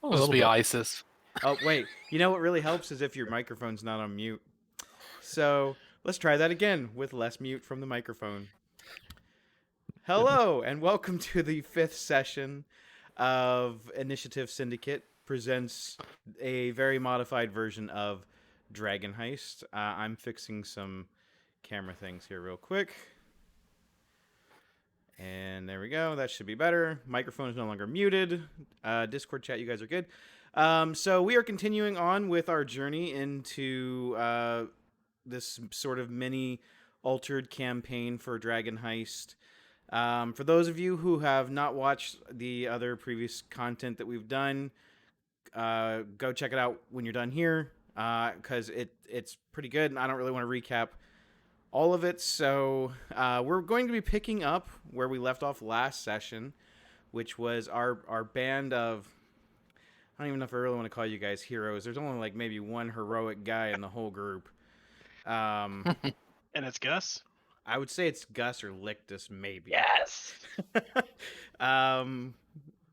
Oh, a Supposed to little be bit. ISIS. Oh, wait. You know what really helps is if your microphone's not on mute. So let's try that again with less mute from the microphone. Hello, and welcome to the 5th session of Initiative Syndicate presents a very modified version of Dragon Heist. I'm fixing some camera things here real quick. And there we go. That should be better. Microphone is no longer muted. Discord chat, you guys are good. So we are continuing on with our journey into this sort of mini altered campaign for Dragon Heist. For those of you who have not watched the other previous content that we've done, go check it out when you're done here, because it's pretty good, and I don't really want to recap all of it. So we're going to be picking up where we left off last session, which was our band of. I don't even know if I really want to call you guys heroes. There's only like maybe one heroic guy in the whole group. Um, And it's Gus? I would say it's Gus or Lictus, maybe. Yes.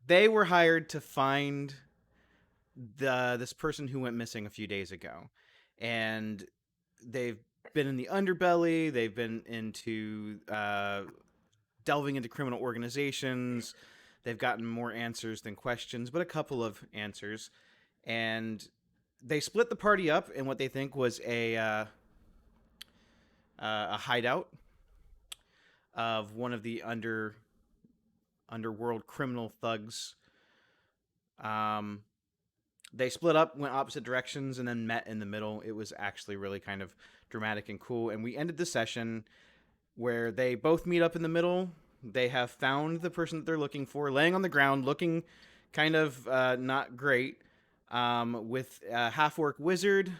They were hired to find this person who went missing a few days ago, and they've been in the underbelly. They've been into delving into criminal organizations. They've gotten more answers than questions, but a couple of answers, and they split the party up in what they think was a hideout of one of the underworld criminal thugs. They split up, went opposite directions, and then met in the middle. It was actually really kind of dramatic and cool. And we ended the session where they both meet up in the middle. They have found the person that they're looking for, laying on the ground, looking kind of not great, with a half-orc wizard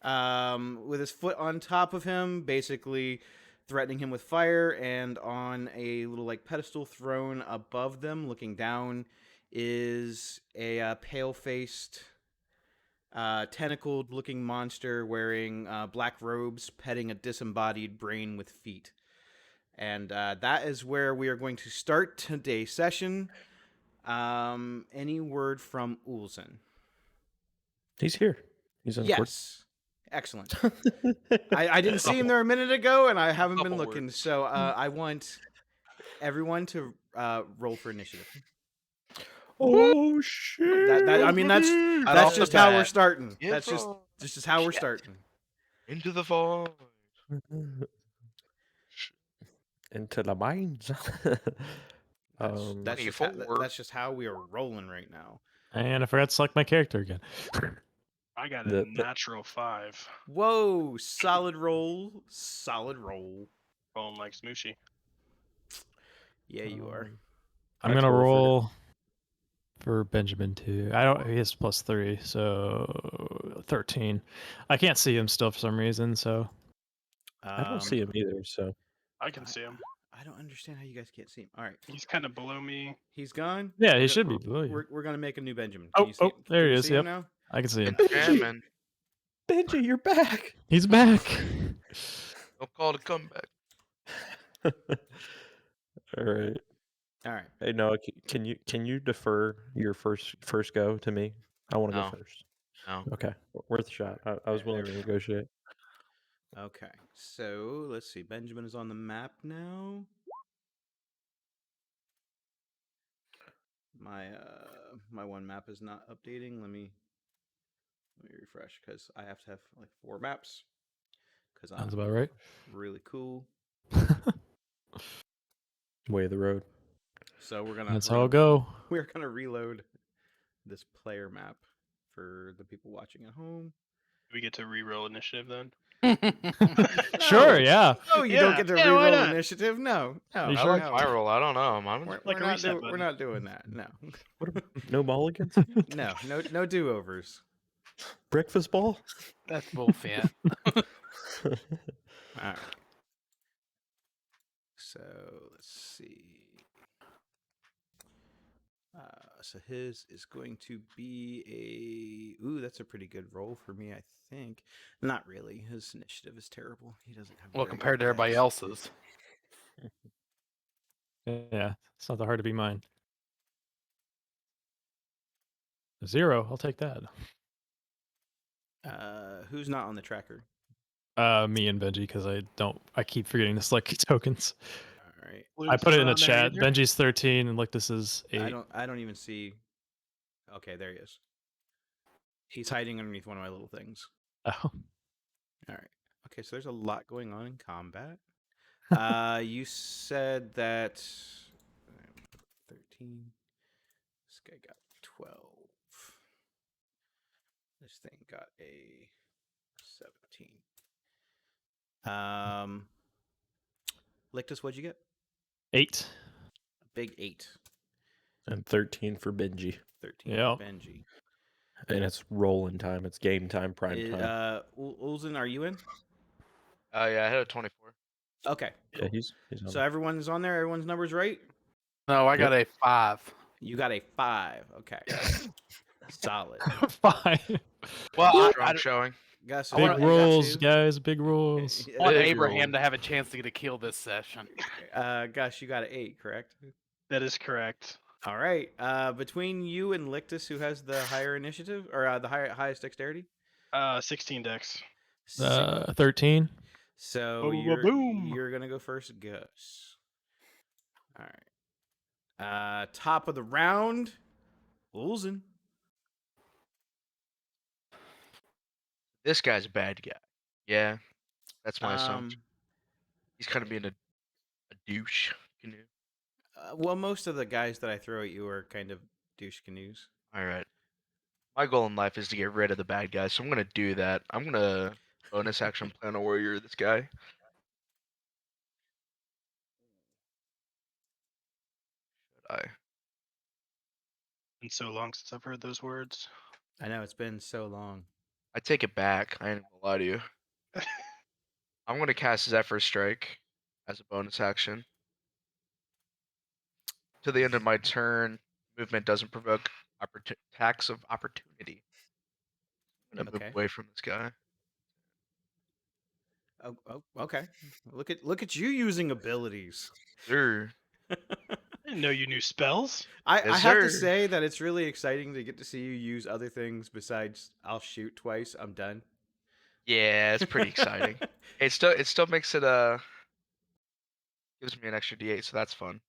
with his foot on top of him, basically threatening him with fire, and on a little like pedestal throne above them, looking down, is a pale-faced, tentacled-looking monster wearing black robes, petting a disembodied brain with feet. And that is where we are going to start today's session. Any word from Ulzen? He's here. He's on Yes. Excellent. I didn't see him there a minute ago, and I haven't been Couple looking. words. So I want everyone to roll for initiative. Oh shit! I mean, that's off the just how we're bat. starting. Get That's just from this is how we're shit. starting. Into the void. Into the mines. That's just 24. that's just how we are rolling right now. And I forgot to select my character again. I got a The- natural 5. Whoa! Solid roll. Solid roll. Rolling like Smooshy. Yeah, you are. I'm That's gonna roll for roll for Benjamin too. I don't. He has +3, so 13. I can't see him still for some reason. So I don't see him either. So I can see him. I don't understand how you guys can't see him. All right, He's kind of below me. he's gone. yeah, We're he go- should be below you. We're gonna make a new Benjamin. Oh, Can you see, there can he you is, see him yep. now? I can see him. Jamming. Benji, you're back. He's back. Don't call it a comeback. All right. All right. Hey Noah, can you defer your first go to me? I want to No. go first. No. Okay, worth a shot. I was willing to negotiate. Okay, so let's see. Benjamin is on the map now. My one map is not updating. Let me refresh because I have to have like 4 maps. Because Sounds I'm about right. really cool. Way of the road. So we're gonna. That's we're how gonna, it'll go. We're gonna reload this player map for the people watching at home. We get to re-roll initiative then. Sure, yeah. Oh, you don't Yeah, get to yeah, why re-roll not? initiative. No, no. You I sure? like no. my roll. I don't know. We're, Like we're a not reset we're button. not doing that. No, No mulligans. no do-overs. Breakfast ball. That's bullfit. All right. So let's see. So his is going to be a. Ooh, that's a pretty good roll for me, I think. Not really. His initiative is terrible. He doesn't have. Well, very compared to good everybody dice. else's. Yeah, it's not that hard to be mine. 0. I'll take that. Who's not on the tracker? Me and Benji, because I keep forgetting to select tokens. All right. I put it in the Not there chat. either? Benji's 13 and Lictus is 8. I don't even see. Okay, there he is. He's hiding underneath one of my little things. Oh. All right. Okay, so there's a lot going on in combat. You said that 13. This guy got 12. This thing got a 17. Lictus, what'd you get? 8. A big 8. And 13 for Benji. 13 Yeah. for Benji. And it's rolling time. It's game time, prime time. Ulzen, are you in? Yeah, I had a 24. Okay. Yeah, he's on. So everyone's on there. Everyone's number's right. No, I got a 5. You got a 5. Okay. Solid. 5. Well, Strong showing. Gus, I Big wanna- you got rules, two? guys. Big rules. I want Big Abraham roll. to have a chance to get a kill this session. Gus, you got an 8, correct? That is correct. All right. Between you and Lictus, who has the higher initiative or the highest dexterity? 16 dex. 13. So Boom. you're gonna go first, Gus. All right. Top of the round, Ulzen. This guy's a bad guy. Yeah, that's my assumption. He's kind of being a douche canoe. Well, most of the guys that I throw at you are kind of douche canoes. All right. My goal in life is to get rid of the bad guys, so I'm gonna do that. I'm gonna bonus action plan a warrior this guy. Should I? Been so long since I've heard those words. I know it's been so long. I take it back. I ain't gonna lie to you. I'm gonna cast Zephyr Strike as a bonus action. To the end of my turn, movement doesn't provoke attacks of opportunity. I'm gonna Okay. move away from this guy. Oh, okay. Look at you using abilities. Sure. I didn't know you knew spells. I Yes, have to sir. say that it's really exciting to get to see you use other things besides I'll shoot twice, I'm done. Yeah, it's pretty exciting. It still makes it gives me an extra D8, so that's fun.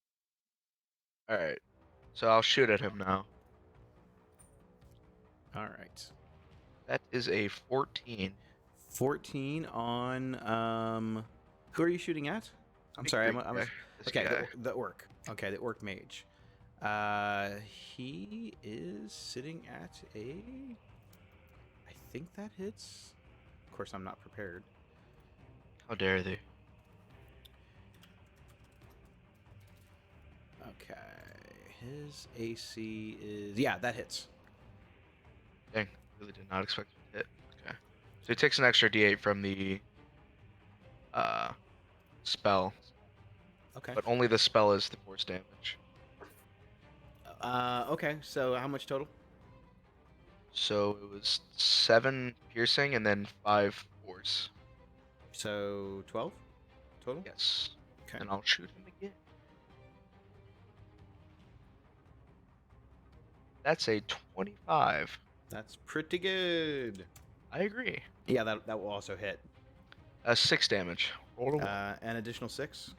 All right. So I'll shoot at him now. All right. That is a 14. 14 on who are you shooting at? I'm Big sorry. Greek guy. This Okay, guy. the orc. Okay, the orc mage. He is sitting at a I think that hits. Of course, I'm not prepared. How dare they? Okay. His AC is that hits. Dang, really did not expect him to hit. Okay. So he takes an extra D8 from the spell, Okay. but only the spell is the force damage. Okay. So how much total? So it was 7 piercing and then 5 force. So 12 total. Yes. Okay. And I'll shoot him again. That's a 25. That's pretty good. I agree. Yeah, that will also hit. 6 damage. Roll a 1. An additional 6.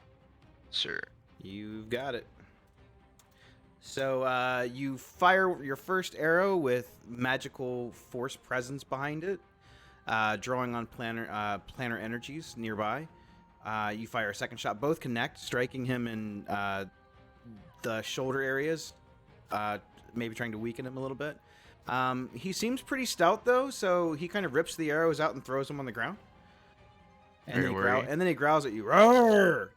Sir. You've got it. So you fire your first arrow with magical force presence behind it, drawing on planar energies nearby. You fire a second shot. Both connect, striking him in the shoulder areas, maybe trying to weaken him a little bit. He seems pretty stout, though, so he kind of rips the arrows out and throws them on the ground. And then he growls at you. Roar!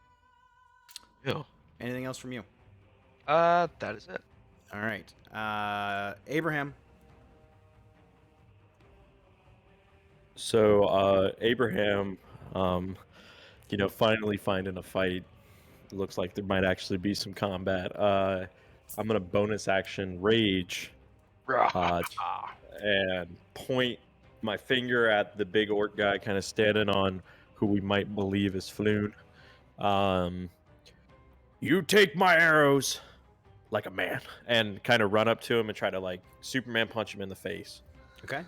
Ew. Anything else from you? That is it. All right. Abraham. So Abraham, finally finding a fight. Looks like there might actually be some combat. I'm gonna bonus action rage, and point my finger at the big orc guy, kind of standing on who we might believe is Floon. You take my arrows, like a man and kind of run up to him and try to like Superman punch him in the face. Okay.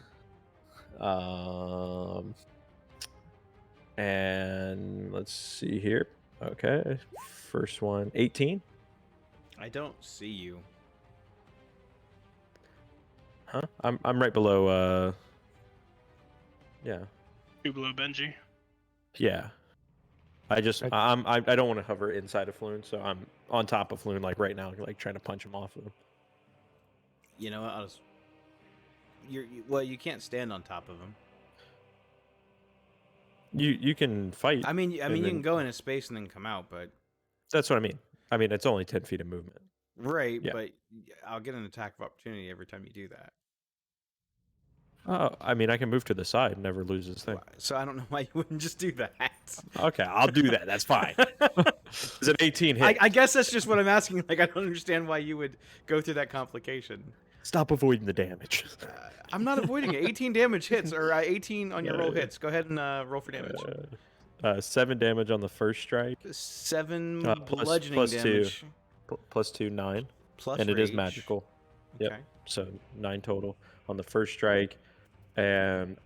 And let's see here. Okay, first one, 18. I don't see you. Huh? I'm right below. Yeah, 2 below Benji. yeah. I don't want to hover inside of Floon, so I'm on top of Floon like right now, like trying to punch him off of him. You know what? Well, you can't stand on top of him. You can fight. I mean, you then- can go in a space and then come out, but That's what I mean. I mean, it's only 10 feet of movement. right. Yeah. But I'll get an attack of opportunity every time you do that. I mean, I can move to the side and never lose this thing. So I don't know why you wouldn't just do that. Okay, I'll do that. That's fine. It's an 18 hit. I guess that's just what I'm asking. Like, I don't understand why you would go through that complication. Stop avoiding the damage. I'm not avoiding it. 18 damage hits, or 18 on your roll hits. Go ahead and roll for damage. 7 damage on the first strike. 7 plus- bludgeoning plus 2. damage. Plus 2, 9. Plus And it is rage. magical. Yep. Okay. So 9 total on the first strike. And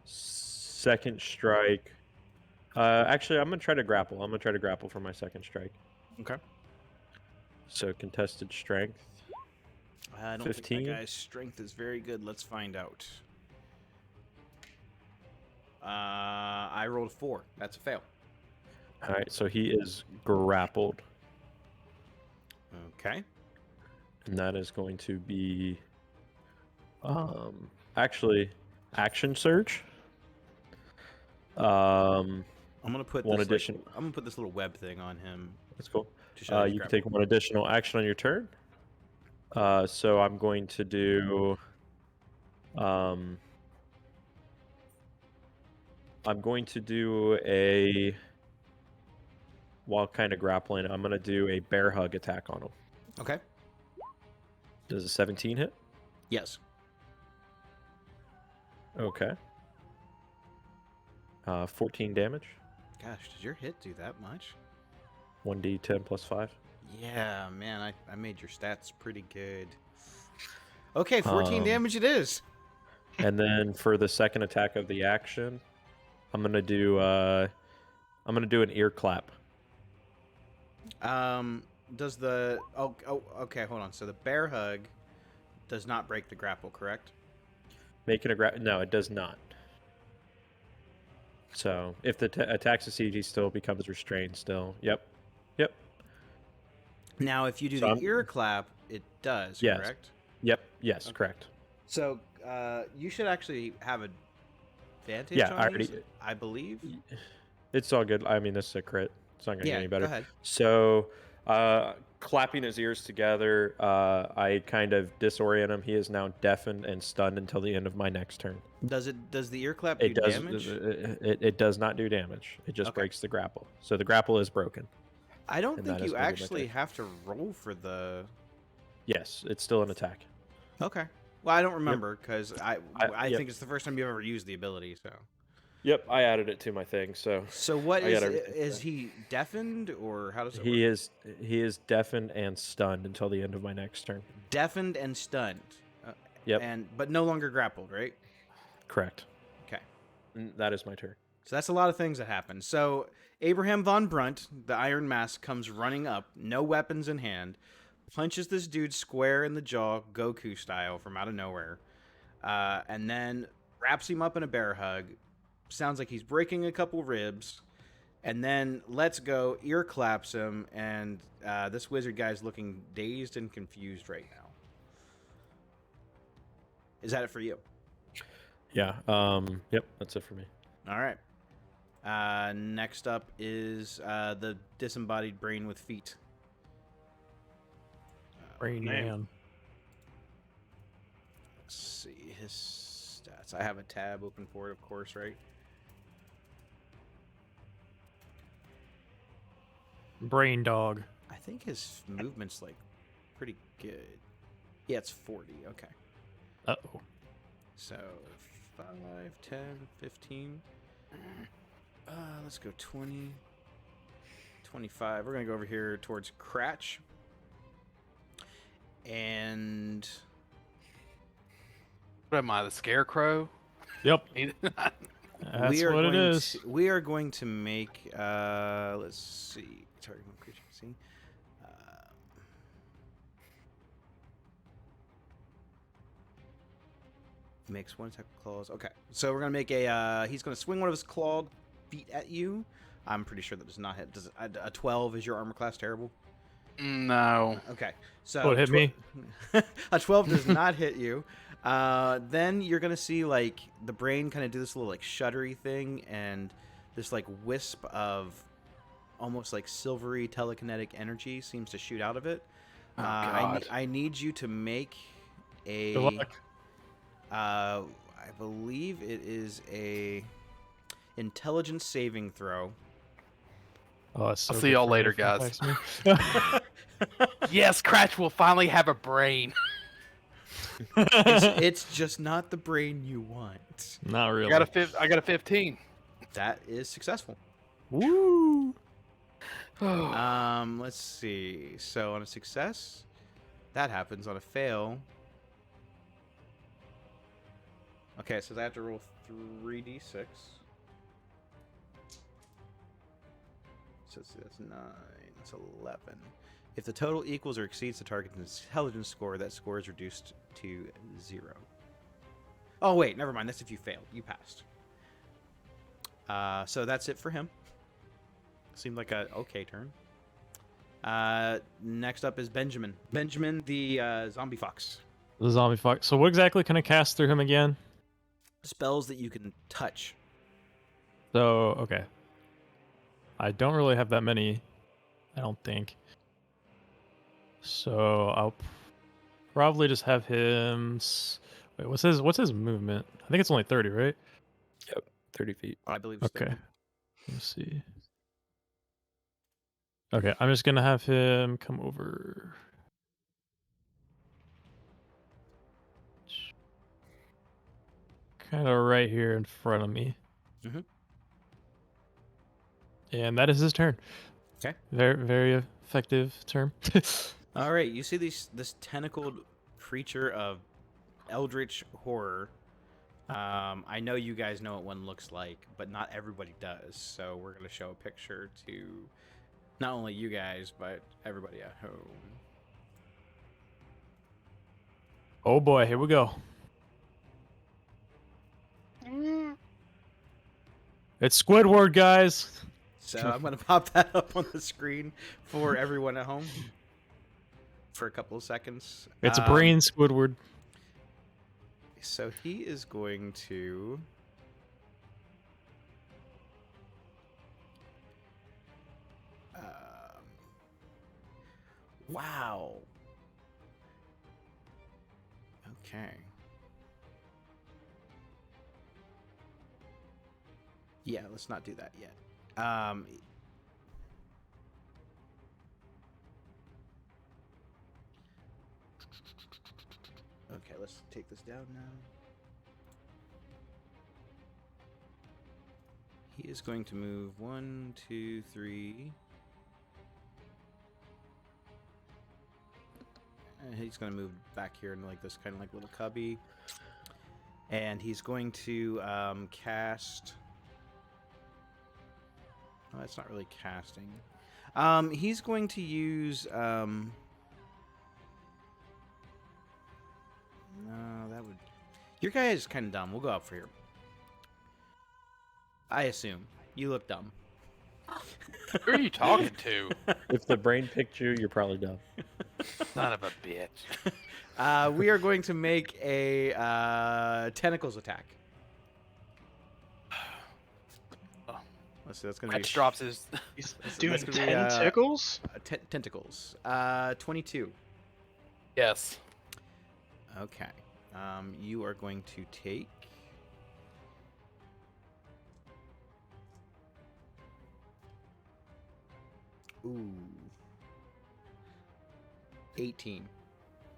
second strike. Actually, I'm going to try to grapple. I'm going to try to grapple for my second strike. Okay. So contested strength. I don't 15. think that guy's strength is very good. Let's find out. I rolled a 4. That's a fail. All right, so he is grappled. Okay. And that is going to be actually action surge. I'm gonna put One this, addition. I'm gonna put this little web thing on him. That's cool. To show he's You can grappled. take one additional action on your turn. So I'm going to do. I'm going to do a. While kind of grappling, I'm going to do a bear hug attack on him. Okay. Does a 17 hit? Yes. Okay. 14 damage. Gosh, does your hit do that much? 1d10 plus 5. Yeah, man, I made your stats pretty good. Okay, 14 damage it is. And then for the second attack of the action, I'm gonna do an ear clap. Does the okay, hold on. So the bear hug does not break the grapple, correct? Making a no, it does not. So if the attack succeeds, he still becomes restrained. Still, yep. Now, if you do So the I'm- ear clap, it does, Yes. correct? Yes, Okay. correct. So you should actually have advantage. Yeah, on I already- these, I believe. It's all good. I mean, this is a crit. It's not gonna get any better. Go ahead. So, clapping his ears together, I kind of disorient him. He is now deafened and stunned until the end of my next turn. Does the ear clap do It does. damage? It does not do damage. It just Okay. breaks the grapple. So the grapple is broken. I don't and think that is you gonna be my actually turn. have to roll for the. Yes, it's still an attack. Okay. Well, I don't remember because I yep. think it's the first time you've ever used the ability. So. Yep, I added it to my thing. So So what I is got everything is set. he deafened or how does it he work? is deafened and stunned until the end of my next turn. Deafened and stunned. Yep. But no longer grappled, right? Correct. Okay. And that is my turn. So that's a lot of things that happen. So Abraham von Brunt, the Iron Mask, comes running up, no weapons in hand, punches this dude square in the jaw, Goku style, from out of nowhere, and then wraps him up in a bear hug. Sounds like he's breaking a couple ribs, and then lets go, ear claps him, and this wizard guy's looking dazed and confused right now. Is that it for you? Yeah. Yep. That's it for me. All right. Next up is the disembodied brain with feet. Rain Man. Man. Let's see his stats. I have a tab open for it, of course, right? Brain Dog. I think his movement's like pretty good. Yeah, it's 40. Okay. Uh-oh. So 5, 10, 15. Let's go 20, 25. We're gonna go over here towards Cratch. And What am I, the Scarecrow? Yep. He- That's what it is. we are going to make. Let's see. Target one creature. See. Makes one attack with claws. Okay, so we're gonna make a. He's gonna swing one of his clawed feet at you. I'm pretty sure that does not hit. Does a 12 is your armor class terrible? no. Okay, so Oh, it hit me. a 12 does not hit you. Then you're gonna see like the brain kind of do this little like shuddery thing, and this like wisp of almost like silvery telekinetic energy seems to shoot out of it. Oh, I God. need you to make a. Good luck. I believe it is a intelligence saving throw. Oh, that's so I'll see good y'all for later, me if guys. it affects me. Yes, Cratch will finally have a brain. It's just not the brain you want. Not really. I got a 15. That is successful. Woo! Let's see. So on a success, that happens. On a fail. Okay, so I have to roll 3d6. So that's 9. That's 11. If the total equals or exceeds the target's intelligence score, that score is reduced to 0. Oh wait, never mind. That's if you failed. You passed. So that's it for him. Seemed like a okay turn. Next up is Benjamin. Benjamin, the zombie fox. The zombie fox. So what exactly can I cast through him again? Spells that you can touch. So, okay. I don't really have that many, I don't think. So I'll probably just have him. Wait, what's his movement? I think it's only 30, right? Yep, 30 feet. I believe. It's Okay. there. Let's see. Okay, I'm just gonna have him come over. Kind of right here in front of me. Mhm. And that is his turn. Okay. Very, very effective term. All right, you see this tentacled creature of eldritch horror. I know you guys know what one looks like, but not everybody does. So we're gonna show a picture to not only you guys, but everybody at home. Oh boy, here we go. It's Squidward, guys. So I'm gonna pop that up on the screen for everyone at home for a couple of seconds. It's Brain Squidward. So he is going to. Wow. Okay. Yeah, let's not do that yet. Okay, let's take this down now. He is going to move 1, 2, 3. And he's going to move back here in like this kind of like little cubby. And he's going to cast. Oh, that's not really casting. He's going to use. No, that would. Your guy is kind of dumb. We'll go up for here. I assume you look dumb. Who are you talking to? If the brain picked you, you're probably dumb. Son of a bitch. We are going to make a tentacles attack. Let's see. That's going to be Cratch drops his. He's That's doing gonna be, 10 tickles? tentacles. 22. Yes. Okay. You are going to take. Ooh. 18.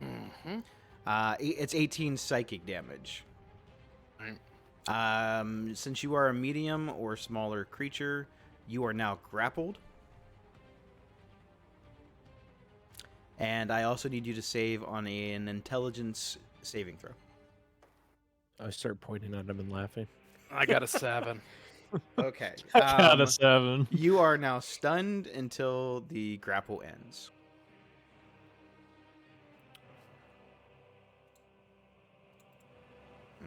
Mm-hmm. It's 18 psychic damage. Right. Since you are a medium or smaller creature, you are now grappled. And I also need you to save on an intelligence saving throw. I start pointing at him and laughing. I got a 7. Okay. I got a 7. You are now stunned until the grapple ends.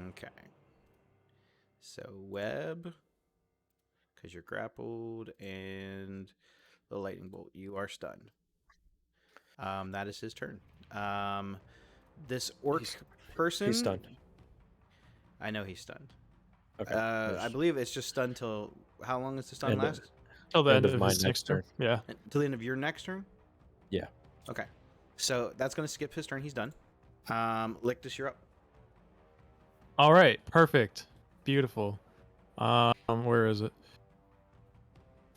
Okay. So web, because you're grappled, and the lightning bolt. You are stunned. That is his turn. This orc person. He's stunned. I know he's stunned. Okay. I believe it's just stunned till. How long is the stun End of- last? Till the End end of of my his next turn. Yeah. Till the end of your next turn. Yeah. Okay. So that's gonna skip his turn. He's done. Lictus, you're up. All right. Perfect. Beautiful. Where is it?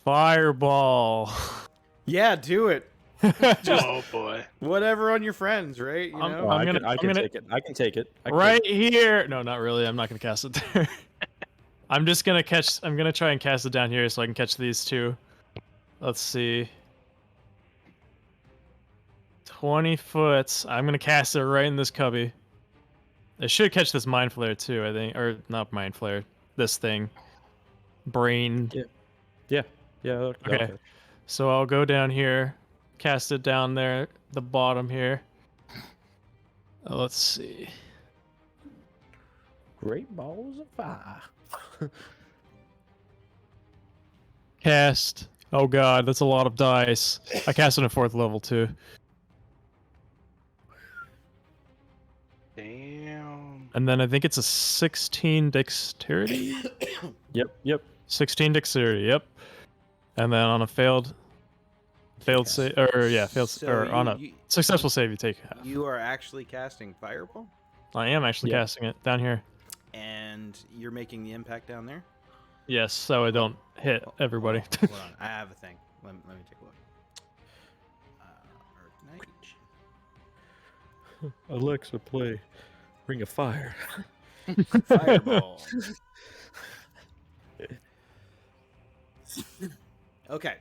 Fireball. Yeah, do it. Oh boy. Whatever on your friends, right? You I'm- know. I gonna- can, I I'm can gonna- take it. I can take it. I can Right here. No, not really. I'm not gonna cast it there. I'm just gonna catch. I'm gonna try and cast it down here so I can catch these two. Let's see. 20 foot. I'm gonna cast it right in this cubby. It should catch this mind flare too, I think, or not mind flare. This thing. Brain. Yeah. Okay. So I'll go down here, cast it down there, the bottom here. Let's see. Great balls of fire. Cast. Oh god, that's a lot of dice. I cast it at 4th level too. Damn. And then I think it's a 16 dexterity. Yep. 16 dexterity, yep. And then on a failed save, or on a successful save, you take half. You are actually casting fireball, I am actually Yeah. casting it down here. and you're making the impact down there. Yes, so I don't hit everybody. Hold on, I have a thing. Let me take a look. Earth Knight. Alexa, play Ring of Fire. Fireball. Okay.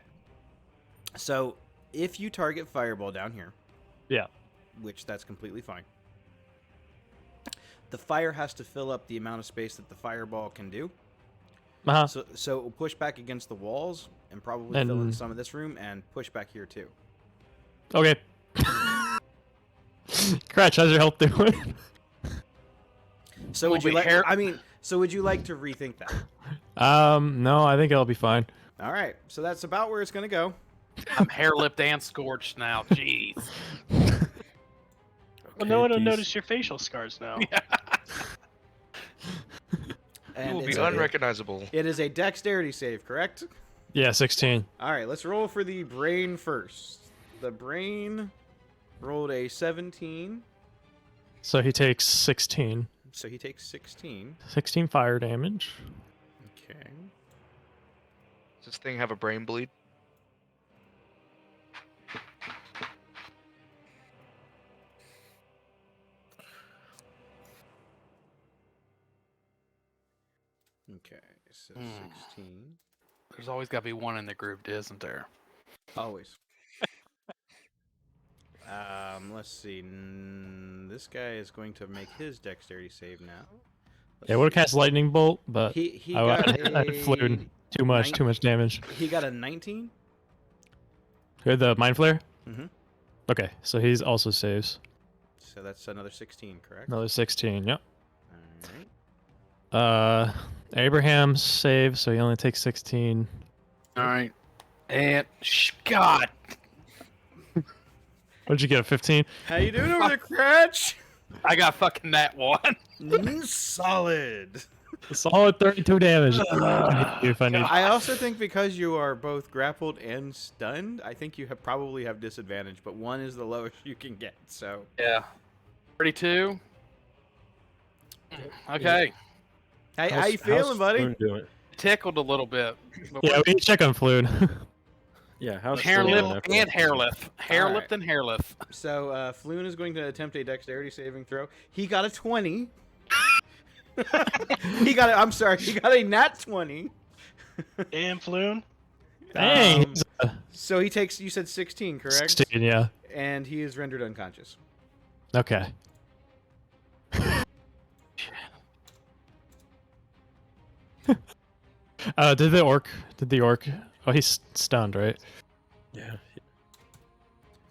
So, if you target fireball down here, Yeah. which that's completely fine, the fire has to fill up the amount of space that the fireball can do. Uh-huh. So it will push back against the walls and probably fill in And- some of this room and push back here too. Okay. Cratch, how's your health doing? So Will would you be like? hair- I mean, so would you like to rethink that? No, I think I'll be fine. All right. So that's about where it's gonna go. I'm hair lipped and scorched now. Jeez. Well, no one will peace. notice your facial scars now. You And will be it's unrecognizable. it is a dexterity save, correct? Yeah, 16. All right. Let's roll for the brain first. The brain rolled a 17, So he takes 16. so he takes 16. 16 fire damage. Okay. Does this thing have a brain bleed? Okay. So Hmm. 16. There's always got to be one in the group, isn't there? Always. Let's see. This guy is going to make his dexterity save now. Yeah, I would have cast lightning bolt, but He I got flew too much damage. He got a 19. Who had the mind flare? Mhm. Okay, so he's also saves. So that's another 16, correct? Another 16. Yep. All right. Abraham saves, so he only takes 16. All right. And God, What'd you get? A 15? How you doing over there, Cratch? I got fucking that one. Solid. A solid 32 damage. If I need. I also think because you are both grappled and stunned, I think you probably have disadvantage, but 1 is the lowest you can get. So Yeah. 32. Okay. hey, how you feeling, buddy? Floon doing? Tickled a little bit. But Yeah, we need to check on Floon. Yeah, how's hair Floon lip doing after and that? hair lip. Hair All lipped and hair lip. So Floon is going to attempt a dexterity saving throw. He got a 20. I'm sorry. He got a nat 20. Damn, Floon. Dang, Um, he's a so he takes. You said 16, correct? 16, yeah. And he is rendered unconscious. Okay. Did the orc? Oh, he's stunned, right? Yeah.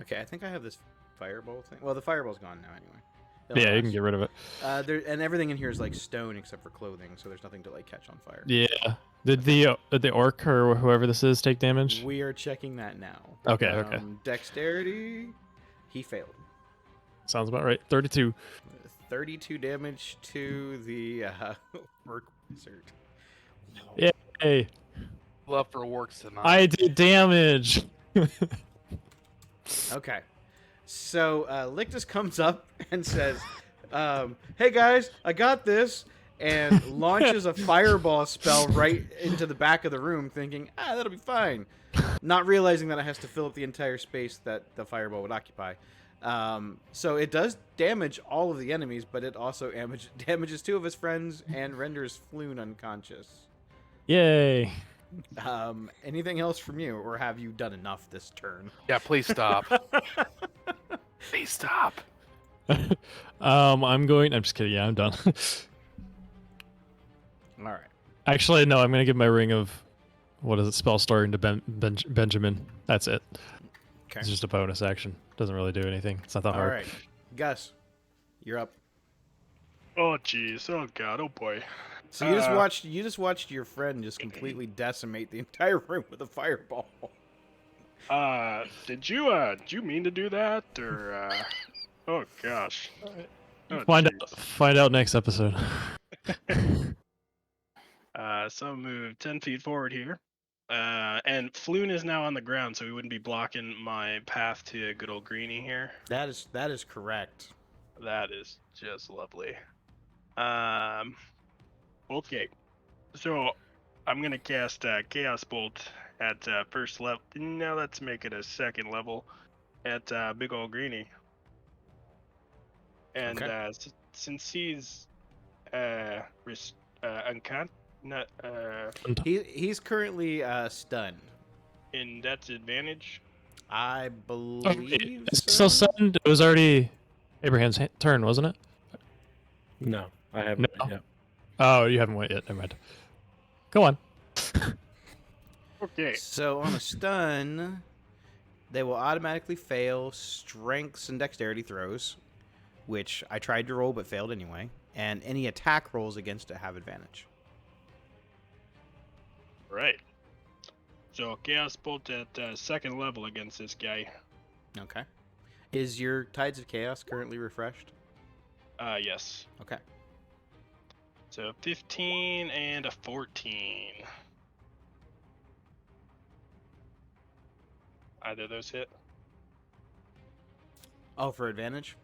Okay, I think I have this fireball thing. Well, the fireball's gone now anyway. Yeah, you can get rid of it. And everything in here is like stone except for clothing, so there's nothing to like catch on fire. Yeah. Did the orc or whoever this is take damage? We are checking that now. Okay, okay. Dexterity, he failed. Sounds about right. 32. 32 damage to the orc wizard. Hey, Love for works tonight. I did damage. Okay. So Lictus comes up and says, hey guys, I got this, and launches a fireball spell right into the back of the room, thinking, that'll be fine. Not realizing that it has to fill up the entire space that the fireball would occupy. So it does damage all of the enemies, but it also damages 2 of his friends and renders Floon unconscious. Yay. Anything else from you, or have you done enough this turn? Yeah, please stop. Please stop. I'm just kidding. Yeah, I'm done. All right. Actually, no, I'm going to give my ring of, what is it, spell storing to Benjamin. That's it. Okay. It's just a bonus action. Doesn't really do anything. It's not that All hard. right. Gus, you're up. Oh jeez. Oh god. Oh boy. So you just watched your friend just completely decimate the entire room with a fireball. Did you mean to do that or? Oh gosh. Oh, Find jeez. out next episode. So I'll move 10 feet forward here. And Floon is now on the ground, so he wouldn't be blocking my path to good old Greenie here. That is correct. That is just lovely. Okay. So I'm gonna cast Chaos Bolt at first level. Now let's make it a second level at big old Greenie. And Okay. since he's He's currently stunned. in that's advantage. I Oh, believe it's so. still stunned. It was already Abraham's turn, wasn't it? No, I haven't. No. Yeah. Oh, you haven't went yet. Never mind. Go on. Okay. So on a stun, they will automatically fail strengths and dexterity throws, which I tried to roll but failed anyway, and any attack rolls against it have advantage. Right. So Chaos Bolt at second level against this guy. Okay. Is your Tides of Chaos currently refreshed? Yes. Okay. So 15 and a 14. Either of those hit. Oh, for advantage?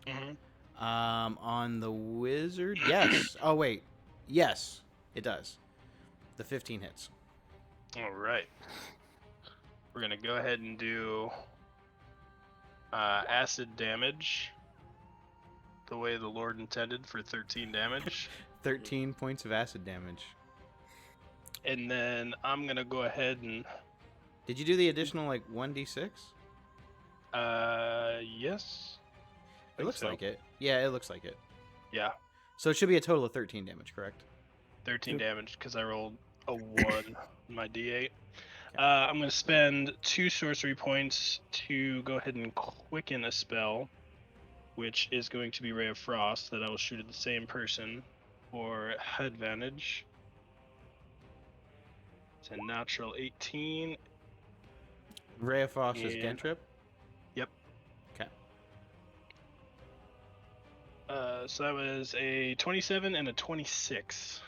Mm-hmm. On the wizard? Yes. Oh, wait. Yes, it does. The 15 hits. All right. We're gonna go ahead and do acid damage, the way the Lord intended, for 13 damage. 13 points of acid damage. And then I'm gonna go ahead and Did you do the additional, like, 1d6? yes. It looks like it. Yeah, it looks like it. Yeah, So it should be a total of 13 damage, correct? 13 damage because I rolled a 1 in my d8. I'm going to spend 2 sorcery points to go ahead and quicken a spell, which is going to be Ray of Frost, that I will shoot at the same person for advantage. It's a natural 18. Ray of Frost is And- cantrip? Yep. Okay. So that was a 27 and a 26.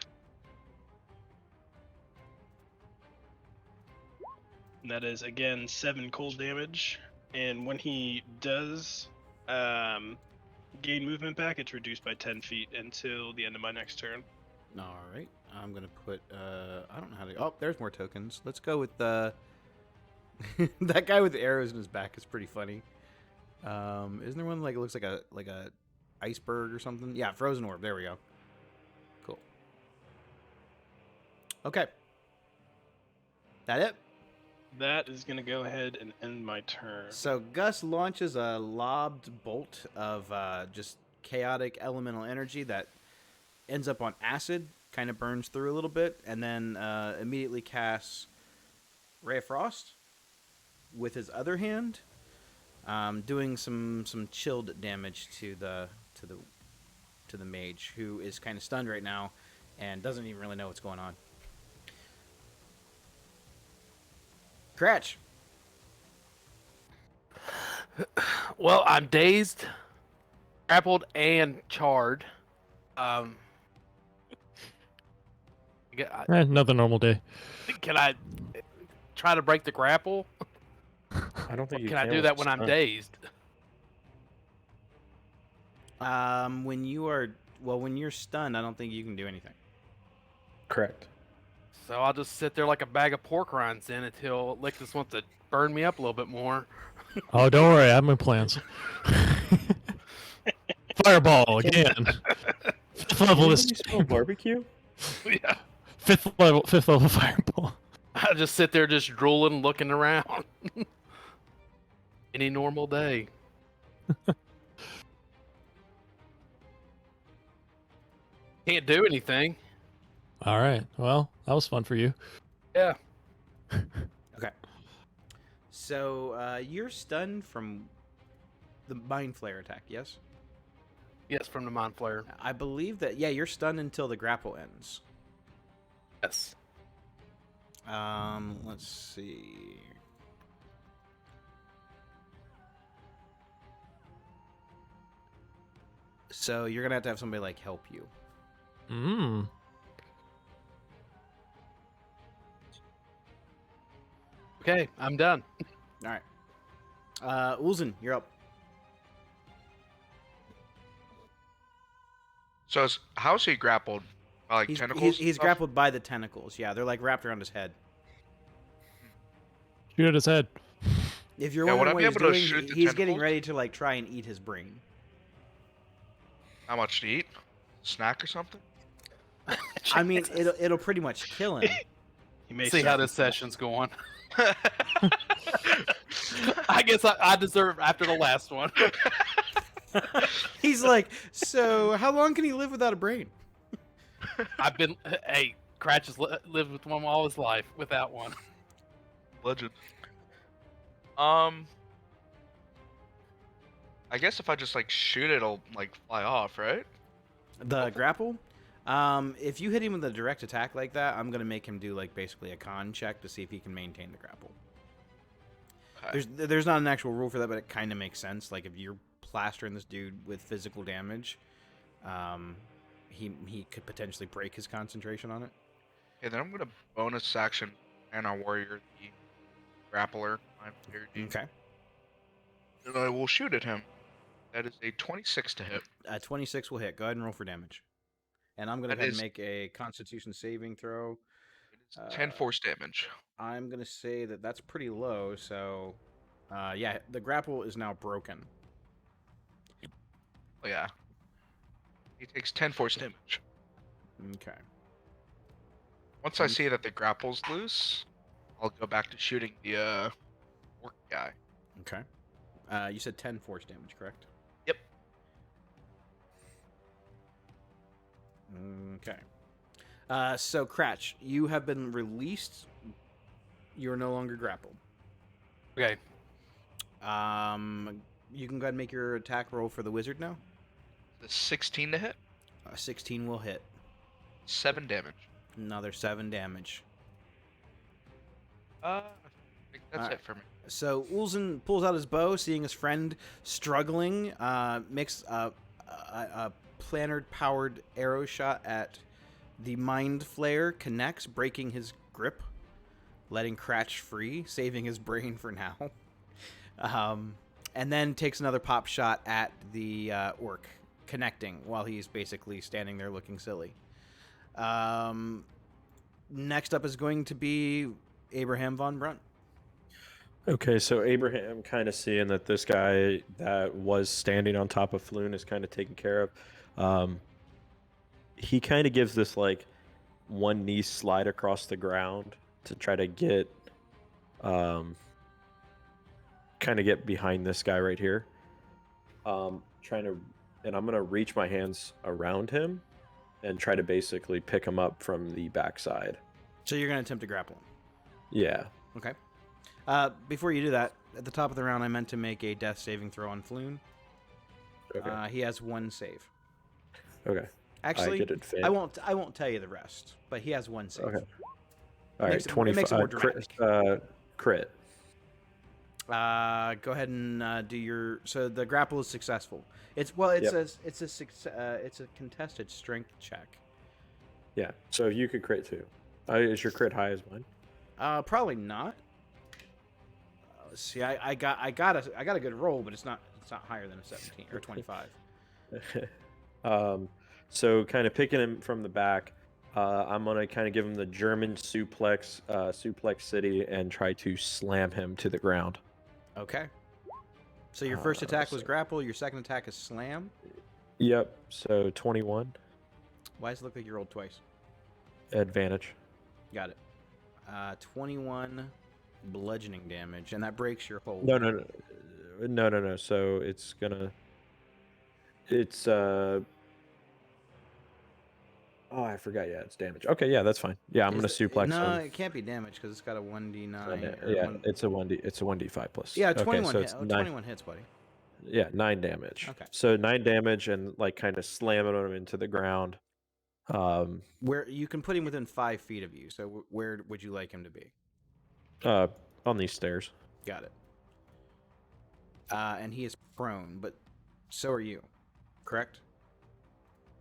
And that is, again, 7 cold damage. And when he does gain movement back, it's reduced by 10 feet until the end of my next turn. All right. I'm going to put, I don't know how to, oh, there's more tokens. Let's go with the, that guy with the arrows in his back is pretty funny. Isn't there one like, it looks like a iceberg or something? Yeah, frozen orb. There we go. Cool. Okay. That it? that is gonna go ahead and end my turn. So Gus launches a lobbed bolt of just chaotic elemental energy that ends up on acid, kind of burns through a little bit, and then immediately casts Ray of Frost with his other hand, doing some chilled damage to the mage, who is kind of stunned right now and doesn't even really know what's going on. Cratch. Well, I'm dazed, grappled, and charred. Um, Another normal day. can I try to break the grapple? I don't think you Can I do with that when I'm stun. dazed? When you're stunned, I don't think you can do anything. Correct. So I'll just sit there like a bag of pork rinds then until Lictus wants to burn me up a little bit more. Oh, don't worry, I have my plans. Fireball again. Fifth level is Anybody smell barbecue? Yeah. fifth level fireball. I just sit there just drooling, looking around. Any normal day. Can't do anything. All right. Well, that was fun for you. Yeah. Okay. So you're stunned from the Mind Flare attack, yes? Yes, from the Mind Flayer. I believe that, yeah, you're stunned until the grapple ends. Yes. Let's see. So you're gonna have to have somebody like help you. Okay, I'm done. All right. Ulzen, you're up. So how's he grappled? By, like He's, tentacles? he's, and he's stuff? grappled by the tentacles. Yeah, they're like wrapped around his head. Shoot at his head. If you're Yeah, would wondering I what be he's able to doing, shoot the he's getting tentacles? ready to like try and eat his brain. How much to eat? Snack or something? I mean, it'll pretty much kill him. You may See start how this with that. session's going. I guess I deserve after the last one. He's like, so how long can he live without a brain? Hey, Cratch has lived with one all his life without one. Legend. I guess if I just like shoot it, it'll like fly off, right? The grapple? If you hit him with a direct attack like that, I'm gonna make him do like basically a con check to see if he can maintain the grapple. Okay. There's not an actual rule for that, but it kind of makes sense. Like if you're plastering this dude with physical damage, he could potentially break his concentration on it. Okay, then I'm gonna bonus action and our warrior the grappler. Okay. And I will shoot at him. That is a 26 to hit. 26 will hit. Go ahead and roll for damage. And I'm gonna That go ahead is- and make a Constitution saving throw. It is 10 force damage. I'm gonna say that that's pretty low. So, yeah, the grapple is now broken. Oh yeah. He takes 10 force damage. Okay. Once I see that the grapple's loose, I'll go back to shooting the orc guy. Okay. You said 10 force damage, correct? Yep. Okay. So, Cratch, you have been released. You're no longer grappled. Okay. You can go ahead and make your attack roll for the wizard now. The 16 to hit, 16 will hit. 7 damage. Another 7 damage. I think that's Alright. it for me. So Ulzen pulls out his bow, seeing his friend struggling, makes a planar-powered arrow shot at the Mind Flayer, connects, breaking his grip, letting Cratch free, saving his brain for now. And then takes another pop shot at the orc, connecting while he's basically standing there looking silly. Next up is going to be Abraham von Brunt. Okay, so Abraham kind of seeing that this guy that was standing on top of Floon is kind of taken care of. He kind of gives this like one knee slide across the ground to try to get kind of get behind this guy right here. Trying to, and I'm gonna reach my hands around him and try to basically pick him up from the backside. So you're going to attempt to grapple him. Yeah. Okay. Before you do that, at the top of the round, I meant to make a death saving throw on Floon. Okay. He has 1 save. Okay. Actually, get advantage. I won't tell you the rest, but he has 1 save. Okay. All Makes right. it- it makes it more 25 crit. Go ahead and do your. So the grapple is successful. It's a contested strength check. Yeah. So you could crit too. Is your crit high as mine? Probably not. Let's see. I got a good roll, but it's not higher than a 17 or 25. So kind of picking him from the back, I'm gonna kind of give him the German suplex city, and try to slam him to the ground. Okay. So your first attack was so- grapple. Your second attack is slam. Yep. So 21 Why does it look like you rolled twice? advantage. Got it. 21 bludgeoning damage, and that breaks your hold. No. So it's oh, I forgot. Yeah, it's damage. Okay, yeah, that's fine. Yeah, I'm gonna suplex No, him. it can't be damage because it's got a 1d9. Yeah, it's a 1d5 plus. Yeah, Okay, 21 so hit. it's 21 hits, buddy. Yeah, 9 damage. Okay. So 9 damage and like kind of slamming him into the ground. Where you can put him within 5 feet of you. So where would you like him to be? On these stairs. Got it. And he is prone, but so are you, correct?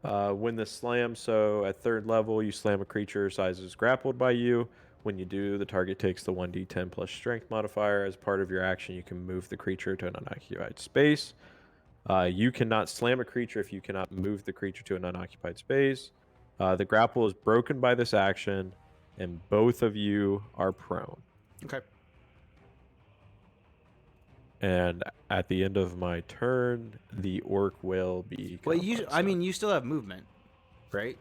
When the slam, so at 3rd level, you slam a creature size is grappled by you. When you do, the target takes the 1d10 plus strength modifier. As part of your action, you can move the creature to an unoccupied space. You cannot slam a creature if you cannot move the creature to an unoccupied space. The grapple is broken by this action, and both of you are prone. Okay. And at the end of my turn, the orc will be. Well, you still have movement, right?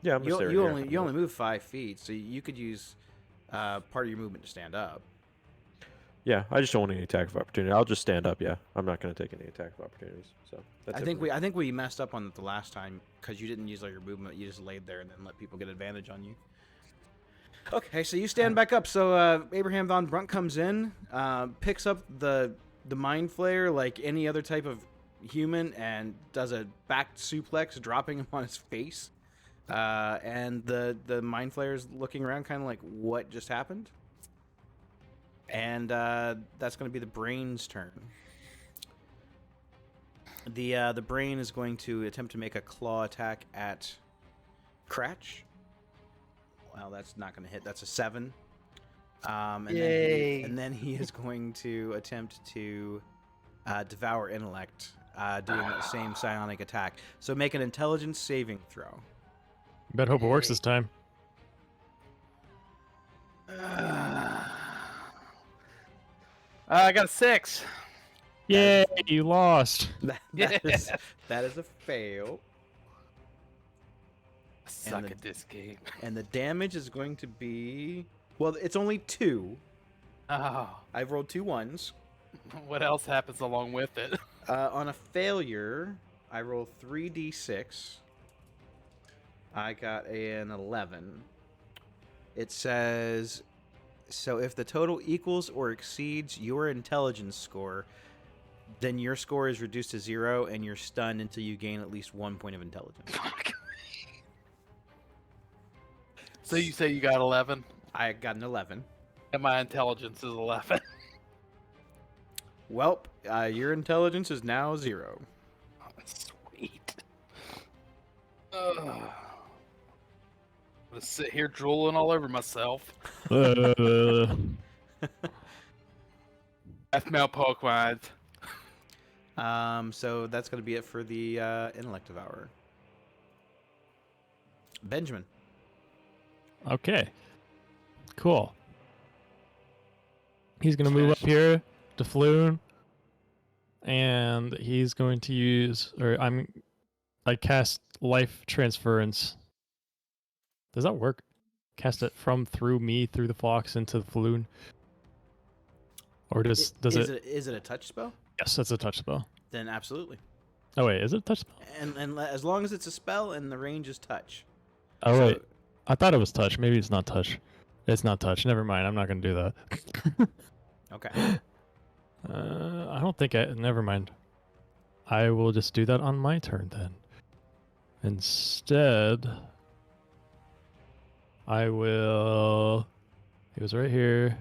Yeah, I'm You gonna stay right here. only move 5 feet, so you could use part of your movement to stand up. Yeah, I just don't want any attack of opportunity. I'll just stand up. Yeah, I'm not gonna take any attack of opportunities. So that's I think we messed up on it the last time because you didn't use all your movement. You just laid there and then let people get advantage on you. Okay, so you stand back up. So Abraham von Brunt comes in, picks up the mind flayer like any other type of human, and does a back suplex, dropping him on his face. And the mind flayer's looking around, kind of like, what just happened? And that's going to be the brain's turn. The brain is going to attempt to make a claw attack at Cratch. Well, that's not going to hit. That's a 7. And then he is going to attempt to devour intellect, doing the same psionic attack. So make an intelligence saving throw. Bet hope it works this time. I got a 6. Yay, you lost. That is a fail. I suck the- at this game. And the damage is going to be... Well, it's only 2. Oh, I've rolled 2 1s. what else happens along with it? On a failure, I roll 3d6. I got an 11. It says, so if the total equals or exceeds your intelligence score, then your score is reduced to 0 and you're stunned until you gain at least 1 point of intelligence. So you say you got 11, I got an 11. and my intelligence is 11. Welp, your intelligence is now 0. Sweet. I'm gonna sit here drooling all over myself. F-mail Pokemon. So that's going to be it for the intellect devour. Benjamin. Okay. Cool. He's gonna move up here to Floon, and he's going to use, I cast Life Transference. Does that work? Cast it from through me through the fox into the Floon. Or does is it? is it a touch spell? Yes, that's a touch spell. Then absolutely. Oh wait, is it a touch spell? And as long as it's a spell and the range is touch. Oh So- wait, I thought it was touch. Maybe it's not touch. It's not touch. Never mind. I'm not gonna do that. Okay. I don't think I. Never mind. I will just do that on my turn then. Instead, I will. He was right here.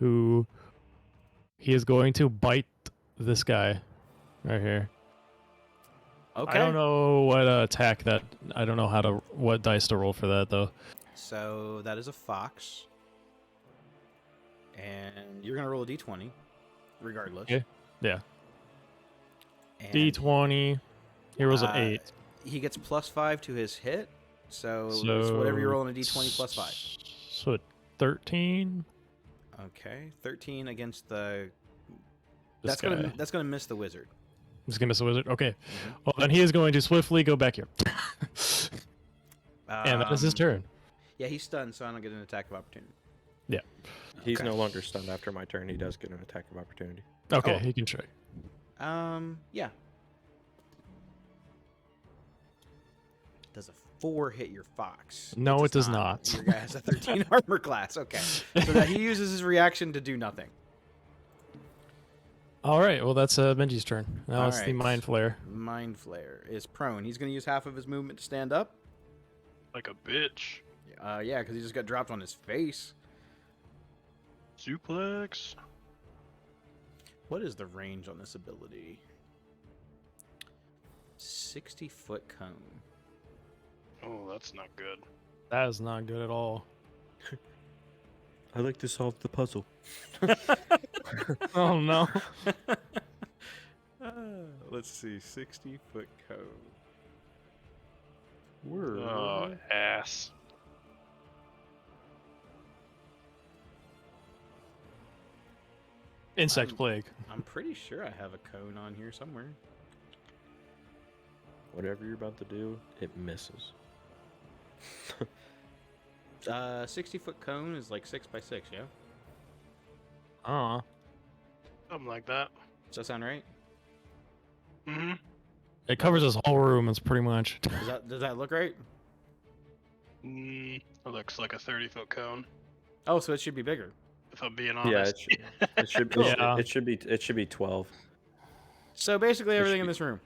He is going to bite this guy right here. Okay. I don't know what attack that. I don't know what dice to roll for that though. So that is a fox. And you're gonna roll a d20, regardless. Okay. Yeah. And, D20. He rolls an 8. He gets +5 to his hit. So it's whatever you roll on a d20 +5. So 13. Okay, 13 against the. This That's guy. gonna miss the wizard. He's gonna miss a wizard. Okay. Well, then he is going to swiftly go back here. And that is his turn. Yeah, he's stunned, so I don't get an attack of opportunity. He's Okay. no longer stunned after my turn. He does get an attack of opportunity. Okay, Oh. he can try. Yeah. Does a 4 hit your fox? No, it does not. Your guy has a 13 armor class. Okay, so that he uses his reaction to do nothing. All right. Well, that's Benji's turn. Now it's the Alright. mind flare. Mind Flare is prone. He's going to use half of his movement to stand up. Like a bitch. Yeah, because he just got dropped on his face. Suplex. What is the range on this ability? 60-foot cone. Oh, that's not good. That is not good at all. I like to solve the puzzle. Oh no. Let's see, 60-foot cone. Oh, ass. Insect plague. I'm pretty sure I have a cone on here somewhere. Whatever you're about to do, it misses. 60-foot cone is like 6 by 6, yeah? Uh. Something like that. Does that sound right? Mm-hmm. It covers this whole room. It's pretty much. Does that look right? It looks like a 30-foot cone. Oh, so it should be bigger. If I'm being Yeah, honest. it should. Yeah. It should be 12. So basically It everything should in be- this room.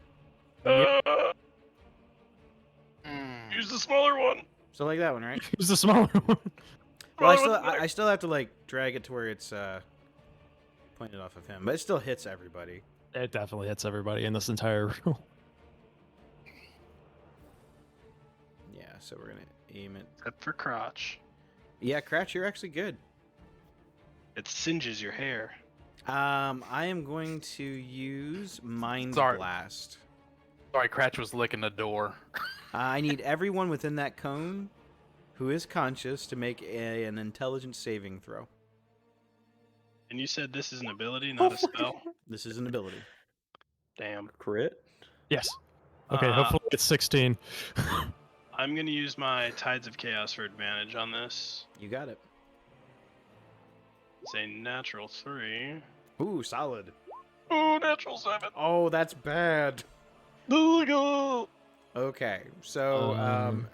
Use the smaller one. So like that one, right? Use the smaller one. Well, I still have to like drag it to where it's pointed off of him, but it still hits everybody. It definitely hits everybody in this entire room. Yeah, so we're gonna aim it. Except for crotch. Yeah, Cratch, you're actually good. It singes your hair. I am going to use Mind Sorry. Blast. Sorry, Cratch was licking the door. I need everyone within that cone who is conscious to make an intelligence saving throw. And you said this is an ability, not a spell? This is an ability. Damn. Crit. Yes. Okay. Uh, Hopefully it's 16. I'm going to use my Tides of Chaos for advantage on this. You got it. It's a natural 3. Ooh, solid. Oh, natural 7. Oh, that's bad. Go. Okay, so Um.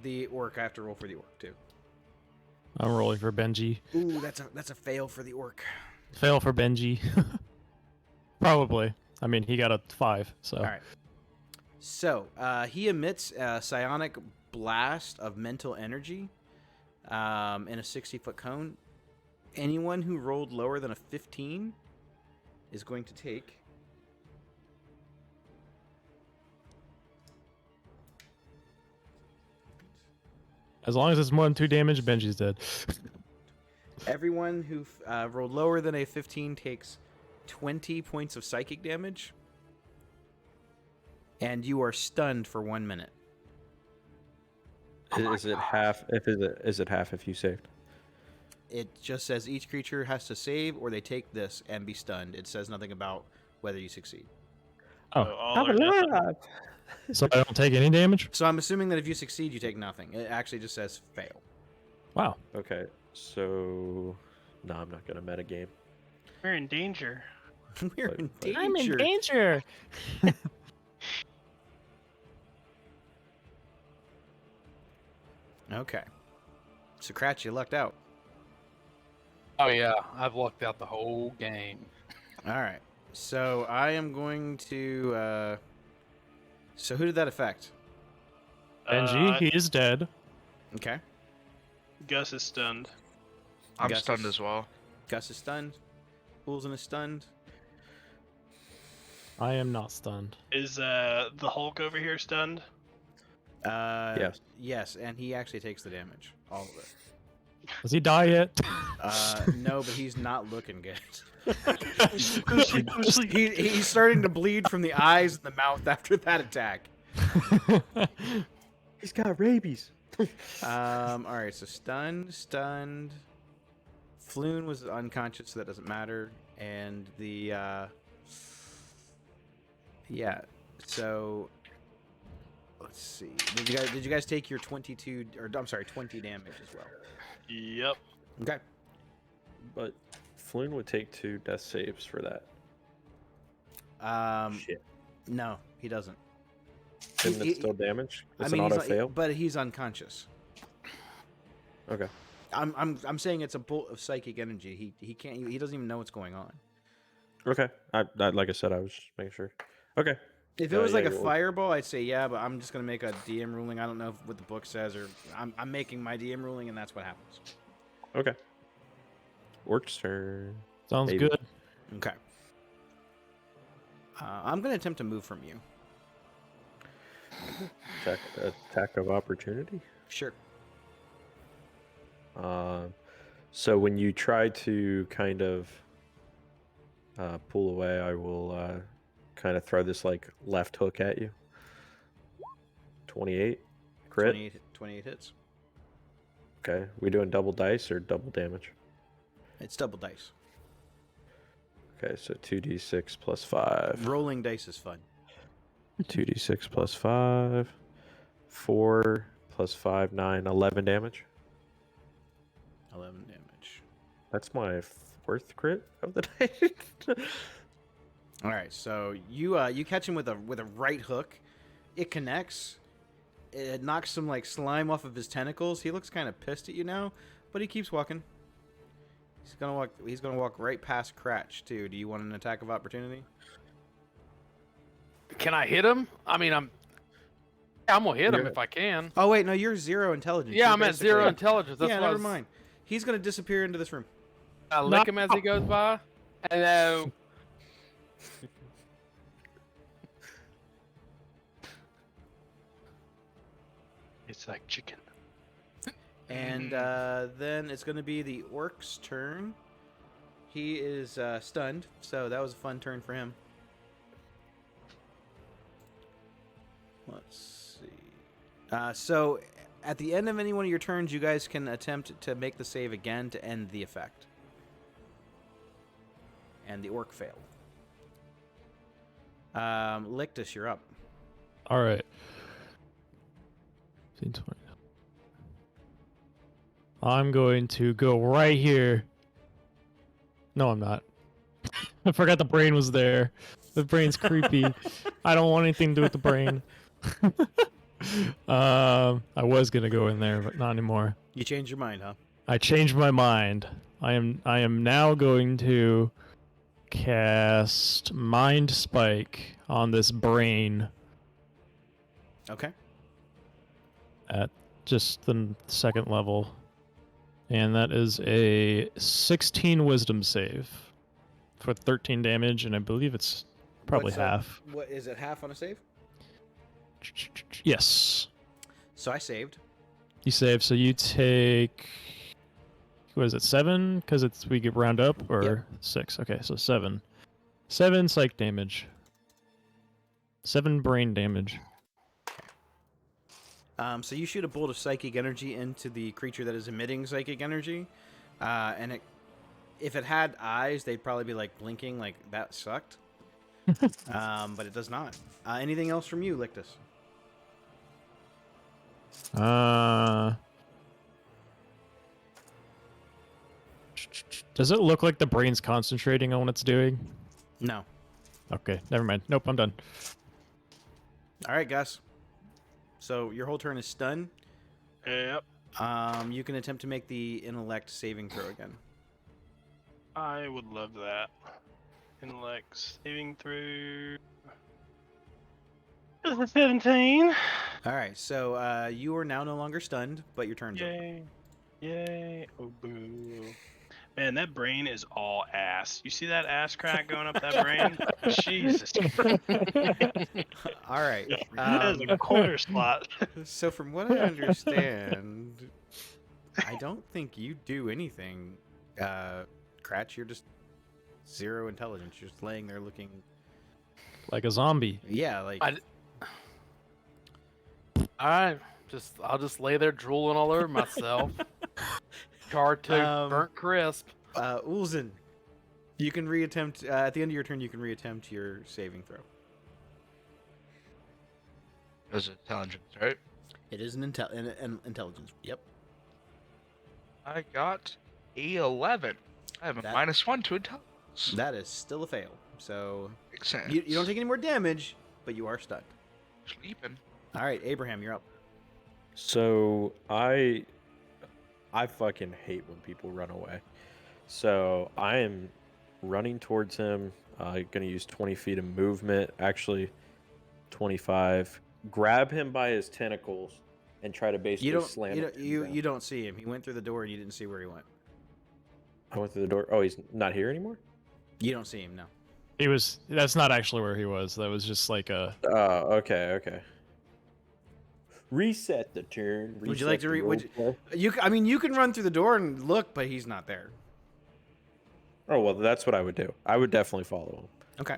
the orc. I have to roll for the orc too. I'm rolling for Benji. Ooh, that's a fail for the orc. Fail for Benji. Probably. I mean, he got a 5. So. All right. So he emits a psionic blast of mental energy in a 60-foot cone. Anyone who rolled lower than a 15 is going to take. As long as it's more than 2 damage, Benji's dead. Everyone who rolled lower than a 15 takes 20 points of psychic damage. And you are stunned for 1 minute. Is it half? Is it half if you saved? It just says each creature has to save or they take this and be stunned. It says nothing about whether you succeed. Oh. all or nothing. So I don't take any damage? So I'm assuming that if you succeed, you take nothing. It actually just says fail. Wow. Okay. So, no, I'm not gonna metagame. We're in danger. We're But- in but- danger. I'm in danger. Okay. So, Kratch, you lucked out. Oh yeah, I've lucked out the whole game. All right. So, I am going to. So, who did that affect? Benji, he is dead. Okay. Gus is stunned. I'm Gus stunned is- as well. Gus is stunned. Poolsman is stunned. I am not stunned. Is the Hulk over here stunned? Yes. Yes, and he actually takes the damage. All of it. Does he die yet? No, but he's not looking good. Go sleep, go sleep. He's starting to bleed from the eyes and the mouth after that attack. He's got rabies. All right, so stunned. Floon was unconscious, so that doesn't matter. And the yeah. So let's see. Did you guys take your 22 or I'm sorry, 20 damage as well? Yep. Okay. But Floon would take 2 death saves for that. Shit. No, he doesn't. Isn't he- it still damage? It's I mean, an auto he's fail. but he's unconscious. Okay. I'm saying it's a bolt of psychic energy. He can't. He doesn't even know what's going on. Okay. I like I said, I was just making sure. Okay. If it was yeah, like a you'll- fireball, I'd say yeah, but I'm just gonna make a DM ruling. I don't know what the book says, or I'm making my DM ruling, and that's what happens. Okay. Orc's turn. Sounds Maybe. good. Okay. I'm gonna attempt to move from you. Attack of opportunity. Sure. So when you try to kind of pull away, I will kind of throw this like left hook at you. 28 crit. 28 hits. Okay. We doing double dice or double damage? It's double dice. Okay, so 2d6 plus 5. Rolling dice is fun. 2d6 plus 5. 4 plus 5, 9, 11 damage. 11 damage. That's my 4th crit of the night. All right, so you catch him with a right hook. It connects. It knocks some like slime off of his tentacles. He looks kind of pissed at you now, but he keeps walking. He's gonna walk right past Kratch too. Do you want an attack of opportunity? Can I hit him? I mean, I'm gonna hit him You're- if I can. Oh wait, no, you're 0 intelligence. Yeah, You're I'm at 0 basically- intelligence. That's yeah, what I never was, mind. He's gonna disappear into this room. I lick him as he goes by. Hello. It's like chicken. And then it's going to be the orc's turn. He is stunned, so that was a fun turn for him. Let's see. So at the end of any one of your turns, you guys can attempt to make the save again to end the effect. And the orc failed. Lictus, you're up. All right. 15, 20. I'm going to go right here. No, I'm not. I forgot the brain was there. The brain's creepy. I don't want anything to do with the brain. I was gonna go in there, but not anymore. You changed your mind, huh? I changed my mind. I am now going to cast Mind Spike on this brain Okay. at just the second level. And that is a 16 wisdom save for 13 damage, and I believe it's probably What's half. What is it? Half on a save? Yes. So I saved. You save, so you take. What is it, 7? Because it's we get round up, or Yep. 6? Okay, so 7. 7 psych damage. 7 brain damage. So you shoot a bolt of psychic energy into the creature that is emitting psychic energy, and if it had eyes, they'd probably be like blinking, like that sucked. But it does not. Anything else from you, Lictus? Does it look like the brain's concentrating on what it's doing? No. Okay, never mind. Nope, I'm done. All right, Gus. So your whole turn is stunned. Yep. You can attempt to make the intellect saving throw again. I would love that. Intellect saving through. 17. All right, so you are now no longer stunned, but your turn's over. Yay. Yay. Oh, boo. Man, that brain is all ass. You see that ass crack going up that brain? Jesus. All right. That is a quarter slot. So from what I understand, I don't think you do anything, Cratch. You're just 0 intelligence. You're just laying there looking. Like a zombie. Yeah, like. Alright, I'll just lay there drooling all over myself. Charred to burnt crisp. Ulzen, you can reattempt at the end of your turn. You can reattempt your saving throw. It was intelligence, right? It is an intelligence. Yep. I got a 11. I have a That- -1 to intelligence. That is still a fail. So Makes sense. you don't take any more damage, but you are stunned. Sleeping. All right, Abraham, you're up. So I fucking hate when people run away. So I am running towards him. Gonna use 20 feet of movement. Actually, 25. Grab him by his tentacles and try to basically slam him. You don't see him. He went through the door and you didn't see where he went. I went through the door. Oh, he's not here anymore? You don't see him, no. That's not actually where he was. That was just like a... Oh, okay. Reset the turn. Would you like to reset the roll call. you can run through the door and look, but he's not there. Oh, well, that's what I would do. I would definitely follow him. Okay.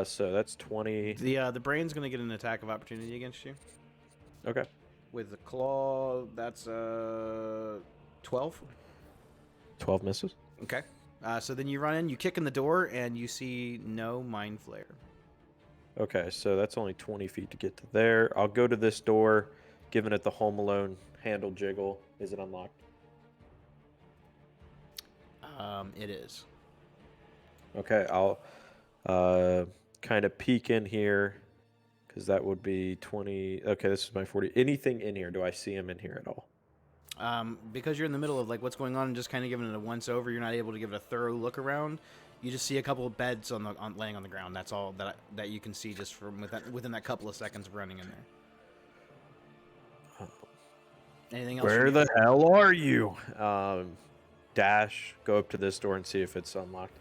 So that's 20. The brain's gonna get an attack of opportunity against you. Okay. With the claw, that's 12. 12 misses. Okay. So then you run in, you kick in the door, and you see no mind flare. Okay, so that's only 20 feet to get to there. I'll go to this door, giving it the Home Alone handle jiggle. Is it unlocked? It is. Okay, I'll kind of peek in here, because that would be 20. Okay, this is my 40. Anything in here? Do I see him in here at all? Because you're in the middle of like what's going on and just kind of giving it a once over, you're not able to give it a thorough look around. You just see a couple of beds laying on the ground. That's all that you can see just from within that couple of seconds of running in there. Anything else? Where the hell are you? Dash, go up to this door and see if it's unlocked.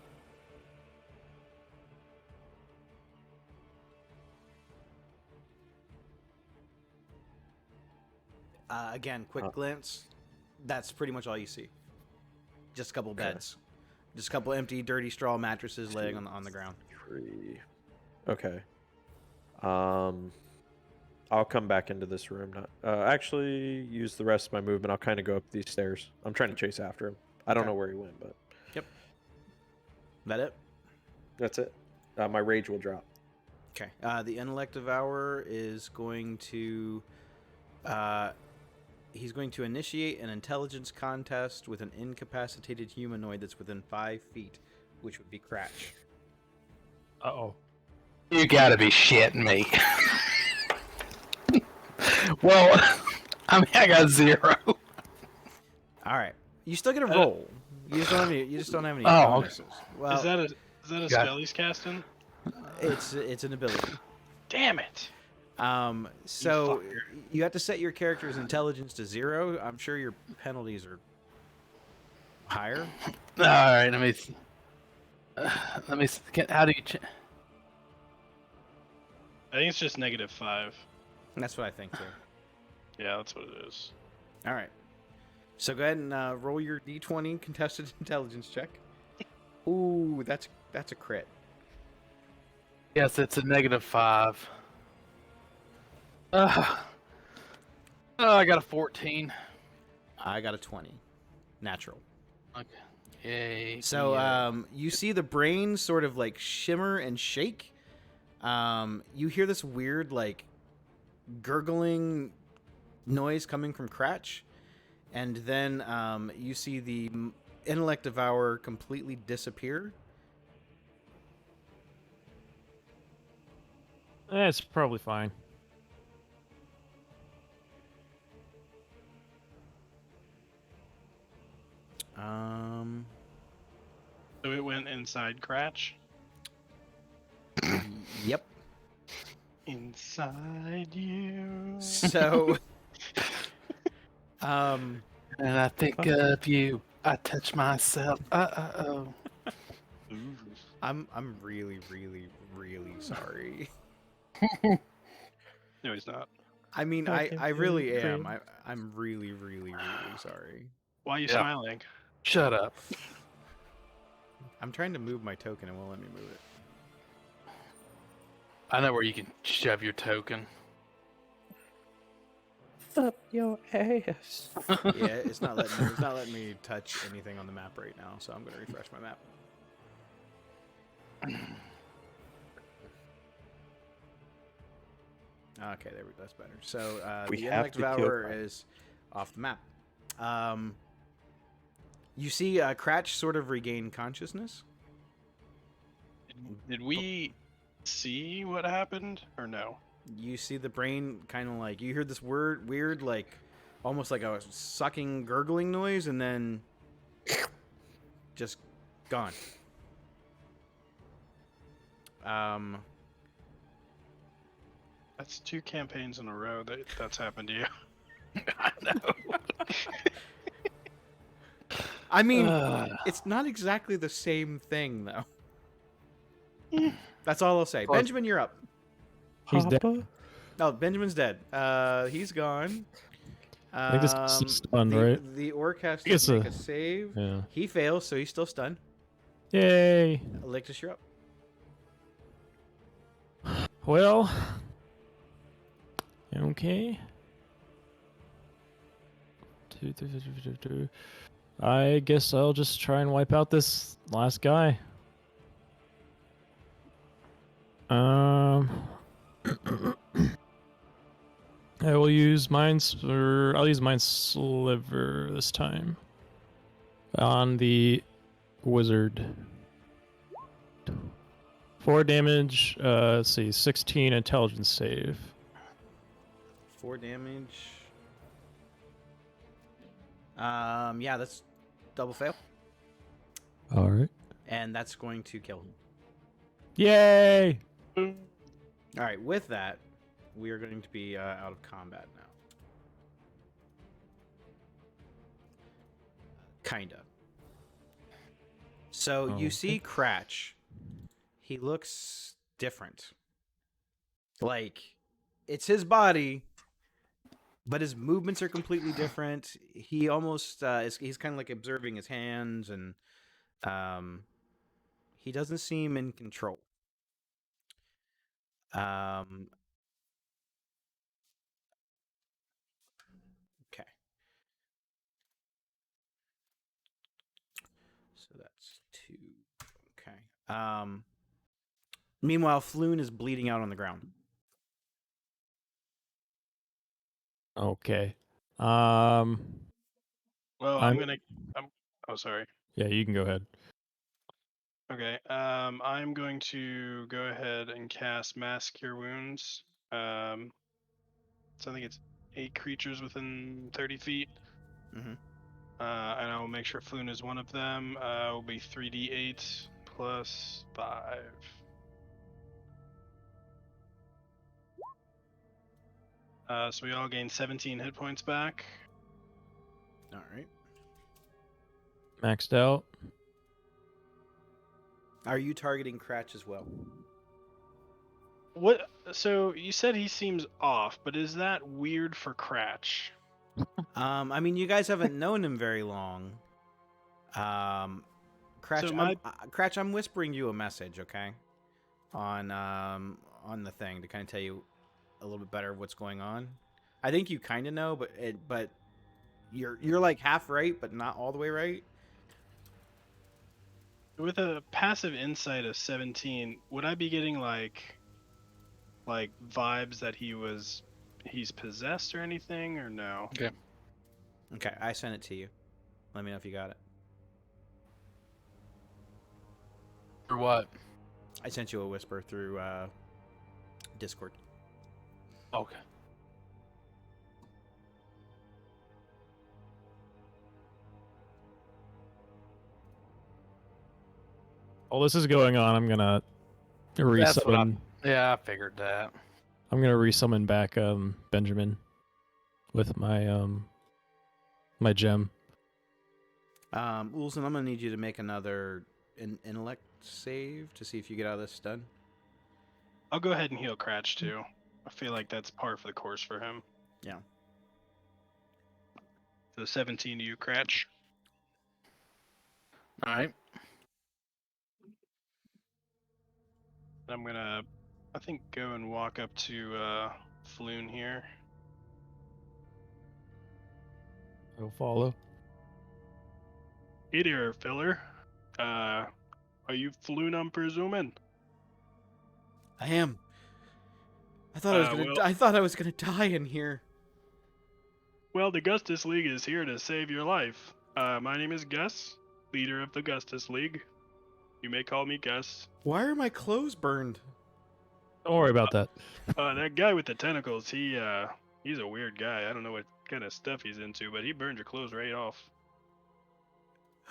Again, quick glance. That's pretty much all you see. Just a couple of beds. Just a couple empty, dirty straw mattresses laying on the ground. 3. Okay. I'll come back into this room. Actually, use the rest of my movement. I'll kind of go up these stairs. I'm trying to chase after him. I don't Okay. know where he went, but That it? that's it. My rage will drop. Okay. The intellect devour is going to. He's going to initiate an intelligence contest with an incapacitated humanoid that's within 5 feet, which would be Cratch. Uh-oh. You gotta be shitting me. Well, I mean, I got 0. All right. You still get a roll. You just don't have any Oh, okay. bonuses. Well, Is that a spell he's casting? it's an ability. Damn it. So you have to set your character's intelligence to 0. I'm sure your penalties are higher. All right, let me. How do you? I think it's just -5. That's what I think too. Yeah, that's what it is. All right. So go ahead and roll your d20 contested intelligence check. Ooh, that's a crit. Yes, it's a -5. I got a 14. I got a 20. Natural. Okay. Yay. So yeah. you see the brain sort of like shimmer and shake. You hear this weird like gurgling noise coming from Cratch, and then you see the Intellect Devour completely disappear. It's probably fine. So it went inside Cratch. Yep. Inside you. So, And I think of you. I touch myself. Oh. Ooh. I'm really, really, really sorry. No, he's not. I mean, I Fucking really am. cream. I'm really, really, really sorry. Why are you Yeah. smiling? Shut up. I'm trying to move my token. It won't let me move it. I know where you can shove your token. Up your ass. Yeah, it's not letting me touch anything on the map right now. So I'm gonna refresh my map. Okay, there we go. That's better. So We the have Intellect to kill Devourer Cratch. is off the map. You see Cratch sort of regain consciousness. Did we see what happened or no? You see the brain kind of like, you hear this weird like almost like a sucking gurgling noise, and then just gone. That's 2 campaigns in a row that's happened to you. I know. I mean, it's not exactly the same thing though. That's all I'll say. Close. Benjamin, you're up. He's dead. Papa? Oh, Benjamin's dead. He's gone. I think this guy's stunned, the, right? The orc has I guess to make a save. Yeah. He fails, so he's still stunned. Yay. Electus, you're up. Well. Okay. I guess I'll just try and wipe out this last guy. I will use I'll use Mind Sliver this time. On the wizard. 4 damage, let's see, 16 intelligence save. 4 damage. Yeah, that's double fail, Alright. and that's going to kill him. Yay! All right, with that, we are going to be out of combat now. Kinda. So you see Cratch. He looks different. Like, it's his body, but his movements are completely different. He almost he's kind of like observing his hands, and he doesn't seem in control. Okay. So that's 2. Okay. Meanwhile, Floon is bleeding out on the ground. Okay. Well, I'm- oh, sorry. Yeah, you can go ahead. Okay. I'm going to go ahead and cast Mass Cure Wounds. So I think it's 8 creatures within 30 feet. Mhm. And I will make sure Floon is one of them. Will be 3d8 plus 5. So we all gain 17 hit points back. All right. Maxed out. Are you targeting Cratch as well? What? So you said he seems off, but is that weird for Cratch? I mean, you guys haven't known him very long. Cratch, So Cratch, I'm whispering you a message, okay? On the thing to kind of tell you a little bit better of what's going on. I think you kind of know, but you're like half right, but not all the way right. With a passive insight of 17, would I be getting like vibes that he's possessed or anything, or no? Okay, I sent it to you. Let me know if you got it. Or what? I sent you a whisper through Discord. Okay. While this is going on, I'm gonna That's what resummon. Yeah, I figured that. I'm gonna resummon back Benjamin with my my gem. Ulson, I'm gonna need you to make another intellect save to see if you get out of this stun. I'll go ahead and heal Cratch too. I feel like that's par for the course for him. Yeah. So 17 to you, Cratch. All right. I'm gonna, I think, go and walk up to Floon here. I'll follow. Hey there, filler. Are you Floon, I'm presuming? I am. I thought I was gonna. well- I thought I was gonna die in here. Well, the Gustus League is here to save your life. My name is Gus, leader of the Gustus League. You may call me Gus. Why are my clothes burned? Don't worry about that. That guy with the tentacles, he's a weird guy. I don't know what kind of stuff he's into, but he burned your clothes right off.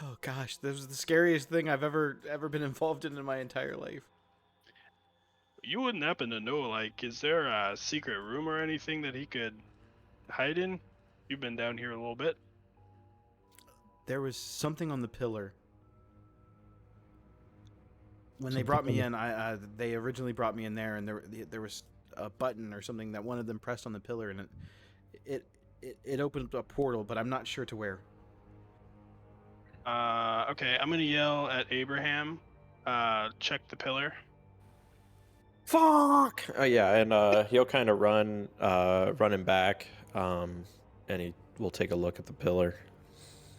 Oh gosh, this was the scariest thing I've ever been involved in my entire life. You wouldn't happen to know, like, is there a secret room or anything that he could hide in? You've been down here a little bit. There was something on the pillar. When they Something brought on me the- in, they originally brought me in there, and there was a button or something that one of them pressed on the pillar, and it opened up a portal, but I'm not sure to where. Okay, I'm gonna yell at Abraham. Check the pillar. Fuck! Yeah, and he'll kind of running back, and he will take a look at the pillar.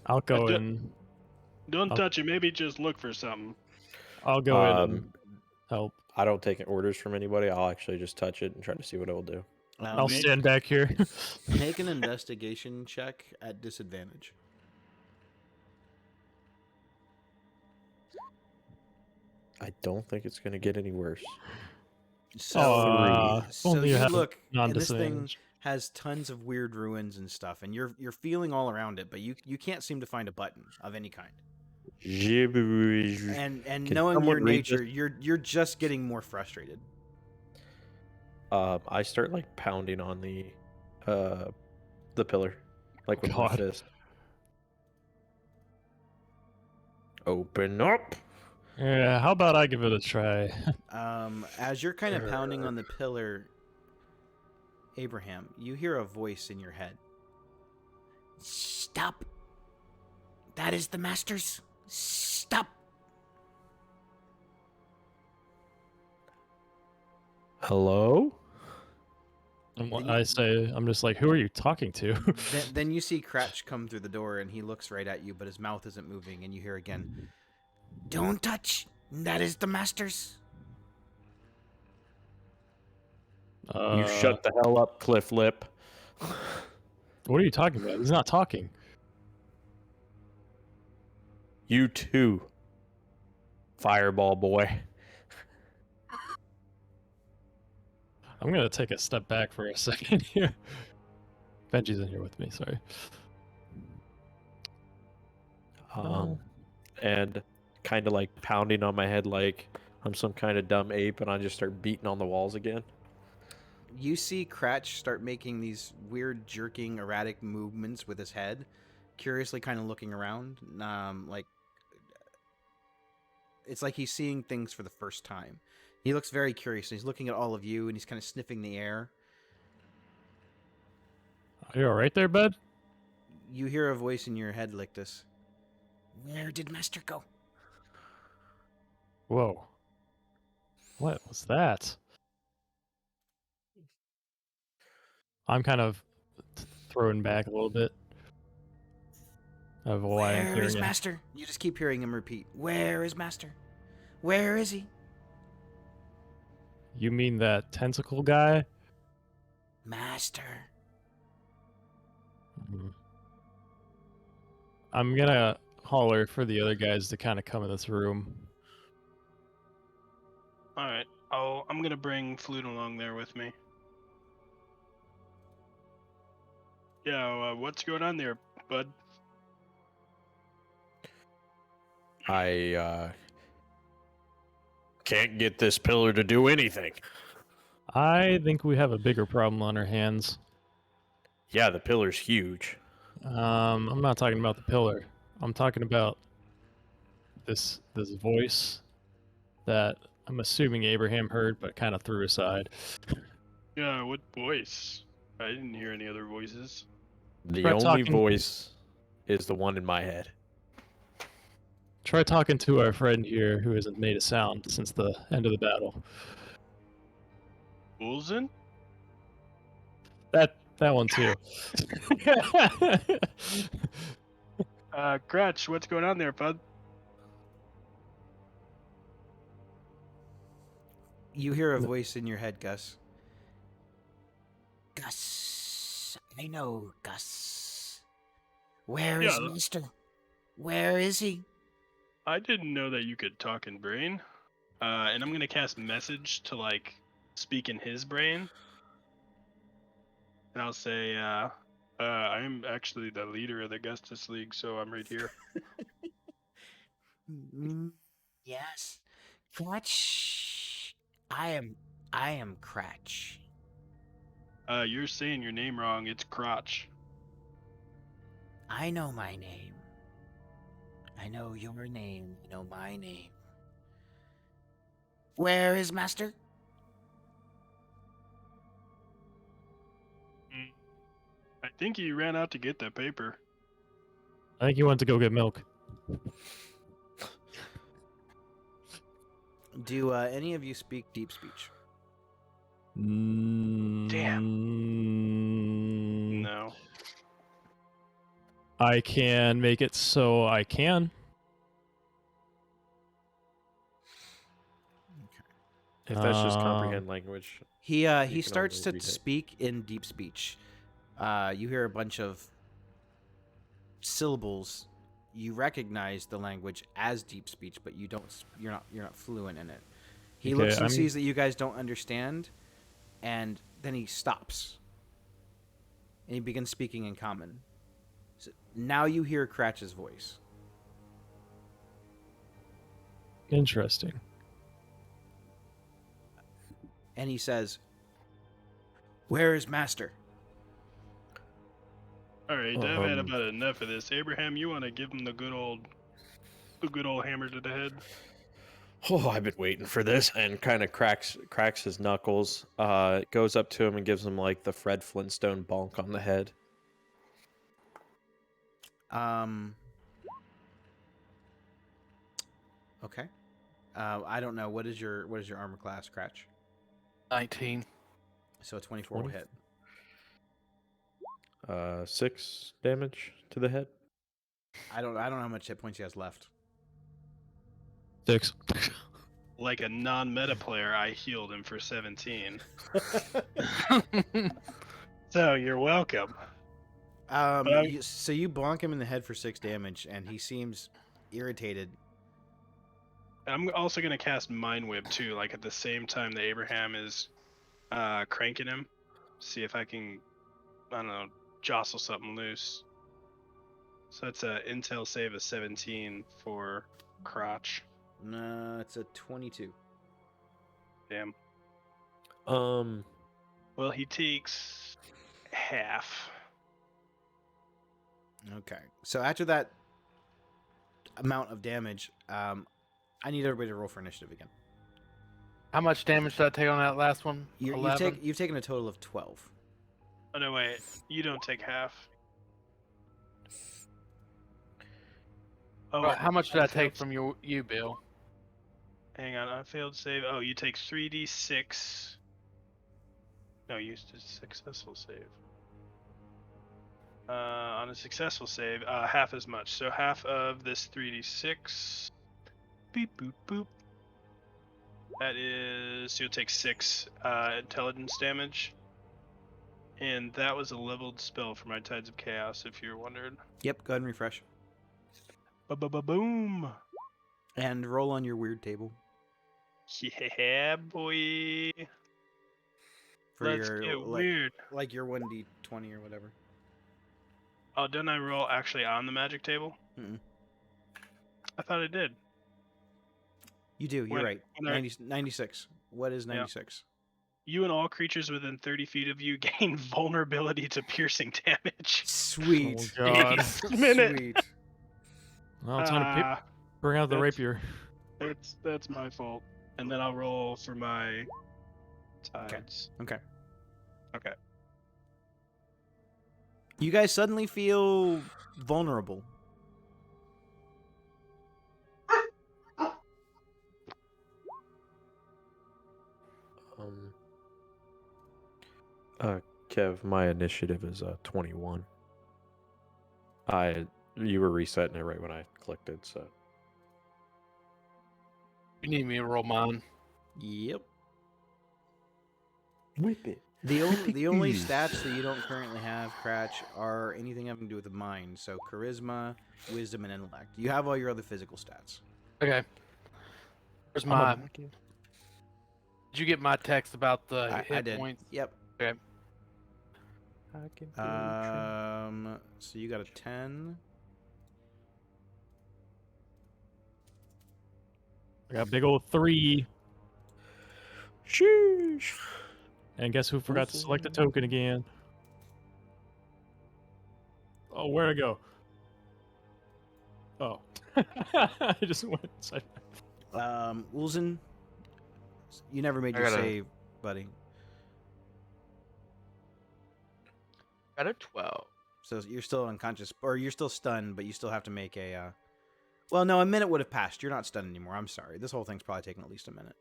I'll go d- in. Don't I'll- touch it. Maybe just look for something. I'll go in and help. I don't take orders from anybody. I'll actually just touch it and try to see what it will do. I'll stand back here. Make an investigation check at disadvantage. I don't think it's gonna get any worse. So, only you you have look, and this thing non-disadvantage. has tons of weird ruins and stuff, and you're feeling all around it, but you can't seem to find a button of any kind. And Can knowing someone your read this? nature, you're just getting more frustrated. I start like pounding on the pillar, like with my God. fist. Open up. Yeah, how about I give it a try? As you're kind of pounding on the pillar, Abraham, you hear a voice in your head. Stop. That is the Masters. Stop. Hello? And what Then I you- say, I'm just like, who are you talking to? Then you see Cratch come through the door, and he looks right at you, but his mouth isn't moving, and you hear again, don't touch. That is the Masters. You shut the hell up, Cliff Lip. What are you talking about? He's not talking. You too, Fireball boy. I'm gonna take a step back for a second here. Benji's in here with me, sorry. And kind of like pounding on my head like I'm some kind of dumb ape, and I just start beating on the walls again. You see Cratch start making these weird, jerking, erratic movements with his head, curiously kind of looking around. Like it's like he's seeing things for the first time. He looks very curious, and he's looking at all of you, and he's kind of sniffing the air. Are you alright there, bud? You hear a voice in your head, Lictus. Where did Master go? Whoa. What was that? I'm kind of thrown back a little bit of why I'm Where hearing is it. Master? You just keep hearing him repeat. Where is Master? Where is he? You mean that tentacle guy? Master. Mhm. I'm gonna holler for the other guys to kind of come in this room. All right. I'm gonna bring Flute along there with me. Yeah. What's going on there, bud? I can't get this pillar to do anything. I think we have a bigger problem on our hands. Yeah, the pillar's huge. I'm not talking about the pillar. I'm talking about this voice that I'm assuming Abraham heard, but kind of threw aside. Yeah. What voice? I didn't hear any other voices. The Try only talking- voice is the one in my head. Try talking to our friend here who hasn't made a sound since the end of the battle. Bulzen? That one too. Gretch, what's going on there, bud? You hear a voice in your head, Gus. Gus. I know, Gus. Where is Yeah. Master? Where is he? I didn't know that you could talk in brain. And I'm gonna cast message to like speak in his brain. And I'll say, I'm actually the leader of the Gustus League, so I'm right here. Yes. Cratch. I am Cratch. You're saying your name wrong. It's Crotch. I know my name. I know your name. I know my name. Where is Master? I think he ran out to get that paper. I think you went to go get milk. Do any of you speak deep speech? Damn. No. I can make it so I can. If that's just comprehend language. He can starts only to read it. speak in deep speech. You hear a bunch of syllables. You recognize the language as deep speech, but you don't. You're not fluent in it. He Okay, looks and I'm- sees that you guys don't understand, and then he stops. And he begins speaking in common. So now you hear Cratch's voice. Interesting. And he says, "Where is Master?" All right, I've had about enough of this. Abraham, you want to give him the good old hammer to the head? Oh, I've been waiting for this, and kind of cracks his knuckles. Goes up to him and gives him like the Fred Flintstone bonk on the head. Okay. I don't know. What is your armor class, Cratch? 19. So a 24 will 20? hit. 6 damage to the head. I don't know how much hit points he has left. 6. Like a non-meta player, I healed him for 17. So you're welcome. So you bonk him in the head for 6 damage, and he seems irritated. I'm also gonna cast Mind Whip too, like at the same time that Abraham is cranking him. See if I can, I don't know, jostle something loose. So that's a intel save of 17 for Crotch. No, it's a 22. Damn. Um, Well, he takes half. Okay. So after that amount of damage, I need everybody to roll for initiative again. How much damage did I take on that last one? You've 11? taken a total of 12. Oh no, wait. You don't take half. Oh, How much did I take failed- from you, Bill? Hang on, I failed save. Oh, you take 3d6. No, you used a successful save. On a successful save, half as much. So half of this 3d6. Beep boop boop. That is, so you'll take 6 intelligence damage. And that was a leveled spell for my Tides of Chaos, if you're wondering. Yep, go ahead and refresh. Ba-ba-ba-boom! And roll on your weird table. Yeah, boy. For Let's your get like, weird. like your 1d20 or whatever. Oh, didn't I roll actually on the magic table? Mm-mm. I thought I did. You do. You're When- right. when I- 96. What is Yeah. 96? You and all creatures within 30 feet of you gain vulnerability to piercing damage. Sweet. Oh, God. Minute. Sweet. Well, time to bring out the that's- rapier. That's my fault. And then I'll roll for my tides. Okay. Okay. You guys suddenly feel vulnerable. Kev, my initiative is 21. You were resetting it right when I clicked it, so You need me to roll mine. Yep. whip it. The only stats that you don't currently have, Cratch, are anything having to do with the mind. So charisma, wisdom, and intellect. You have all your other physical stats. Okay. Where's my? Did you get my text about the I hit did. points? Yep. Okay. So you got a 10. I got a big old 3. Sheesh. And guess who forgot to select a token again? Oh, where'd I go? Oh. I just went inside. Ulzen, you never made I your got a- save, buddy. Got a 12. So you're still unconscious, or you're still stunned, but you still have to make a. Well, no, a minute would have passed. You're not stunned anymore. I'm sorry. This whole thing's probably taken at least a minute.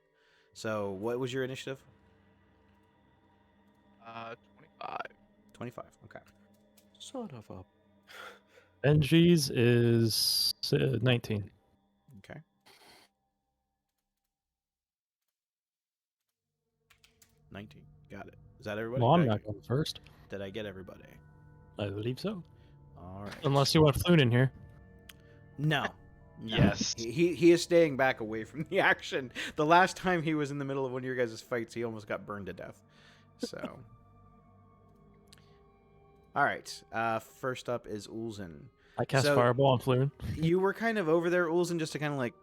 So, what was your initiative? 25. 25. Okay. Son of a. Benji's is 19. Okay. Got it. Is that everybody? Well, I'm Did I- not going first. Did I get everybody? I believe so. All right. Unless you want Floon in here. No. No. Yes. He is staying back away from the action. The last time he was in the middle of one of your guys' fights, he almost got burned to death. So. All right. First up is Ulzen. I cast So- Fireball on Floon. You were kind of over there, Ulzen, just to kind of like,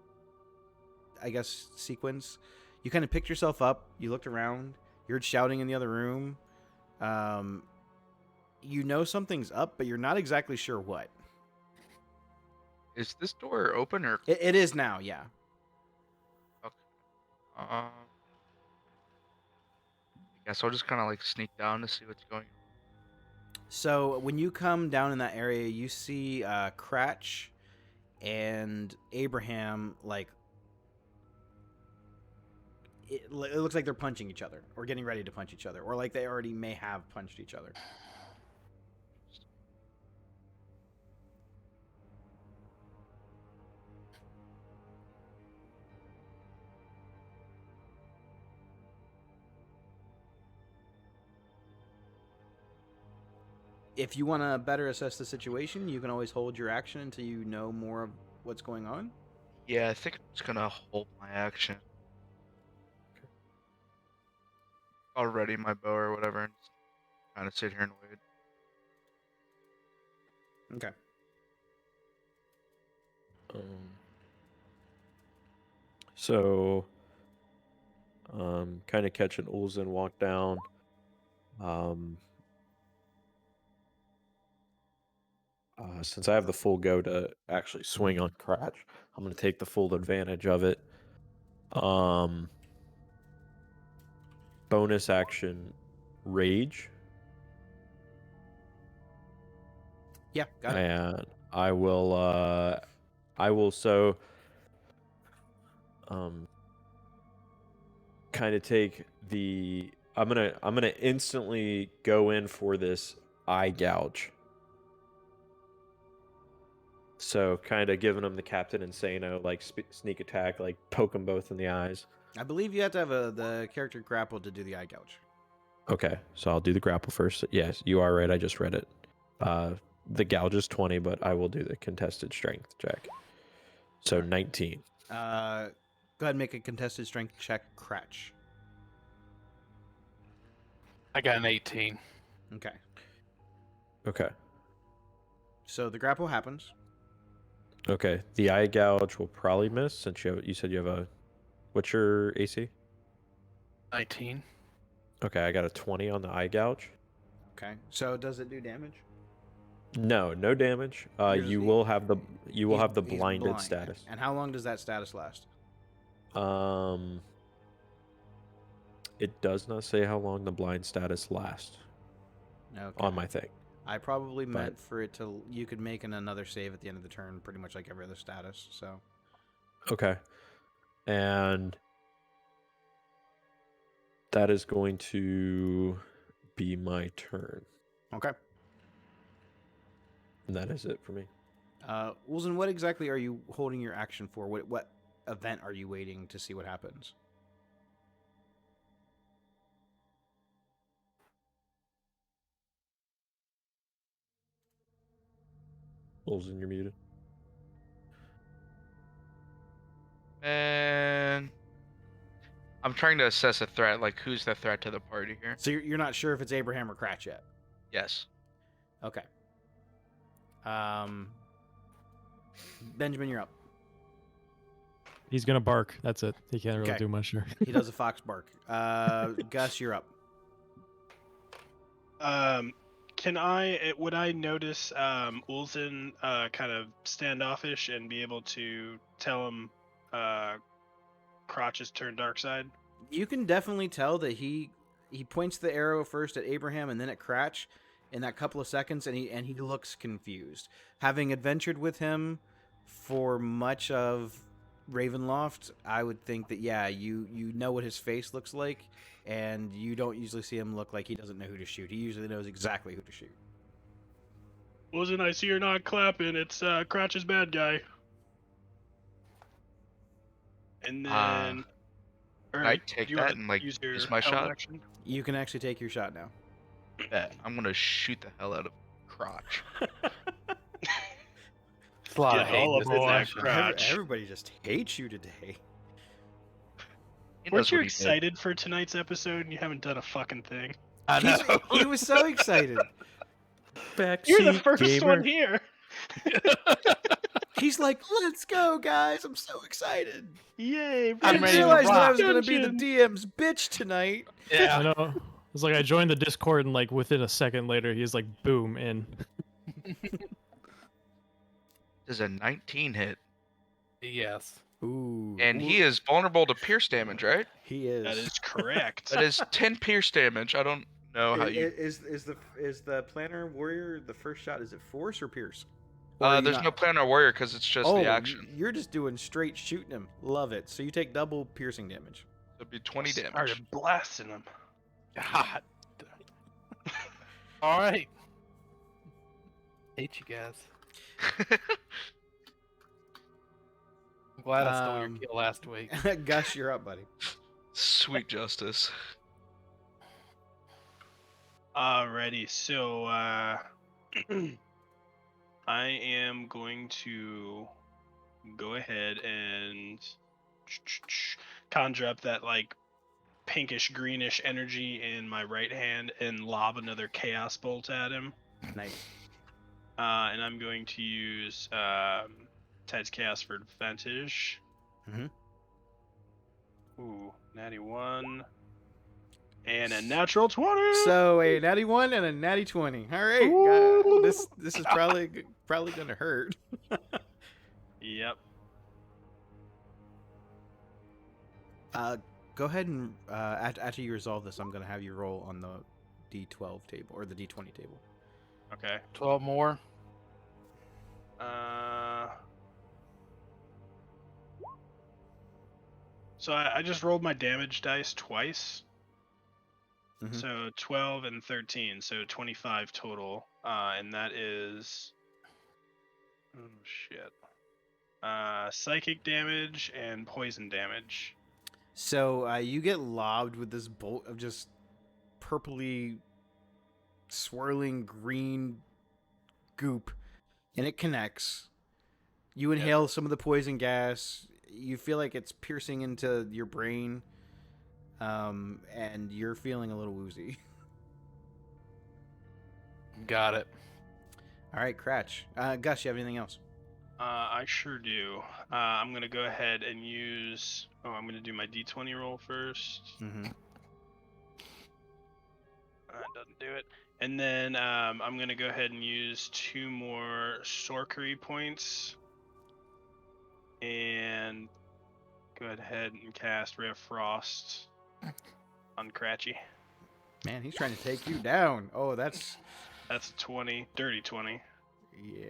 I guess, sequence. You kind of picked yourself up. You looked around. You heard shouting in the other room. You know something's up, but you're not exactly sure what. Is this door open or? It is now, yeah. I guess I'll just kind of like sneak down to see what's going on. So when you come down in that area, you see Cratch and Abraham, like, it looks like they're punching each other, or getting ready to punch each other, or like they already may have punched each other. If you want to better assess the situation, you can always hold your action until you know more of what's going on. Yeah, I think I'm just gonna hold my action. I'll ready my bow or whatever and just kind of sit here and wait. Okay. So, kind of catching Ulzen walk down. Since I have the full go to actually swing on Cratch, I'm going to take the full advantage of it. Bonus action, Rage. Yeah, got it. And I will so kind of take the I'm gonna instantly go in for this eye gouge. So kind of giving them the Captain Insano like sneak attack, like poke them both in the eyes. I believe you have to have the character grappled to do the eye gouge. Okay, so I'll do the grapple first. Yes, you are right. I just read it. The gouge is 20, but I will do the contested strength check. So 19. Go ahead and make a contested strength check, Cratch. I got an 18. Okay. Okay. So the grapple happens. Okay. The eye gouge will probably miss since you said you have a. What's your AC? 19. Okay, I got a 20 on the eye gouge. Okay. So does it do damage? No damage. Yours- You will have the he's blinded blind. status. And how long does that status last? It does not say how long the blind status lasts Okay. on my thing. I probably but- meant for it to. You could make another save at the end of the turn, pretty much like every other status. So. Okay. And that is going to be my turn. Okay. And that is it for me. Wilson, what exactly are you holding your action for? What event are you waiting to see what happens? Olsen, you're muted. And I'm trying to assess a threat. Like, who's the threat to the party here? So you're not sure if it's Abraham or Cratch yet. Yes. Okay. Benjamin, you're up. He's gonna bark. That's it. He can't really Okay. do much here. He does a fox bark. Gus, you're up. Would I notice Ulzen kind of standoffish and be able to tell him Crotch's turned dark side? You can definitely tell that he points the arrow first at Abraham and then at Cratch in that couple of seconds, and he looks confused. Having adventured with him for much of Ravenloft, I would think that you know what his face looks like, and you don't usually see him look like he doesn't know who to shoot. He usually knows exactly who to shoot. Ulzen, I see you're not clapping. It's Crotch's bad guy. And then I take you that wanna and like use your use my held shot. action? You can actually take your shot now. Bet. I'm gonna shoot the hell out of Crotch. It's a lot Get of hate all in up this in that session. Crotch. Everybody just hates you today. He knows Weren't you what he did. excited for tonight's episode and you haven't done a fucking thing? I know. He was so excited. You're the first one here. He's like, "Let's go, guys! I'm so excited." Yay! I I'm didn't ready to realize that I rock. was going to be the Dungeon. DM's bitch tonight. I Yeah. know. It's like I joined the Discord and like within a second later he's like boom in. Does a 19 hit? Yes. Ooh, And he is vulnerable to pierce damage, right? he is. That is correct. That is 10 pierce damage. I don't know how you. Is the planner warrior the first shot? Is it force or pierce? Or are you There's not- no planar warrior because it's just the action. You're just doing straight shooting him. Love it. So you take double piercing damage. So it'd be 20 damage. Started blasting him. God. All right. Hate you guys. I'm glad I stole your Um, kill last week. Gus, you're up, buddy. Sweet justice. Alrighty, so I am going to go ahead and conjure up that like pinkish greenish energy in my right hand and lob another chaos bolt at him. Nice. And I'm going to use Tide's Chaos for advantage. Mhm. Ooh, natty 1. And a natural 20! So a natty 1 and a natty 20. All right, Ooh. this is probably gonna hurt. Yep. Go ahead and after you resolve this, I'm gonna have you roll on the D12 table or the D20 table. Okay. 12 more. So I just rolled my damage dice twice. Mhm. So 12 and 13, so 25 total. And that is... Oh, shit. Psychic damage and poison damage. So you get lobbed with this bolt of just purpley swirling green goop, and it connects. You inhale some of the poison gas. you feel like it's piercing into your brain, and you're feeling a little woozy. Got it. All right, Cratch. Gus, you have anything else? I sure do. I'm gonna go ahead and use. Oh, I'm gonna do my D20 roll first. Mm-hmm. Doesn't do it. And then I'm gonna go ahead and use 2 more sorcery points, and go ahead and cast Ray of Frost on Cratchy. Man, he's trying to take you down. Oh, that's a 20, dirty 20. Yeah.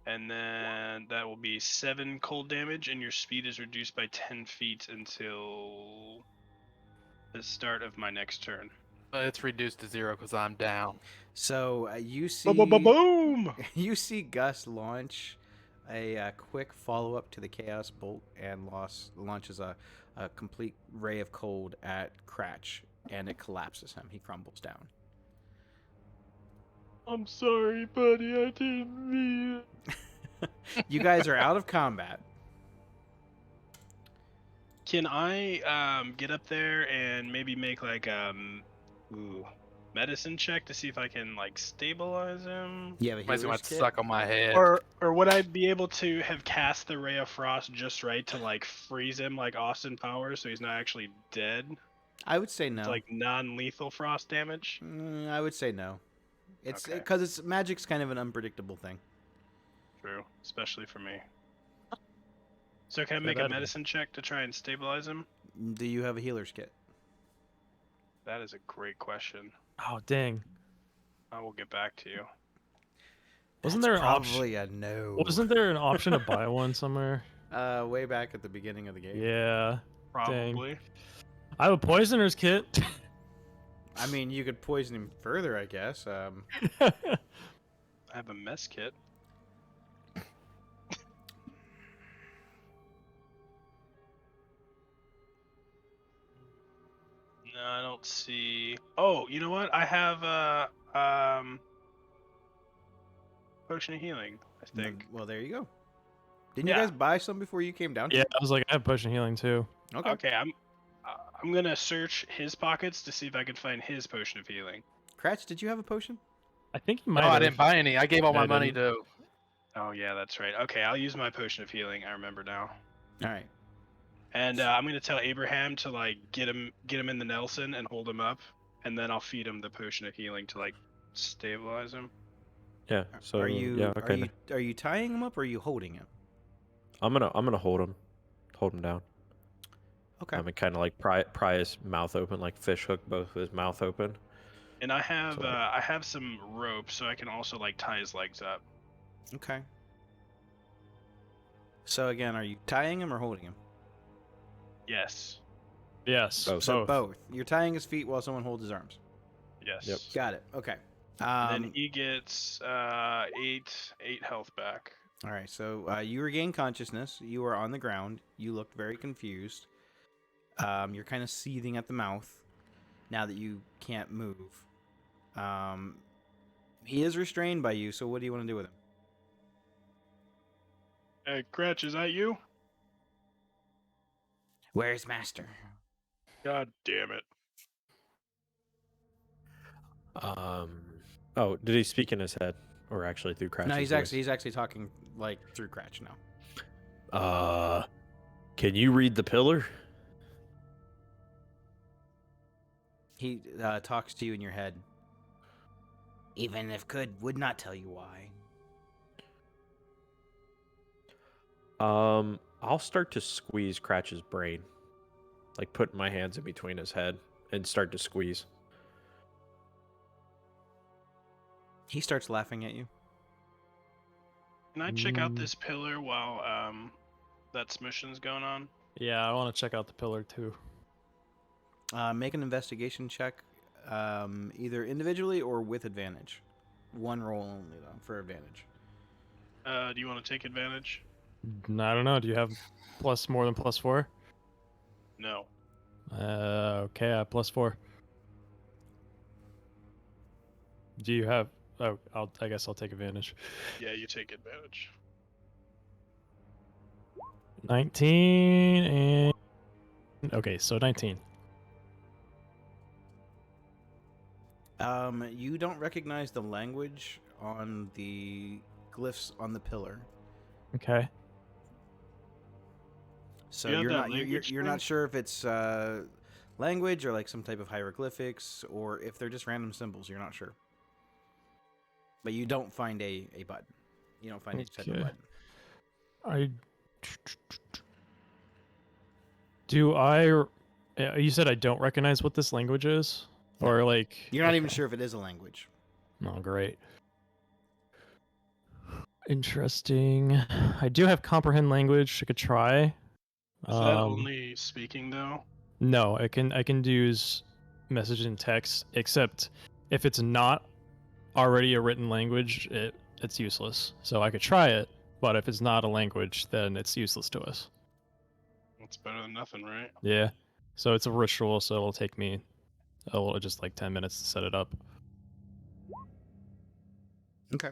And then that will be 7 cold damage, and your speed is reduced by 10 feet until the start of my next turn. But it's reduced to 0 because I'm down. So you see, Boom! you see Gus launch a quick follow up to the Chaos Bolt and launches a complete ray of cold at Cratch, and it collapses him. He crumbles down. I'm sorry, buddy. I didn't mean it. You guys are out of combat. Can I get up there and maybe make like medicine check to see if I can like stabilize him? You have a Might healer's want kit? suck on my head. Or would I be able to have cast the Ray of Frost just right to like freeze him like Austin Powers so he's not actually dead? I would say no. It's like non-lethal frost damage. I would say no. It's Okay. because it's magic's kind of an unpredictable thing. True, especially for me. So can I Yeah, make a that'd be- medicine check to try and stabilize him? Do you have a healer's kit? That is a great question. Oh dang! I will get back to you. Wasn't That's there an option? probably a no? Wasn't there an option to buy one somewhere? Way back at the beginning of the game. Yeah. Probably. I have a poisoner's kit. I mean, you could poison him further, I guess. I have a mess kit. No, I don't see. Oh, you know what? I have potion of healing, I think. Well, there you go. Didn't Yeah. you guys buy some before you came down? Yeah, I was like, I have potion healing too. Okay. Okay, I'm gonna search his pockets to see if I can find his potion of healing. Cratch, did you have a potion? I think he No, might. I have. didn't buy any. I gave all I my money didn't. to. Oh yeah, that's right. Okay, I'll use my potion of healing. I remember now. All right. And I'm gonna tell Abraham to like get him in the Nelson and hold him up, and then I'll feed him the potion of healing to like stabilize him. Yeah. So are you yeah, okay. are you tying him up or are you holding him? I'm gonna hold him down. Okay. I mean, kind of like pry his mouth open, like fish hook both of his mouth open. And I have So- I have some rope, so I can also like tie his legs up. Okay. So again, are you tying him or holding him? Yes. Yes. Both. So both. You're tying his feet while someone holds his arms. Yes. Yep. Got it. Okay. And then he gets 8 health back. All right. So you regain consciousness. You are on the ground. You looked very confused. You're kind of seething at the mouth now that you can't move. He is restrained by you. So what do you want to do with him? Hey, Cratch, is that you? Where's Master? God damn it. Oh, did he speak in his head or actually through Cratch's No, he's voice? actually talking like through Cratch now. Can you read the pillar? He talks to you in your head. Even if could, would not tell you why. I'll start to squeeze Cratch's brain, like put my hands in between his head and start to squeeze. He starts laughing at you. Can I check out this pillar while that smushing's going on? Yeah, I want to check out the pillar too. Make an investigation check, either individually or with advantage. One roll only, though, for advantage. Do you want to take advantage? I don't know. Do you have more than +4? No. Okay, I have +4. Do you have? Oh, I guess I'll take advantage. Yeah, you take advantage. 19 and okay, so 19. You don't recognize the language on the glyphs on the pillar, Okay. so You have you're that not language you're thing? not sure if it's language or like some type of hieroglyphics or if they're just random symbols. You're not sure, but you don't find a button. You don't find a type of Okay. button. I do I. You said I don't recognize what this language is, or like You're not even okay. sure if it is a language. Oh, great. Interesting. I do have comprehend language. I could try. Is that only speaking though? No, I can use message and text, except if it's not already a written language, it's useless. So I could try it, but if it's not a language, then it's useless to us. It's better than nothing, right? Yeah. So it's a ritual, so it'll take me just like 10 minutes to set it up. Okay.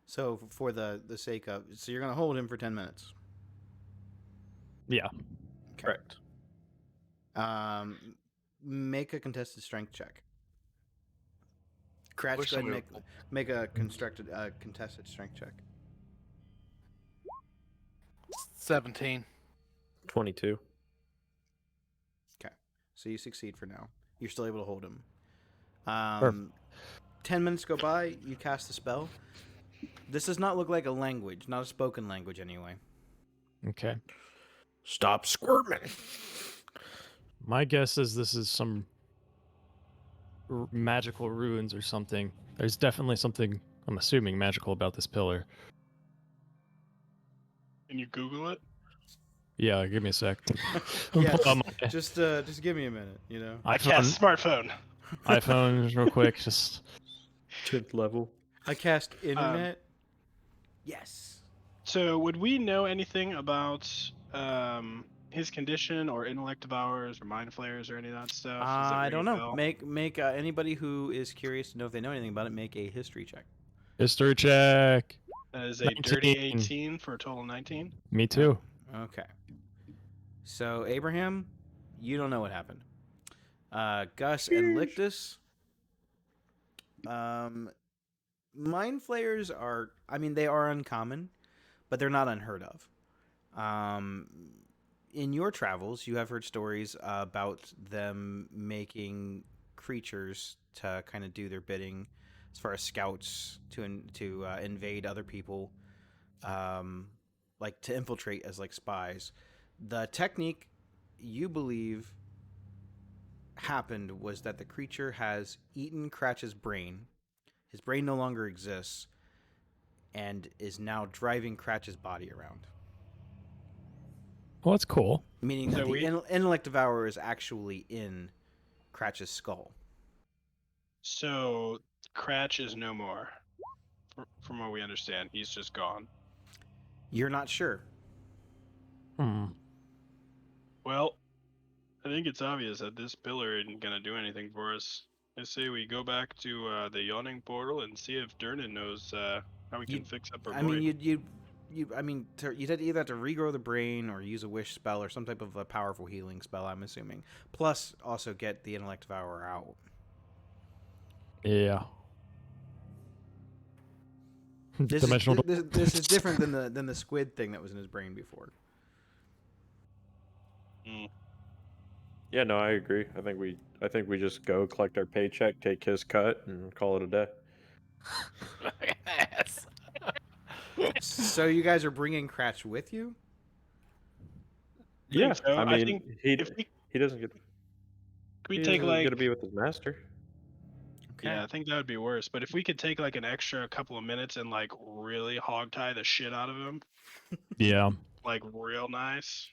So for the sake of, so you're gonna hold him for 10 minutes. Yeah. Okay. Correct. Make a contested strength check. Cratch, Wish go ahead and somebody make a contested strength check. 17. 22. Okay, so you succeed for now. You're still able to hold him. Perfect. 10 minutes go by. You cast the spell. This does not look like a language, not a spoken language anyway. Okay. Stop squirming. My guess is this is some magical ruins or something. There's definitely something, I'm assuming, magical about this pillar. Can you Google it? Yeah, give me a sec. Yeah, Pull out my just give me a minute. You know. I cast smartphone. iPhone real quick. Just 10th level. I cast internet. Yes. So would we know anything about his condition or intellect devours or mind flayers or any of that stuff? Does that I ring don't a know. bell? Make anybody who is curious to know if they know anything about it make a history check. history check. That is a dirty 19. 18 for a total of 19. Me too. Okay. So Abraham, you don't know what happened. Gus and Lictus. Mind flayers are, I mean, they are uncommon, but they're not unheard of. In your travels, you have heard stories about them making creatures to kind of do their bidding, as far as scouts to invade other people, like to infiltrate as like spies. The technique you believe happened was that the creature has eaten Cratch's brain. His brain no longer exists, and is now driving Cratch's body around. Well, that's cool. Meaning that So the intellect devourer is actually in Cratch's skull. So Cratch is no more. From what we understand, he's just gone. You're not sure. Well, I think it's obvious that this pillar isn't gonna do anything for us. I say we go back to the yawning portal and see if Durnan knows how we can fix up our I boy. mean, you'd either have to regrow the brain or use a wish spell or some type of a powerful healing spell, I'm assuming. Plus, also get the intellect devourer out. Yeah. This Dimensional. this is different than the squid thing that was in his brain before. Yeah, no, I agree. I think we just go collect our paycheck, take his cut, and call it a day. Yes. So you guys are bringing Cratch with you? Yeah, so. I I mean, think he if we doesn't get we he take doesn't get like to be with his master. Okay. yeah, I think that would be worse. But if we could take like an extra couple of minutes and like really hog tie the shit out of him, Yeah. like real nice.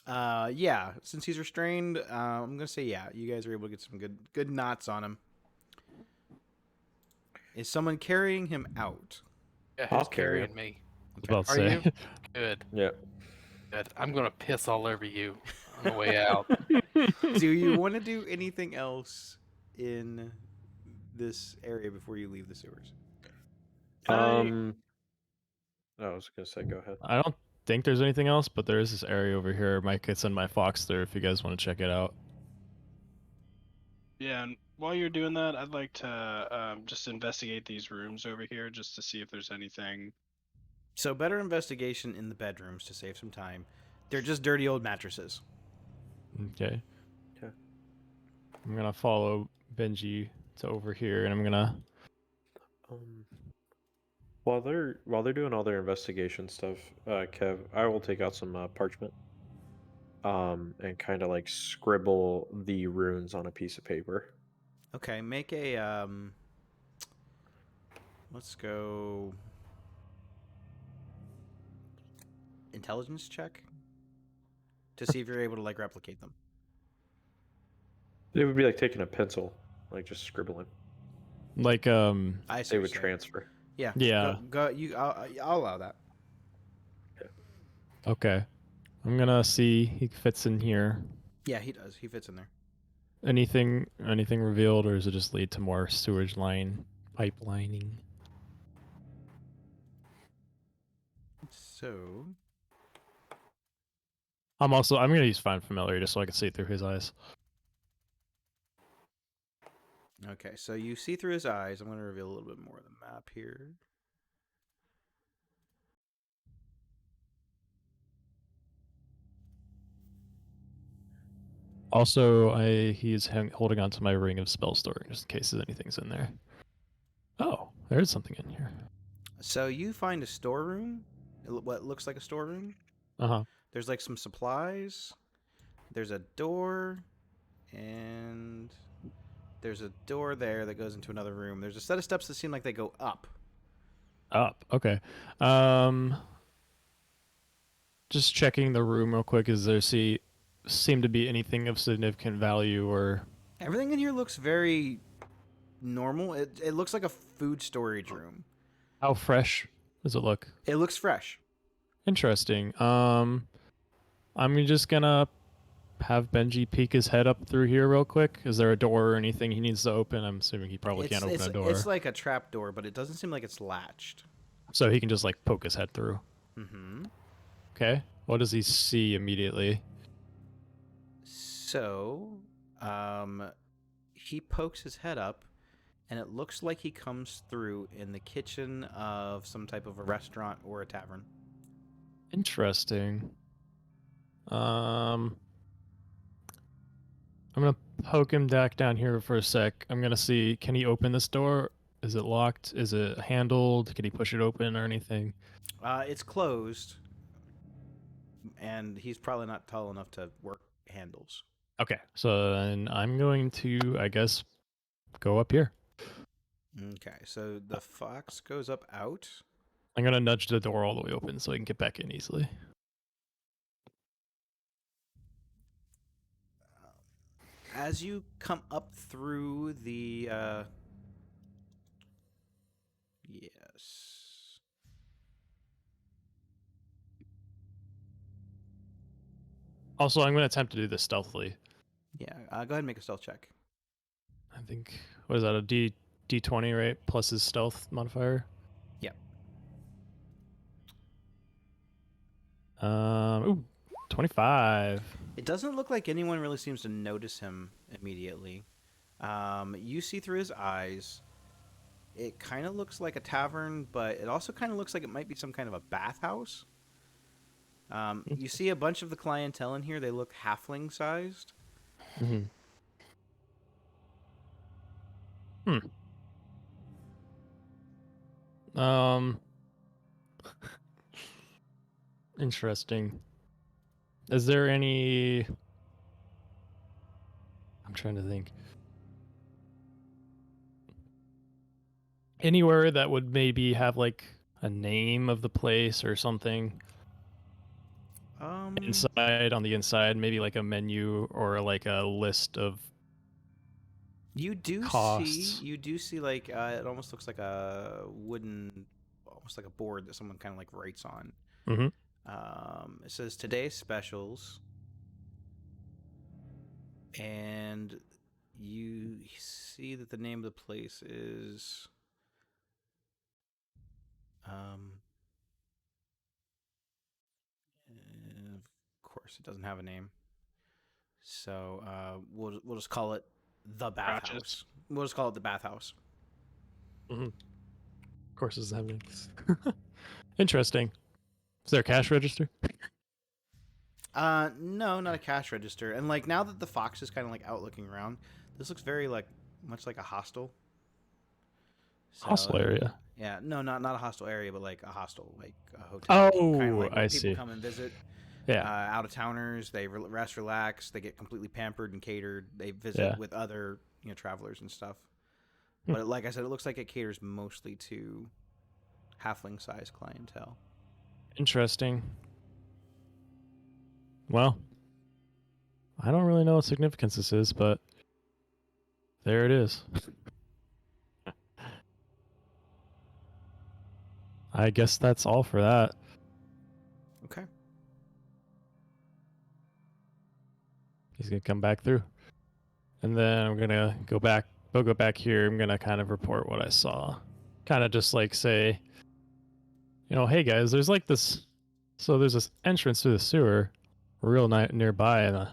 Yeah. Since he's restrained, I'm gonna say yeah. You guys are able to get some good knots on him. Is someone carrying him out? Yeah, I'll who's carry carrying him. me? About to Are say. you? Good. Yeah. Good. I'm gonna piss all over you on the way out. Do you want to do anything else in this area before you leave the sewers? I I was gonna say, go ahead. I don't think there's anything else, but there is this area over here. Mike could send my fox there if you guys want to check it out. Yeah, and while you're doing that, I'd like to just investigate these rooms over here just to see if there's anything. So better investigation in the bedrooms to save some time. They're just dirty old mattresses. Okay. Okay. I'm gonna follow Benji to over here, and I'm gonna. While they're doing all their investigation stuff, Kev, I will take out some parchment. And kind of like scribble the runes on a piece of paper. Okay, make a let's go intelligence check to see if you're able to like replicate them. It would be like taking a pencil, like just scribbling. Like I see They what you're would saying. transfer. Yeah. Yeah. Go. I'll allow that. Okay. I'm gonna see he fits in here. Yeah, he does. He fits in there. Anything revealed, or does it just lead to more sewage line pipelining? So I'm gonna use Find Familiar just so I can see through his eyes. okay, so you see through his eyes. I'm going to reveal a little bit more of the map here. Also, he's holding on to my ring of spell storing just in case anything's in there. Oh, there is something in here. So you find a storeroom, what looks like a storeroom. Uh-huh. There's like some supplies. There's a door, and there's a door there that goes into another room. There's a set of steps that seem like they go up. Up. Okay. Just checking the room real quick. Is there seem to be anything of significant value or? Everything in here looks very normal. It looks like a food storage room. How fresh does it look? It looks fresh. Interesting. I'm just gonna have Benji peek his head up through here real quick. Is there a door or anything he needs to open? I'm assuming he probably can't open a door. It's like a trap door, but it doesn't seem like it's latched. So he can just like poke his head through. Mm-hmm. Okay. What does he see immediately? So, he pokes his head up, and it looks like he comes through in the kitchen of some type of a restaurant or a tavern. Interesting. I'm gonna poke him back down here for a sec. I'm gonna see, can he open this door? Is it locked? Is it handled? Can he push it open or anything? It's closed, and he's probably not tall enough to work handles. Okay, so then I'm going to, I guess, go up here. Okay, so the fox goes up out. I'm gonna nudge the door all the way open so I can get back in easily. As you come up through the, yes. Also, I'm gonna attempt to do this stealthily. Yeah, go ahead and make a stealth check. I think, what is that, a D20, right? Plus his stealth modifier? Yep. Ooh, 25. It doesn't look like anyone really seems to notice him immediately. You see through his eyes. It kind of looks like a tavern, but it also kind of looks like it might be some kind of a bathhouse. You see a bunch of the clientele in here. They look halfling-sized. Mm-hmm. Interesting. Is there any... I'm trying to think. Anywhere that would maybe have like a name of the place or something? Inside, on the inside, maybe like a menu or like a list of you do costs. see like it almost looks like a wooden, almost like a board that someone kind of like writes on. Mm-hmm. It says today's specials, and you see that the name of the place is course. It doesn't have a name. So we'll just call it the Crotches. bathhouse. We'll just call it the bathhouse. Of course, it's happening. Interesting. Is there a cash register? No, not a cash register. And like now that the fox is kind of like out looking around, this looks very like much like a hostel. So, Hostel area. Yeah, no, not a hostel area, but like a hostel, like a hotel. Oh, Kinda like where I people see. come and visit. Yeah. Out of towners, they rest, relax. They get completely pampered and catered. They visit Yeah. with other travelers and stuff. Hmm. But like I said, it looks like it caters mostly to halfling size clientele. Interesting. Well, I don't really know what significance this is, but there it is. I guess that's all for that. Okay. He's gonna come back through, and then I'm gonna go back. We'll go back here. I'm gonna kind of report what I saw, kind of just like say, hey guys, there's like this. So there's this entrance to the sewer, real nearby, and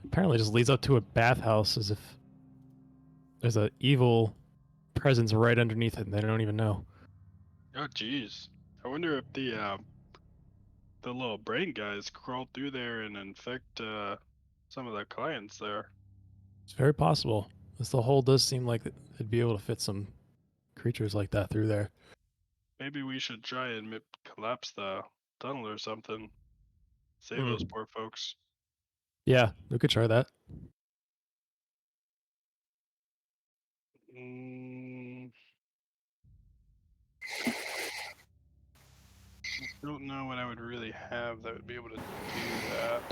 apparently just leads up to a bathhouse, as if there's an evil presence right underneath it, and they don't even know. Oh, jeez. I wonder if the little brain guys crawl through there and infect some of the clients there. It's very possible. The hole does seem like it'd be able to fit some creatures like that through there. Maybe we should try and collapse the tunnel or something. Save those poor folks. Yeah, we could try that. I don't know what I would really have that would be able to do that.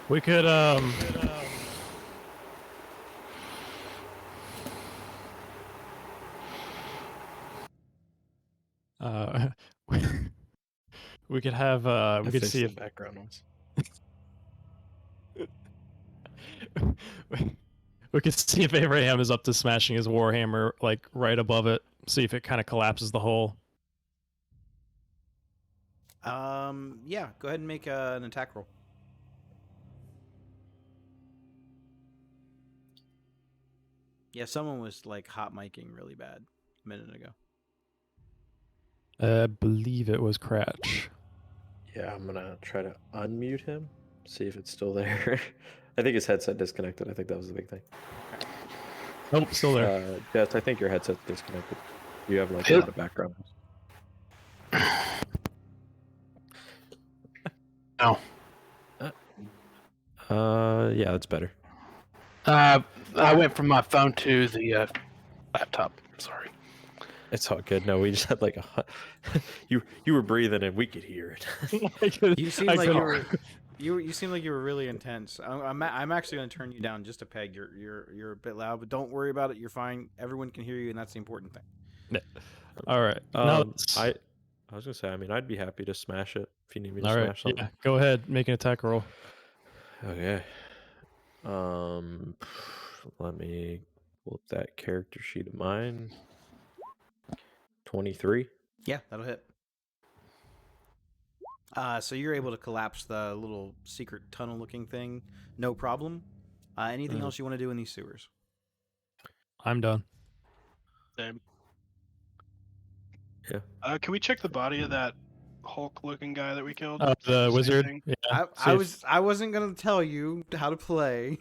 We could we could have we could see if background noise. we could see if Abraham is up to smashing his warhammer like right above it. See if it kind of collapses the hole. Yeah. Go ahead and make an attack roll. Yeah, someone was like hot micing really bad a minute ago. I believe it was Cratch. Yeah, I'm gonna try to unmute him, see if it's still there. I think his headset disconnected. I think that was the big thing. Nope, still there. Jess, I think your headset's disconnected. You have like a lot of background noise. No. Yeah, that's better. I went from my phone to the laptop. Sorry. It's all good. No, we just had like you were breathing and we could hear it. You seem like you seem like you were really intense. I'm actually going to turn you down just a peg. You're a bit loud, but don't worry about it. You're fine. Everyone can hear you, and that's the important thing. Yeah. All right. I was gonna say. I mean, I'd be happy to smash it if you need me to All right. smash something. Yeah. Go ahead. Make an attack roll. Okay. Let me pull up that character sheet of mine. 23. Yeah, that'll hit. So you're able to collapse the little secret tunnel-looking thing, no problem. Anything else you want to do in these sewers? I'm done. Same. Yeah. Can we check the body of that Hulk-looking guy that we killed? The Same wizard. thing? Yeah. I wasn't gonna tell you how to play,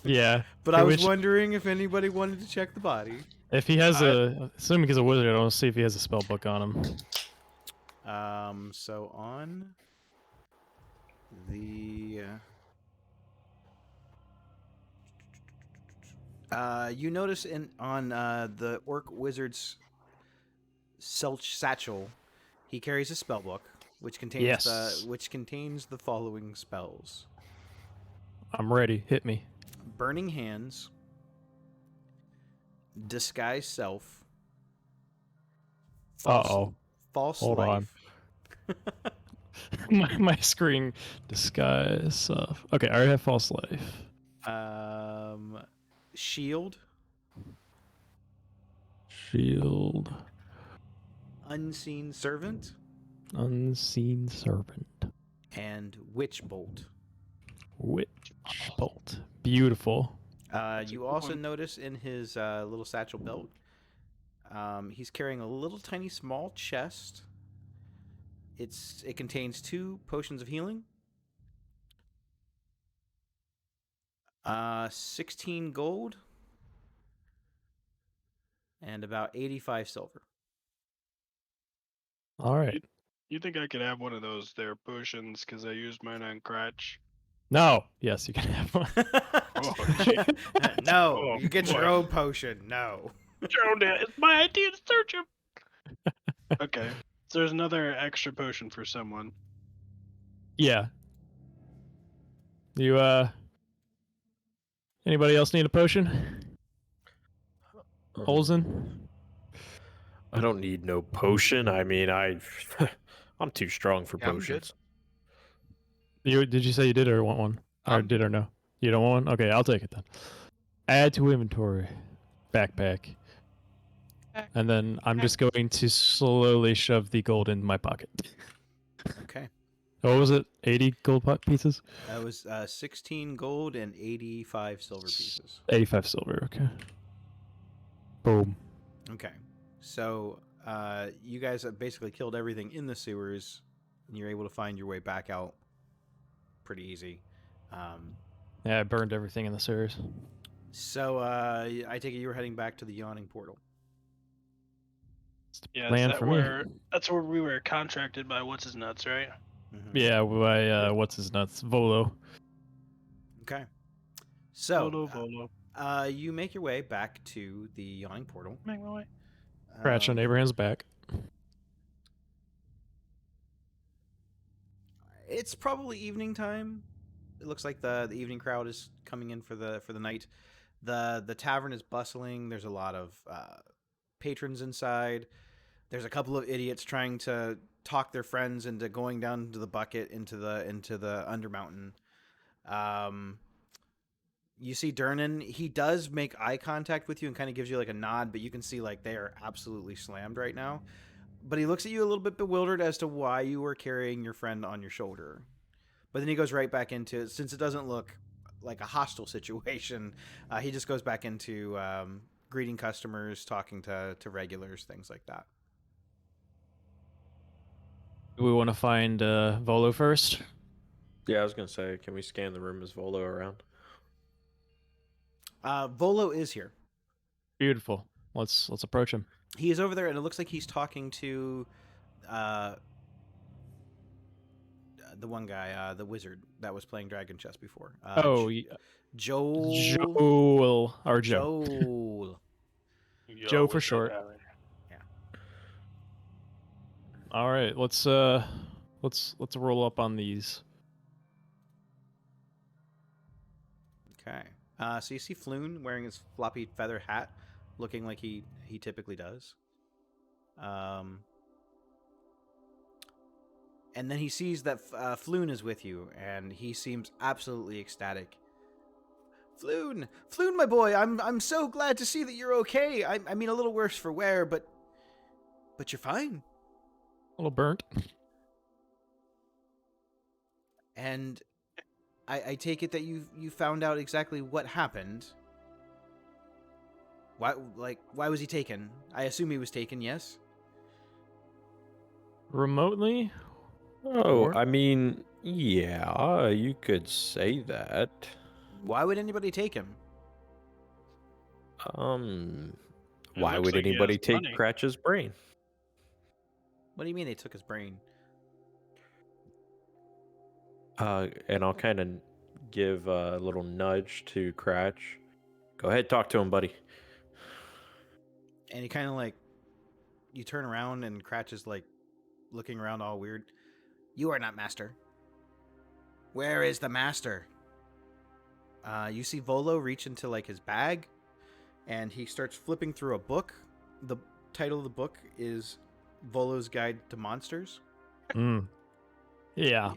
Yeah. but I was wondering if anybody wanted to check the body. If he has assuming he's a wizard, I want to see if he has a spell book on him. So on the you notice on the orc wizard's satchel, he carries a spell book which contains the following spells: I'm ready. Hit me. Burning Hands, Disguise Self, False Hold Life. my screen disguise stuff. Okay, I already have false life. Shield, Shield. Unseen Servant, Unseen servant. and Witch Bolt. Witch bolt. Beautiful. You also notice in his little satchel belt, he's carrying a little tiny small chest. It contains 2 potions of healing, 16 gold, and about 85 silver. All right. You think I could have one of those there potions because I used mine on Crutch? No. Yes, you can have one. Oh, gee. No, Oh, you get your boy. own potion. No. Joan, it's my idea to search him. Okay. So there's another extra potion for someone. Yeah. You anybody else need a potion? Olsen? I don't need no potion. I mean, I'm too strong for Yeah, I'm good. potions. Did you say you did or want one? Or I'm did or no? You don't want one? Okay, I'll take it then. Add to inventory. Backpack. And then I'm just going to slowly shove the gold in my pocket. Okay. What was it? 80 gold pieces? That was 16 gold and 85 silver pieces. 85 silver, okay. Boom. Okay. So you guys have basically killed everything in the sewers, and you're able to find your way back out pretty easy. Yeah, I burned everything in the sewers. So I take it you were heading back to the yawning portal. It's the Yeah, is plan that for me. where that's where we were contracted by what's his nuts, right? Mhm. Yeah, by what's his nuts? Volo. Okay. So Volo. you make your way back to the yawning portal. Make my way. Scratch on Um, Abraham's back. It's probably evening time. It looks like the evening crowd is coming in for the night. The tavern is bustling. There's a lot of patrons inside. There's a couple of idiots trying to talk their friends into going down to the bucket into the Undermountain. You see Durnan. He does make eye contact with you and kind of gives you like a nod, but you can see like they are absolutely slammed right now. But he looks at you a little bit bewildered as to why you were carrying your friend on your shoulder. But then he goes right back into it. Since it doesn't look like a hostile situation, he just goes back into greeting customers, talking to regulars, things like that. Do we want to find Volo first? Yeah, I was gonna say, can we scan the room as Volo around? Volo is here. Beautiful. Let's approach him. He is over there, and it looks like he's talking to the one guy, the wizard that was playing Dragon Chess before. Joel. Joel or Joe. Joel. Joe for short. Yeah. All right, let's roll up on these. Okay. So you see Floon wearing his floppy feather hat, looking like he typically does. And then he sees that Floon is with you, and he seems absolutely ecstatic. Floon, my boy, I'm so glad to see that you're okay. I mean, a little worse for wear, but you're fine. A little burnt. And I take it that you found out exactly what happened. Why was he taken? I assume he was taken, yes? Remotely? Oh, Or- I mean, yeah, you could say that. Why would anybody take him? Why looks would like he anybody has take money. Cratch's brain? What do you mean they took his brain? And I'll kind of give a little nudge to Cratch. Go ahead, talk to him, buddy. And he kind of like, you turn around and Cratch is like looking around all weird. You are not master. Where is the master? You see Volo reach into like his bag, and he starts flipping through a book. The title of the book is Volo's Guide to Monsters. Yeah.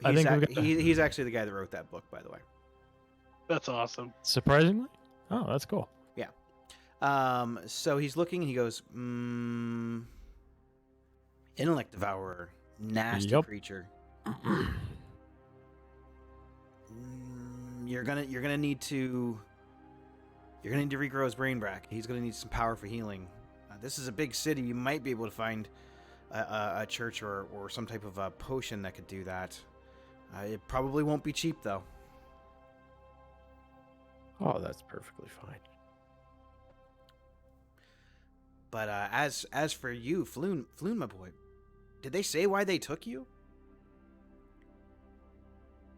I He's, think we've got he's actually the guy that wrote that book, by the way. That's awesome. surprisingly. Oh, that's cool. So he's looking and he goes, Intellect Devourer. Nasty Yup. creature. you're gonna need to regrow his brain back. He's gonna need some power for healing. This is a big city. You might be able to find a church or some type of a potion that could do that. It probably won't be cheap though. Oh, that's perfectly fine. But as for you, Floon, my boy, did they say why they took you?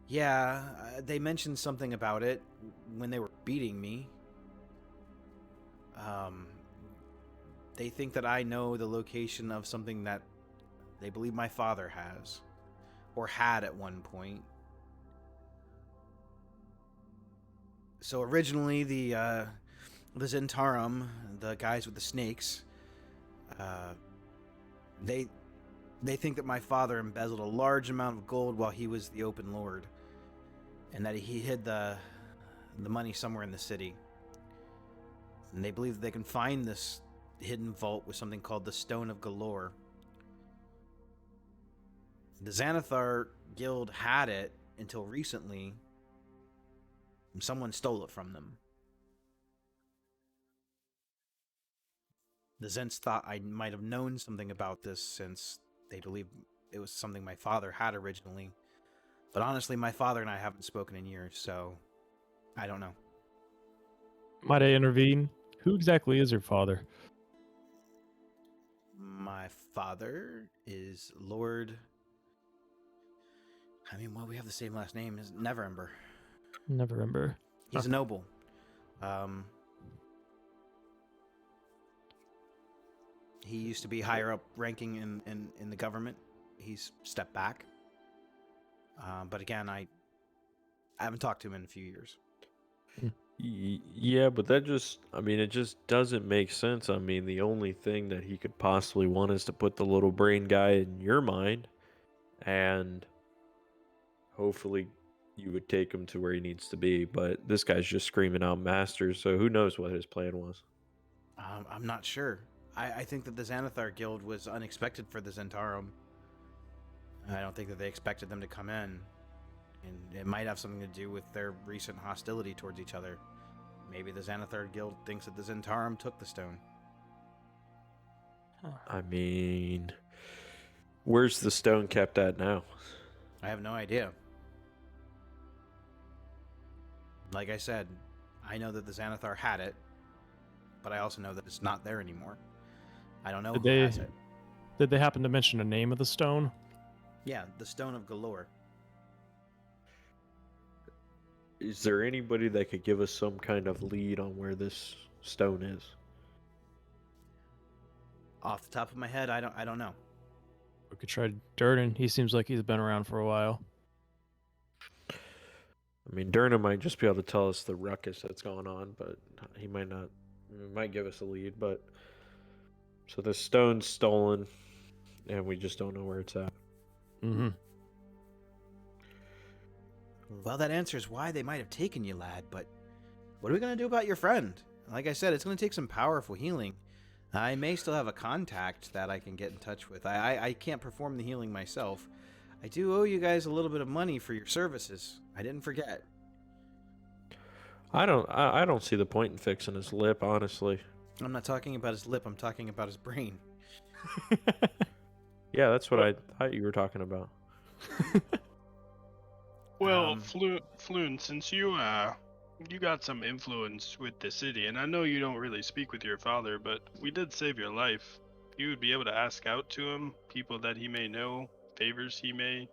Yeah, they mentioned something about it when they were beating me. They think that I know the location of something that they believe my father has, or had at one point. So originally, the Zentarum, the guys with the snakes, they think that my father embezzled a large amount of gold while he was the Open Lord, and that he hid the money somewhere in the city. And they believe that they can find this hidden vault with something called the Stone of Galore. The Xanathar Guild had it until recently, and someone stole it from them. The Zents thought I might have known something about this, since they believed it was something my father had originally. But honestly, my father and I haven't spoken in years, so I don't know. Might I intervene? Who exactly is your father? My father is Lord... I mean, well, we have the same last name. Is Neverember. Never remember. He's a noble. He used to be higher up ranking in the government. He's stepped back. But again, I haven't talked to him in a few years. Yeah, but that just, I mean, it just doesn't make sense. I mean, the only thing that he could possibly want is to put the little brain guy in your mind, and hopefully you would take him to where he needs to be. But this guy's just screaming out master, so who knows what his plan was. I'm not sure. I think that the Xanathar Guild was unexpected for the Zentarum. I don't think that they expected them to come in. And it might have something to do with their recent hostility towards each other. Maybe the Xanathar Guild thinks that the Zentarum took the stone. I mean, where's the stone kept at now? I have no idea. Like I said, I know that the Xanathar had it, but I also know that it's not there anymore. I don't know who has it. Did they happen to mention the name of the stone? Yeah, the Stone of Galore. Is there anybody that could give us some kind of lead on where this stone is? Off the top of my head, I don't know. We could try Durden. He seems like he's been around for a while. I mean, Durna might just be able to tell us the ruckus that's going on, but he might not. He might give us a lead, but... So the stone's stolen, and we just don't know where it's at. Mm-hmm. Well, that answers why they might have taken you, lad, but what are we going to do about your friend? Like I said, it's going to take some powerful healing. I may still have a contact that I can get in touch with. I can't perform the healing myself. I do owe you guys a little bit of money for your services. I didn't forget. I don't see the point in fixing his lip, honestly. I'm not talking about his lip, I'm talking about his brain. Yeah, that's what I thought you were talking about. Well, Floon, since you got some influence with the city, and I know you don't really speak with your father, but we did save your life. You would be able to ask out to him, people that he may know, favors he may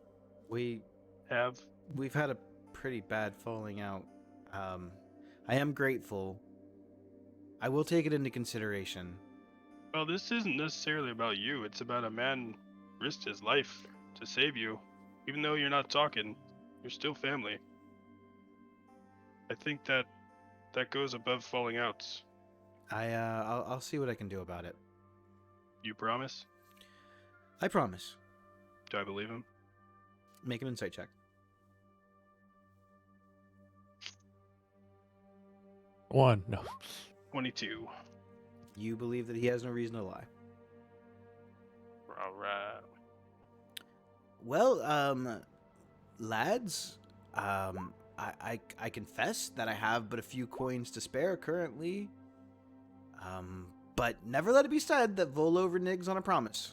have. We've had a pretty bad falling out. I am grateful. I will take it into consideration. Well, this isn't necessarily about you. It's about a man risked his life to save you. Even though you're not talking, you're still family. I think that goes above falling outs. I'll see what I can do about it. You promise? I promise. Do I believe him? Make an insight check. 1. No. 22. You believe that he has no reason to lie. All right. Well, lads, I confess that I have but a few coins to spare currently. But never let it be said that Volo reneges on a promise.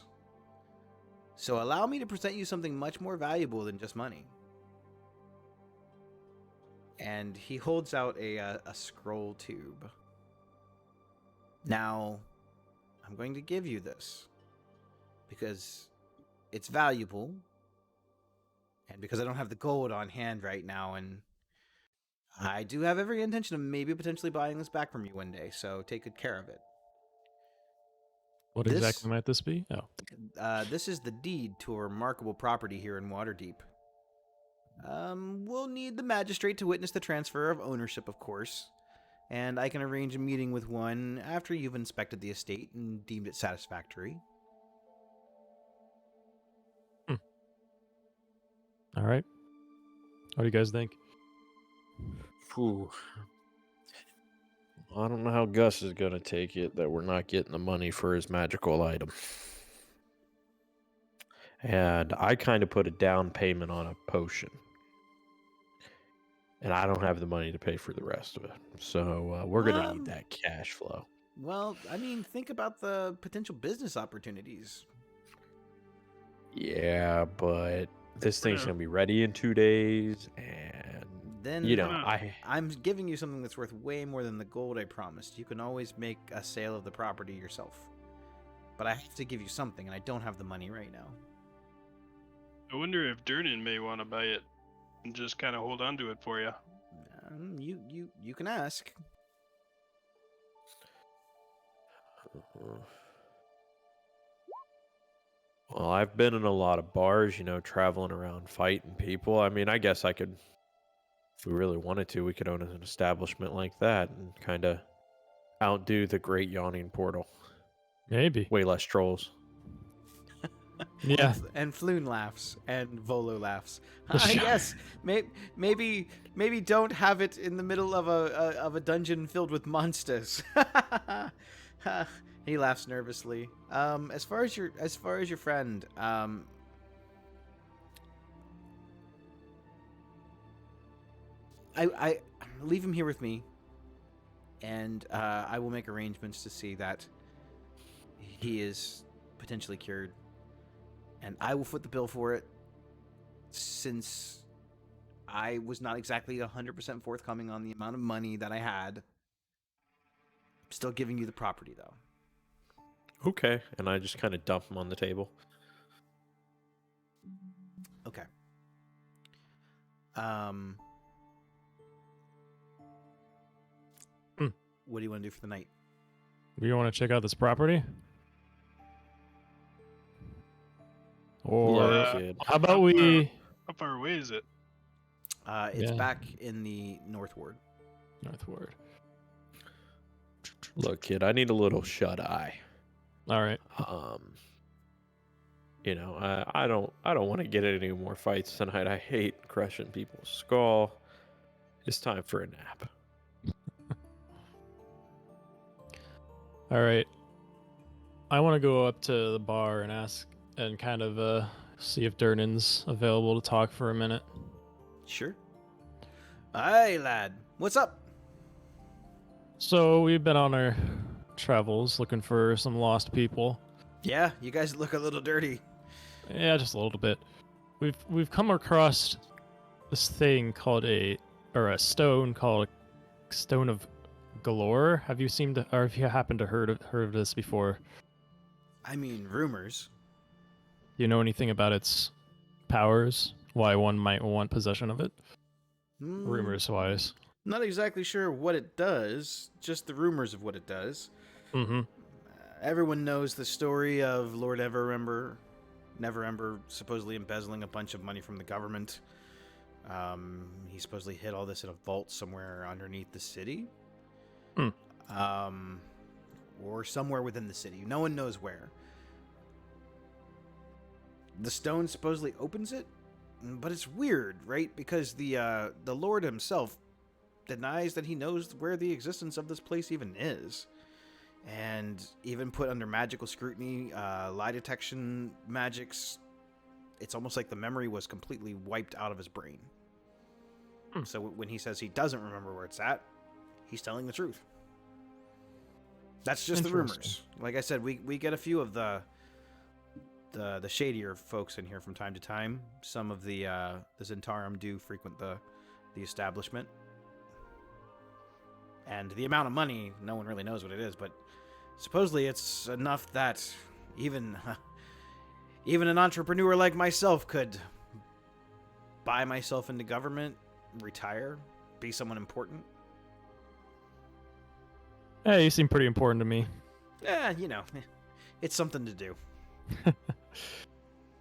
So allow me to present you something much more valuable than just money. And he holds out a scroll tube. Now, I'm going to give you this because it's valuable, and because I don't have the gold on hand right now, and I do have every intention of maybe potentially buying this back from you one day, so take good care of it. What This- exactly might this be? Oh. This is the deed to a remarkable property here in Waterdeep. We'll need the magistrate to witness the transfer of ownership, of course, and I can arrange a meeting with one after you've inspected the estate and deemed it satisfactory. All right. What do you guys think? Phew. I don't know how Gus is going to take it that we're not getting the money for his magical item. And I kind of put a down payment on a potion. And I don't have the money to pay for the rest of it. So we're going to need that cash flow. Well, I mean, think about the potential business opportunities. Yeah, but this thing's Yeah. going to be ready in 2 days. And, Then you know, Yeah. I'm giving you something that's worth way more than the gold I promised. You can always make a sale of the property yourself. But I have to give you something, and I don't have the money right now. I wonder if Durnan may want to buy it and just kind of hold on to it for you. You can ask. Well, I've been in a lot of bars, you know, traveling around fighting people. I mean, I guess I could, if we really wanted to, we could own an establishment like that and kind of outdo the Great Yawning Portal. Maybe. Way less trolls. Yeah. And Floon laughs, and Volo laughs. Sure. Yes, maybe don't have it in the middle of a dungeon filled with monsters. He laughs nervously. As far as your friend, I leave him here with me, and I will make arrangements to see that he is potentially cured, and I will foot the bill for it, since I was not exactly 100% forthcoming on the amount of money that I had. I'm still giving you the property, though. Okay. And I just kind of dump them on the table. Okay. What do you want to do for the night? Do you want to check out this property? Or Yeah, kid. how about we... How far away is it? It's Yeah. back in the North Ward. Northward. Look, kid, I need a little shut eye. All right. You know, I don't want to get any more fights tonight. I hate crushing people's skull. It's time for a nap. All right. I want to go up to the bar and ask and kind of see if Durnan's available to talk for a minute. Sure. Hey, lad. What's up? So we've been on our travels looking for some lost people. Yeah, you guys look a little dirty. Yeah, just a little bit. We've come across this thing called a stone called a Stone of Galore. Have you happened to heard of this before? I mean, rumors. Do you know anything about its powers? Why one might want possession of it? Rumors wise. Not exactly sure what it does, just the rumors of what it does. Mm-hmm. Everyone knows the story of Lord Neverember supposedly embezzling a bunch of money from the government. He supposedly hid all this in a vault somewhere underneath the city. Or somewhere within the city. No one knows where. The stone supposedly opens it, but it's weird, right? Because the Lord himself denies that he knows where the existence of this place even is. And even put under magical scrutiny, lie detection magics, it's almost like the memory was completely wiped out of his brain. So when he says he doesn't remember where it's at, he's telling the truth. That's just the Interesting. rumors. Like I said, we get a few of the shadier folks in here from time to time. Some of the Zentarum do frequent the establishment. And the amount of money, no one really knows what it is, but supposedly it's enough that even an entrepreneur like myself could buy myself into government, retire, be someone important. Hey, you seem pretty important to me. Yeah, it's something to do.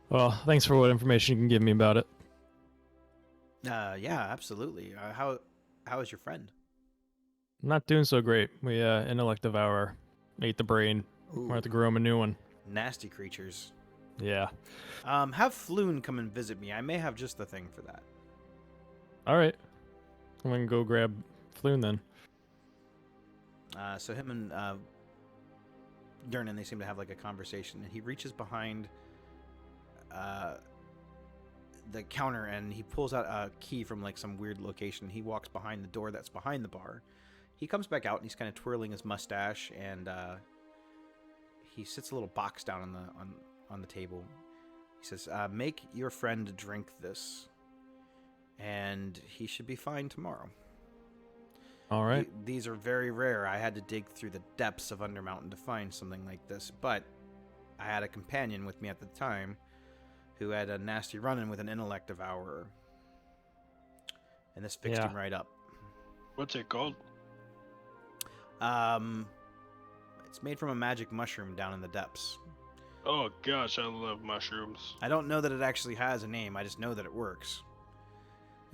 Well, thanks for what information you can give me about it. Yeah, absolutely. How is your friend? Not doing so great. We intellect devour, ate the brain. We're Ooh, at to grow him a new one. nasty creatures. Yeah. Have Floon come and visit me. I may have just the thing for that. All right. I'm gonna go grab Floon then. So him and Durnan, they seem to have like a conversation, and he reaches behind the counter and he pulls out a key from like some weird location. He walks behind the door that's behind the bar. He comes back out and he's kind of twirling his mustache, and he sits a little box down on the table. He says, "Make your friend drink this, and he should be fine tomorrow." All right. These are very rare. I had to dig through the depths of Undermountain to find something like this, but I had a companion with me at the time who had a nasty run-in with an intellect devourer, and this fixed him right up. What's it called? It's made from a magic mushroom down in the depths. Oh gosh, I love mushrooms. I don't know that it actually has a name. I just know that it works.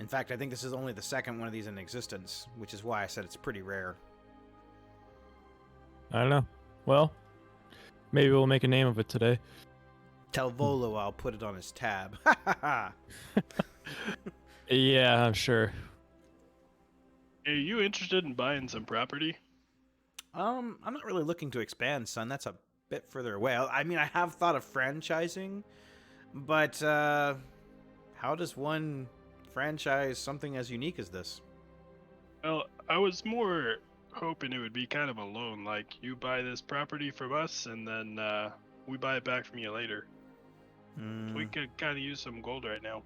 In fact, I think this is only the second one of these in existence, which is why I said it's pretty rare. I don't know. Well, maybe we'll make a name of it today. Tell Volo I'll put it on his tab. Yeah, I'm sure. Are you interested in buying some property? I'm not really looking to expand, son. That's a bit further away. I mean, I have thought of franchising, but how does one franchise something as unique as this? Well, I was more hoping it would be kind of a loan, like you buy this property from us and then we buy it back from you later. We could kind of use some gold right now.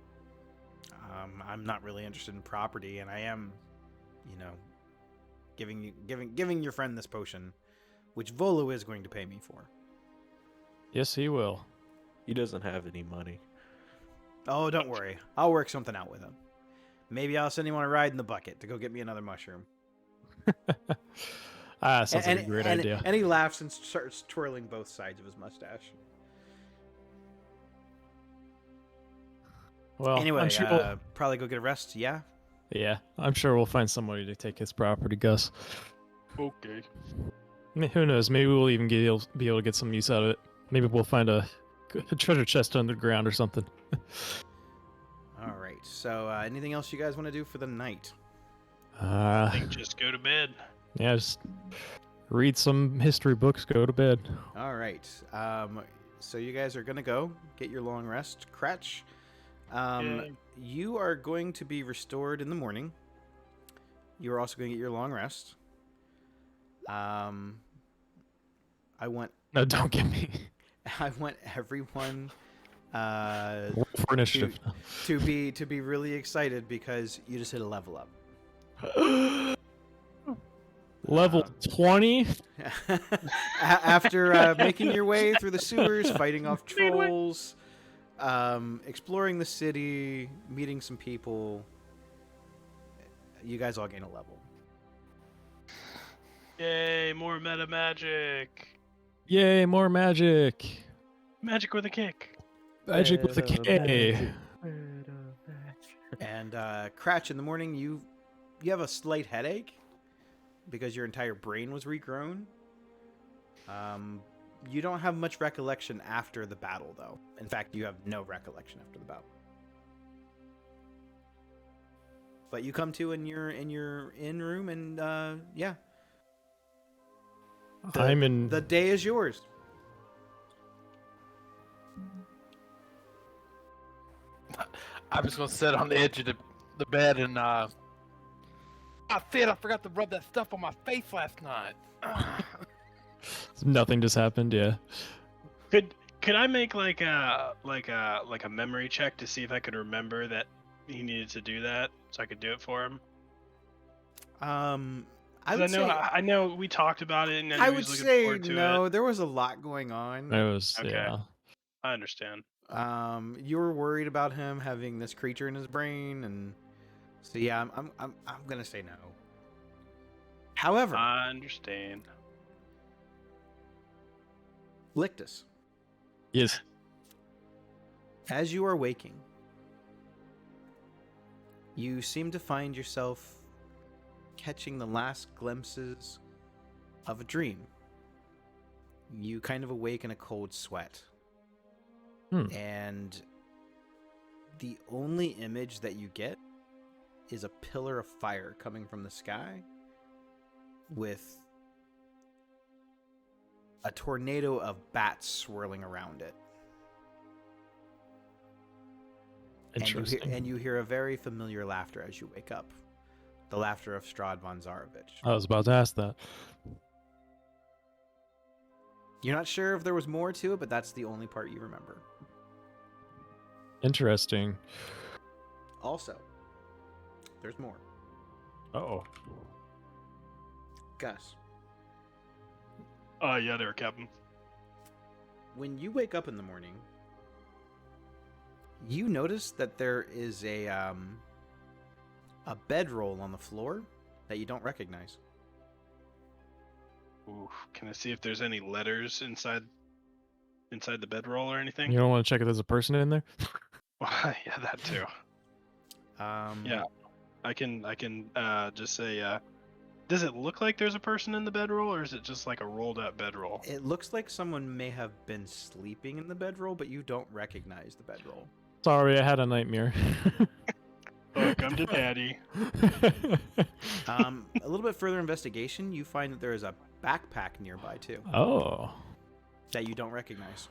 I'm not really interested in property, and I am, giving your friend this potion, which Volo is going to pay me for. Yes, he will. He doesn't have any money. Oh, don't worry. I'll work something out with him. Maybe I'll send him on a ride in the bucket to go get me another mushroom. Sounds like a great idea. And he laughs and starts twirling both sides of his mustache. Well, Anyway, I'm sure probably go get a rest, yeah? yeah, I'm sure we'll find somebody to take his property, Gus. Okay. Who knows? Maybe we'll even be able to get some use out of it. Maybe we'll find a treasure chest underground or something. All right. So, anything else you guys want to do for the night? I think just go to bed. Yeah, just read some history books, go to bed. All right. So you guys are gonna go get your long rest. Cratch, Yay. you are going to be restored in the morning. You are also going to get your long rest. I want No, don't get me. everyone For initiative. to be really excited because you just hit a level up. Level 20? After making your way through the sewers, fighting off trolls, exploring the city, meeting some people, you guys all gain a level. Yay, more meta magic. Yay, more magic. Magic with a kick. Magic with a K. And Cratch, in the morning, you have a slight headache because your entire brain was regrown. You don't have much recollection after the battle, though. In fact, you have no recollection after the battle. But you come to in your inn room, and yeah, the day is yours. I'm just gonna sit on the edge of the bed and Sid, I forgot to rub that stuff on my face last night. Nothing just happened. Yeah. Could I make like a memory check to see if I could remember that he needed to do that, so I could do it for him? I would say I know we talked about it, and I I knew he would was looking say forward to no. it. There was a lot going on. It was. Okay. Yeah. I understand. You were worried about him having this creature in his brain, and so yeah, I'm gonna say no. However, I understand. Lictus, Yes. as you are waking, you seem to find yourself catching the last glimpses of a dream. You kind of awake in a cold sweat. And the only image that you get is a pillar of fire coming from the sky with a tornado of bats swirling around it. Interesting. And you hear a very familiar laughter as you wake up. The laughter of Strahd von Zarovich. I was about to ask that. You're not sure if there was more to it, but that's the only part you remember. Interesting. Also, there's more. Oh. Gus, Yeah, there, Captain. when you wake up in the morning, you notice that there is a bedroll on the floor that you don't recognize. Ooh, can I see if there's any letters inside the bedroll or anything? You don't want to check if there's a person in there? Yeah, that too. Um, Yeah. I can just say, does it look like there's a person in the bedroll, or is it just like a rolled up bedroll? It looks like someone may have been sleeping in the bedroll, but you don't recognize the bedroll. Sorry, I had a nightmare. Oh, come to daddy. A little bit further investigation, you find that there is a backpack nearby too Oh. that you don't recognize.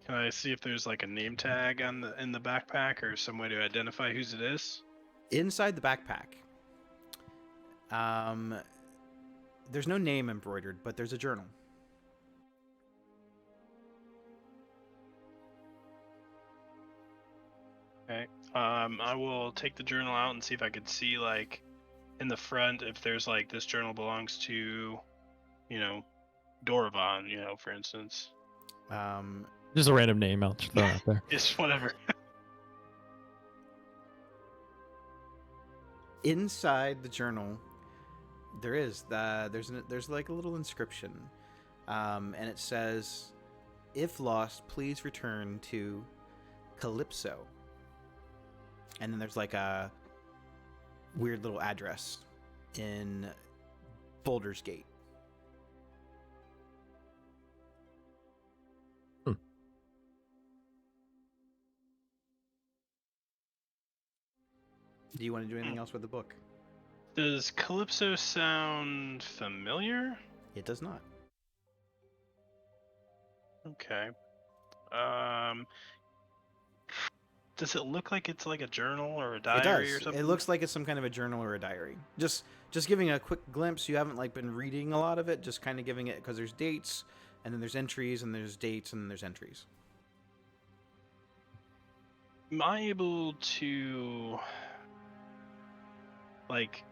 Can I see if there's like a name tag in the backpack, or some way to identify whose it is? Inside the backpack, there's no name embroidered, but there's a journal. Okay. I will take the journal out and see if I could see, like, in the front, if there's like, this journal belongs to, Doravan, for instance. Just a random name I'll throw out there. Just whatever. Inside the journal, there's like a little inscription, and it says, "If lost, please return to Calypso." And then there's like a weird little address in Boulder's Gate. Do you want to do anything else with the book? Does Calypso sound familiar? It does not. Okay. Does it look like it's like a journal or a It diary does. or something? It looks like it's some kind of a journal or a diary. Just giving a quick glimpse. You haven't like been reading a lot of it. Just kind of giving it, because there's dates, and then there's entries, and there's dates, and then there's entries. Am I able to, like,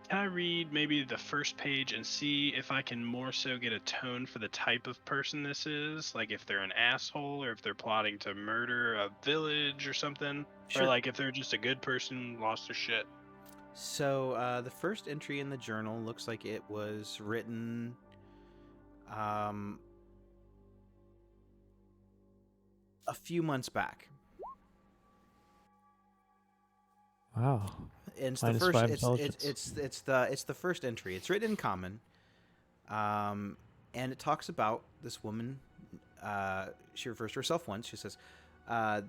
can I read maybe the first page and see if I can more so get a tone for the type of person this is? Like, if they're an asshole, or if they're plotting to murder a village or something? Sure. Or like if they're just a good person who lost their shit? So the first entry in the journal looks like it was written a few months back. Wow. It's Minus the first. 5 It's the first entry. It's written in common, and it talks about this woman. She refers to herself once. She says,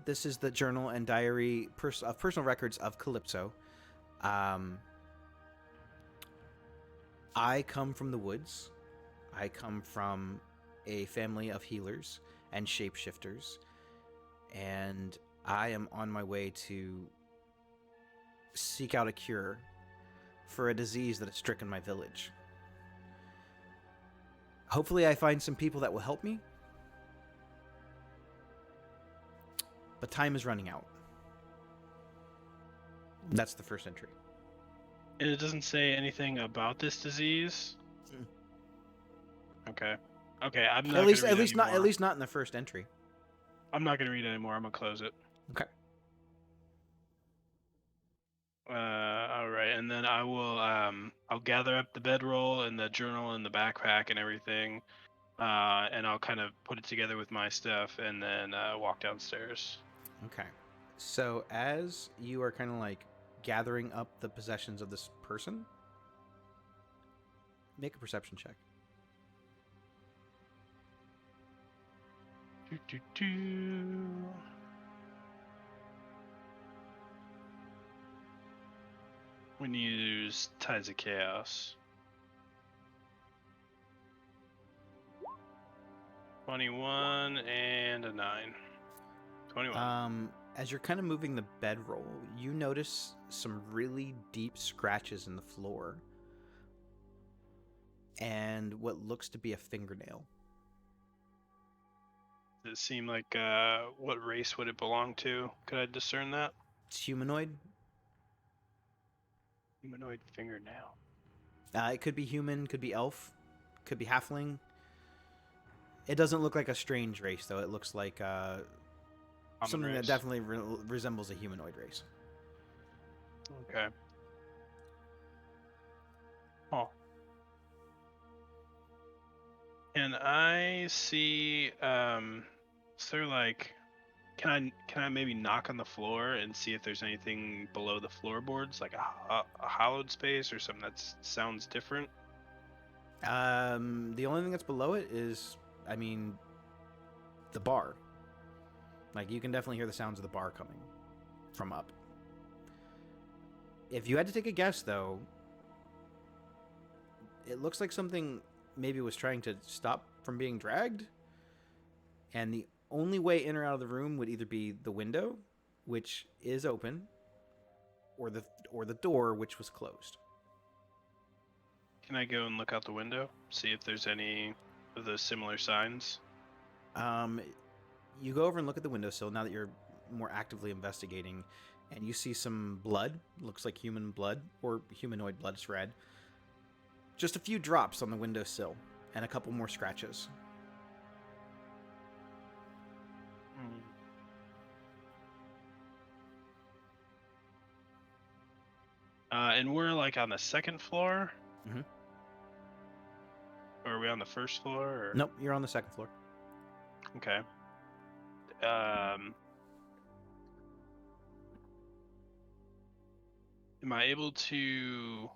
"This is the journal and diary of personal records of Calypso. I come from the woods. I come from a family of healers and shapeshifters, and I am on my way to seek out a cure for a disease that has stricken my village. Hopefully I find some people that will help me. But time is running out. That's the first entry. And it doesn't say anything about this disease. Mm. Okay. Okay, I'm not At least gonna read anymore. at least not in the first entry. I'm not gonna read anymore. I'm gonna close it. Okay. All right, and then I will I'll gather up the bedroll and the journal and the backpack and everything, and I'll kind of put it together with my stuff and then walk downstairs. Okay. So as you are kind of like gathering up the possessions of this person, make a perception check. We need to use Tides of Chaos. 21 and a 9. 21. As you're kind of moving the bedroll, you notice some really deep scratches in the floor and what looks to be a fingernail. Does it seem like what race would it belong to? Could I discern that? It's humanoid. Humanoid fingernail. It could be human, could be elf, could be halfling. It doesn't look like a strange race, though. It looks like something that race. definitely resembles a humanoid race. Okay. Oh. Can I see? Is there like? Can I maybe knock on the floor and see if there's anything below the floorboards, like a hollowed space or something that sounds different? The only thing that's below it is, I mean, the bar. Like, you can definitely hear the sounds of the bar coming from up. If you had to take a guess, though, it looks like something maybe was trying to stop from being dragged. And the only way in or out of the room would either be the window, which is open, or the door, which was closed. Can I go and look out the window, see if there's any of those similar signs? You go over and look at the windowsill now that you're more actively investigating, and you see some blood. Looks like human blood, or humanoid blood. It's red. Just a few drops on the windowsill, and a couple more scratches. And we're like on the second floor? Mhm. Or are we on the first floor? Or... Nope, you're on the second floor. Okay. Am I able to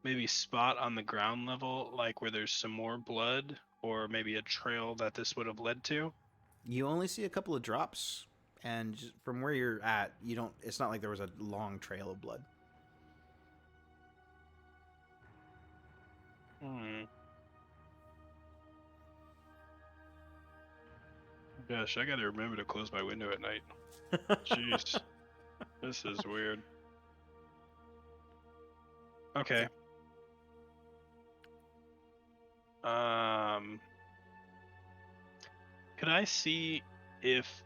maybe spot on the ground level, like where there's some more blood, or maybe a trail that this would have led to? You only see a couple of drops, and from where you're at, you don't. It's not like there was a long trail of blood. Gosh, I gotta remember to close my window at night. Jeez. This is weird. Okay. Could I see if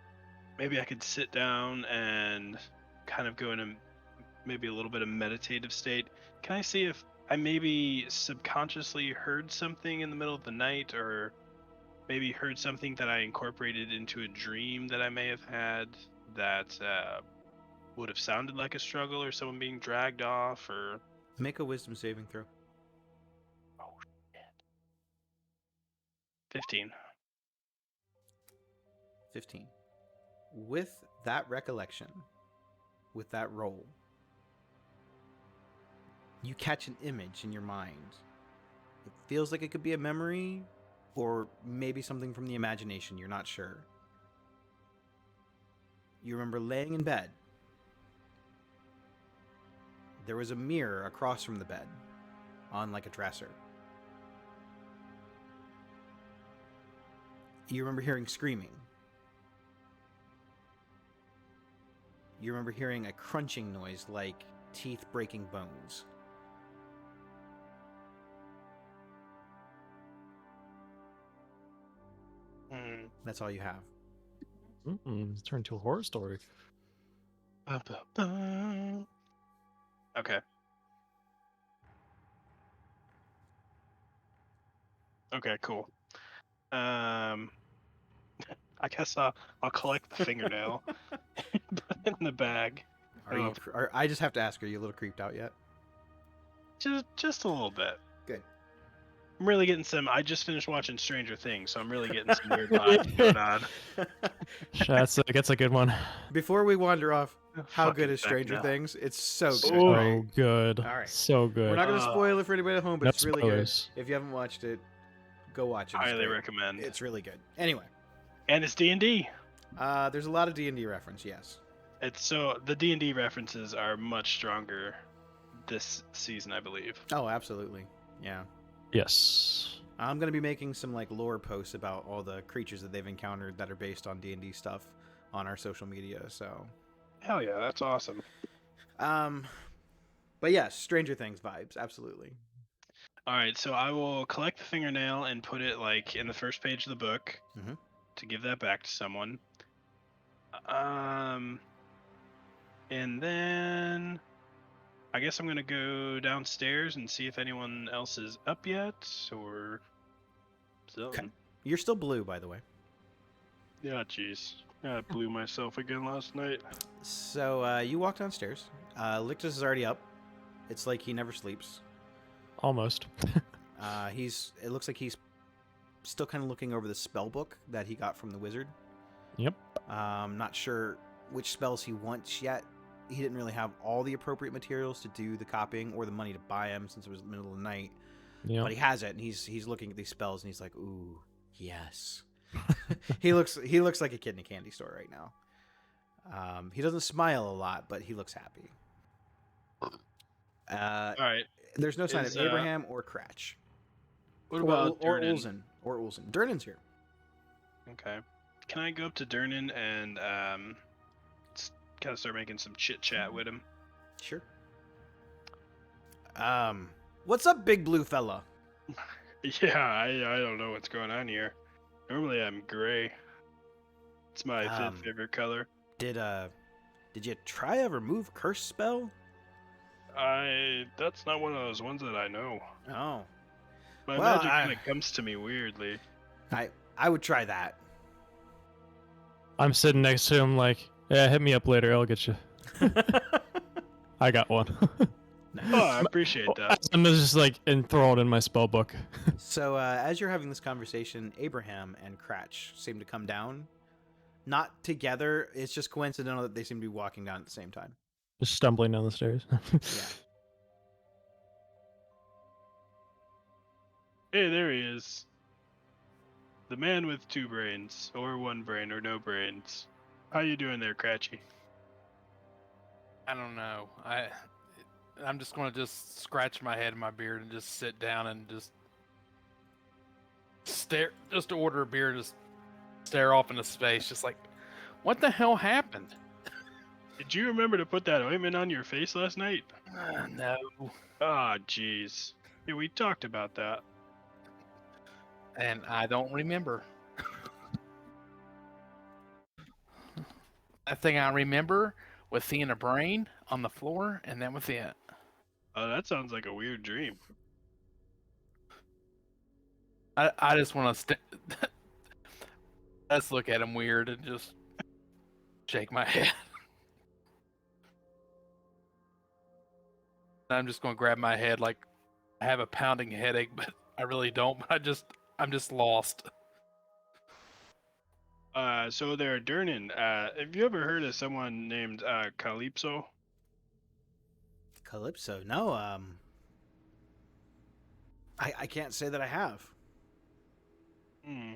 maybe I could sit down and kind of go in a maybe a little bit of meditative state? Can I see if I maybe subconsciously heard something in the middle of the night, or maybe heard something that I incorporated into a dream that I may have had that would have sounded like a struggle or someone being dragged off, or... Make a wisdom saving throw. Oh, shit. 15. 15. With that recollection, with that roll, you catch an image in your mind. It feels like it could be a memory, or maybe something from the imagination, you're not sure. You remember laying in bed. There was a mirror across from the bed, on like a dresser. You remember hearing screaming. You remember hearing a crunching noise like teeth breaking bones. Hmm. That's all you have. It's turned into a horror story. Ba-ba-ba. Okay. Okay, cool. I guess I'll collect the fingernail and put it in the bag. Are you? I just have to ask, are you a little creeped out yet? Just a little bit. Good. I'm really getting some. I just finished watching Stranger Things, so I'm really getting some weird vibes going on. That's a good one. Before we wander off, how Fucking good is Stranger Vecna. Things? It's so good. So So good. All right. So good. We're not going to Oh. spoil it for anybody at home, but No it's really spoilers. good. If you haven't watched it, go watch it. It's Highly great. recommend. It's really good. Anyway, And it's D&D. there's a lot of D&D reference, yes. It's so the D&D references are much stronger this season, I believe. Oh, absolutely. Yeah. Yes. I'm going to be making some like lore posts about all the creatures that they've encountered that are based on D&D stuff on our social media, so Hell yeah, that's awesome. but yes, Stranger Things vibes, absolutely. All right, so I will collect the fingernail and put it like in the first page of the book Mhm. to give that back to someone. And then I guess I'm gonna go downstairs and see if anyone else is up yet or something. You're still blue, by the way. Yeah, jeez. I blew myself again last night. So you walk downstairs. Lictus is already up. It's like he never sleeps. Almost. It looks like he's still kind of looking over the spell book that he got from the wizard. Yep. Not sure which spells he wants yet. He didn't really have all the appropriate materials to do the copying or the money to buy them since it was the middle of the night. Yeah. But he has it, and he's looking at these spells, and he's like, "Ooh, yes." he looks like a kid in a candy store right now. He doesn't smile a lot, but he looks happy. All right. There's no sign Is, of Abraham or Cratch. What about or Durnan? Ulzen? Or Ulzen. Durnan's here. Okay. Can I go up to Durnan and kind of start making some chit chat with him? Sure. What's up, big blue fella? Yeah, I don't know what's going on here. Normally I'm gray. It's my fifth favorite color. Did you try a remove curse spell? That's not one of those ones that I know. Oh, My Well, magic kind of comes to me weirdly. I would try that. I'm sitting next to him like, yeah, hit me up later. I'll get you. I got one. Oh, I appreciate that. I'm just like enthralled in my spell book. So as you're having this conversation, Abraham and Cratch seem to come down. Not together. It's just coincidental that they seem to be walking down at the same time. Just stumbling down the stairs. Yeah. Hey, there he is. The man with two brains, or one brain, or no brains. How you doing there, Cratchy? I don't know. I'm just gonna just scratch my head in my beard and just sit down and just stare. Just order a beer, just stare off into space, just like, what the hell happened? Did you remember to put that ointment on your face last night? No. Ah, jeez. Yeah, we talked about that. And I don't remember. That thing I remember was seeing a brain on the floor, and that was it. Oh, that sounds like a weird dream. I just want to let's look at him weird and just shake my head. I'm just gonna grab my head like I have a pounding headache, but I really don't. But I'm just lost. So there, Durnan. Have you ever heard of someone named Calypso? Calypso. No. I can't say that I have. Hmm.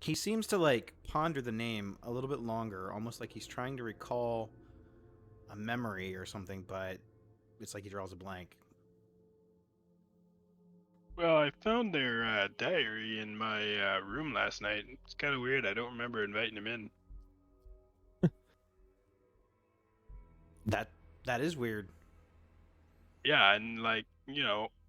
He seems to like ponder the name a little bit longer, almost like he's trying to recall a memory or something, but it's like he draws a blank. Well, I found their diary in my room last night. It's kind of weird. I don't remember inviting him in. That is weird. Yeah, and like,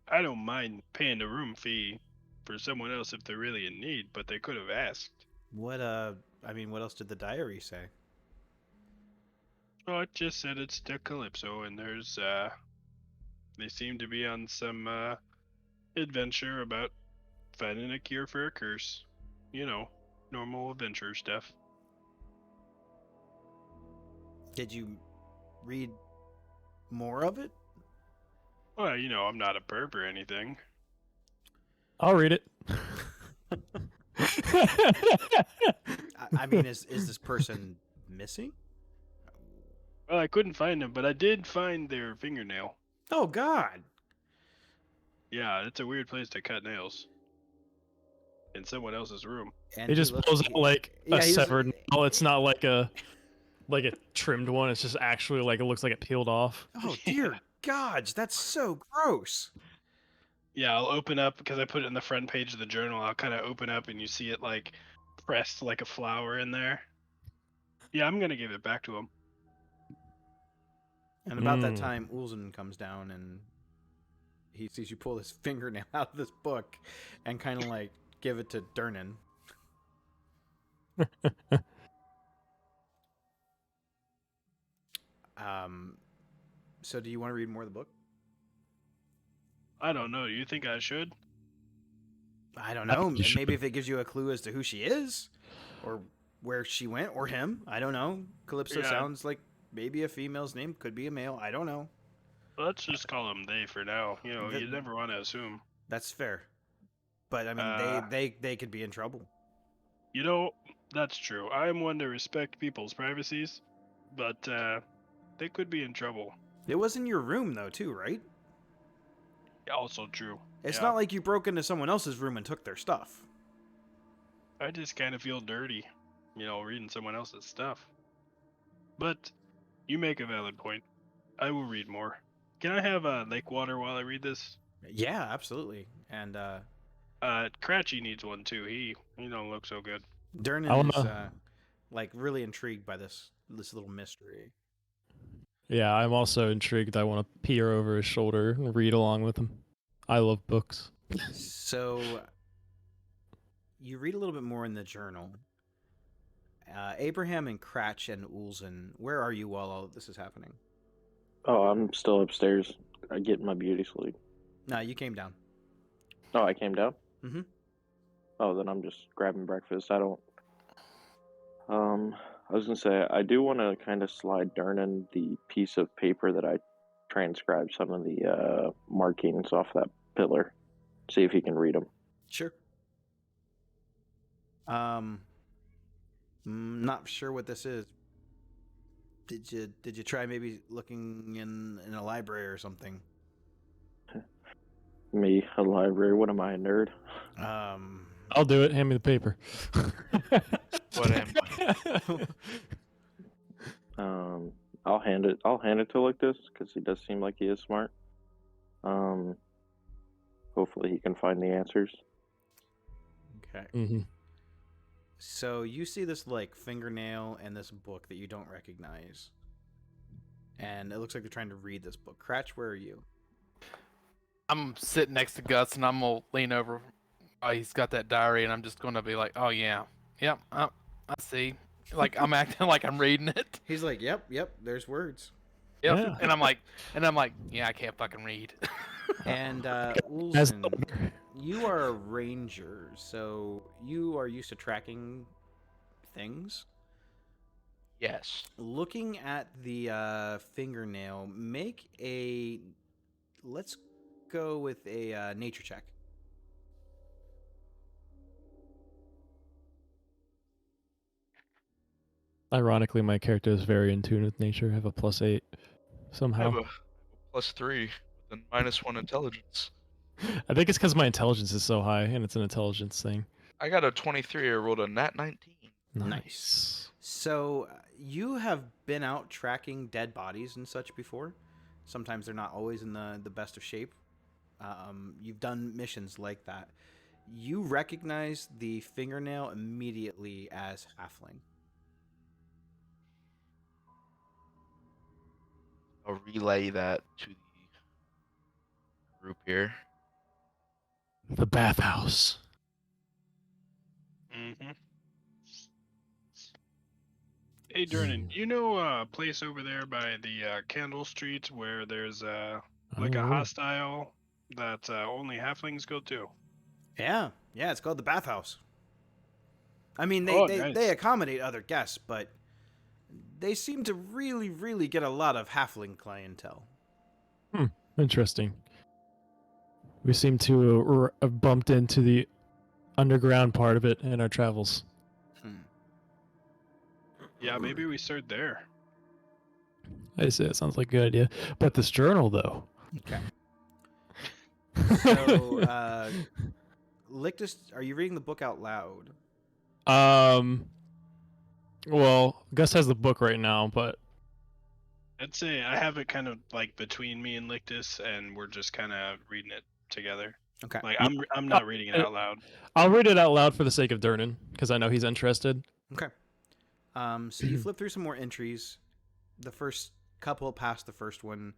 I don't mind paying the room fee for someone else if they're really in need, but they could have asked. What what else did the diary say? Oh, it just said it's the Calypso, and there's they seem to be on some adventure about finding a cure for a curse. You know, normal adventure stuff. Did you read more of it? Well, you know, I'm not a perp or anything. I'll read it. Is this person missing? Well, I couldn't find them, but I did find their fingernail. Oh God! Yeah, it's a weird place to cut nails. In someone else's room. And He just pulls out like a severed nail. It's not like a trimmed one. It's just actually like it looks like it peeled off. Oh dear God, that's so gross. Yeah, I'll open up because I put it in the front page of the journal. I'll kind of open up and you see it like pressed like a flower in there. Yeah, I'm gonna give it back to him. And about that time, Ulzen comes down and he sees you pull this fingernail out of this book and kind of like give it to Durnan. So do you want to read more of the book? I don't know. You think I should? I don't know. Maybe if it gives you a clue as to who she is or where she went or him. I don't know. Calypso sounds like maybe a female's name. Could be a male. I don't know. Let's just call them they for now. You know, you never want to assume. That's fair. But I mean, they could be in trouble. You know, that's true. I am one to respect people's privacies, but they could be in trouble. It was in your room though, too, right? Also true. It's not like you broke into someone else's room and took their stuff. I just kind of feel dirty, you know, reading someone else's stuff. But you make a valid point. I will read more. Can I have lake water while I read this? Yeah, absolutely. And Cratchy needs one too. He don't look so good. Durnan is like really intrigued by this little mystery. Yeah, I'm also intrigued. I want to peer over his shoulder and read along with him. I love books. So you read a little bit more in the journal. Abraham and Cratch and Ulzen, where are you while all of this is happening? Oh, I'm still upstairs. I get my beauty sleep. No, you came down. Oh, I came down? Mm-hmm. Oh, then I'm just grabbing breakfast. I don't... I was gonna say, I do want to kind of slide Durnan the piece of paper that I transcribed some of the markings off that pillar. See if he can read them. Sure. Not sure what this is. Did you try maybe looking in a library or something? Me, a library? What am I, a nerd? I'll do it. Hand me the paper. What am I? I'll hand it to Lictus because he does seem like he is smart. Hopefully he can find the answers. Okay. Mm-hmm. So you see this like fingernail and this book that you don't recognize, and it looks like they're trying to read this book. Cratch, where are you? I'm sitting next to Gus, and I'm gonna lean over. He's got that diary, and I'm just gonna be like, "Oh yeah, yep, I see." Like I'm acting like I'm reading it. He's like, "Yep, there's words." Yep. Yeah. And I'm like, "Yeah, I can't fucking read." And Ulzen, you are a ranger, so you are used to tracking things. Yes. Looking at the fingernail, let's go with a nature check. Ironically, my character is very in tune with nature. I have a +8 I somehow. have a +3 with a -1 intelligence. I think it's because my intelligence is so high, and it's an intelligence thing. I got a 23. I rolled a nat 19. Nice. So you have been out tracking dead bodies and such before. Sometimes they're not always in the best of shape. You've done missions like that. You recognize the fingernail immediately as halfling. I'll relay that to the group here. The bathhouse. Mm-hmm. Hey, Durnan, you know a place over there by the Candle Street where there's like a Oh. hostile that only halflings go to? Yeah, it's called the bathhouse. I mean, Oh, they nice. accommodate other guests, but they seem to really, really get a lot of halfling clientele. Interesting. We seem to have bumped into the underground part of it in our travels. Yeah, maybe we start there. I say it sounds like a good idea. But this journal, though. Okay. So, Lictus, are you reading the book out loud? Well, Gus has the book right now, but I'd say I have it kind of like between me and Lictus, and we're just kind of reading it together. Okay. Like I'm not reading it out loud. I'll read it out loud for the sake of Durnan, because I know he's interested. Okay. So you flip through some more entries. The first couple past the first one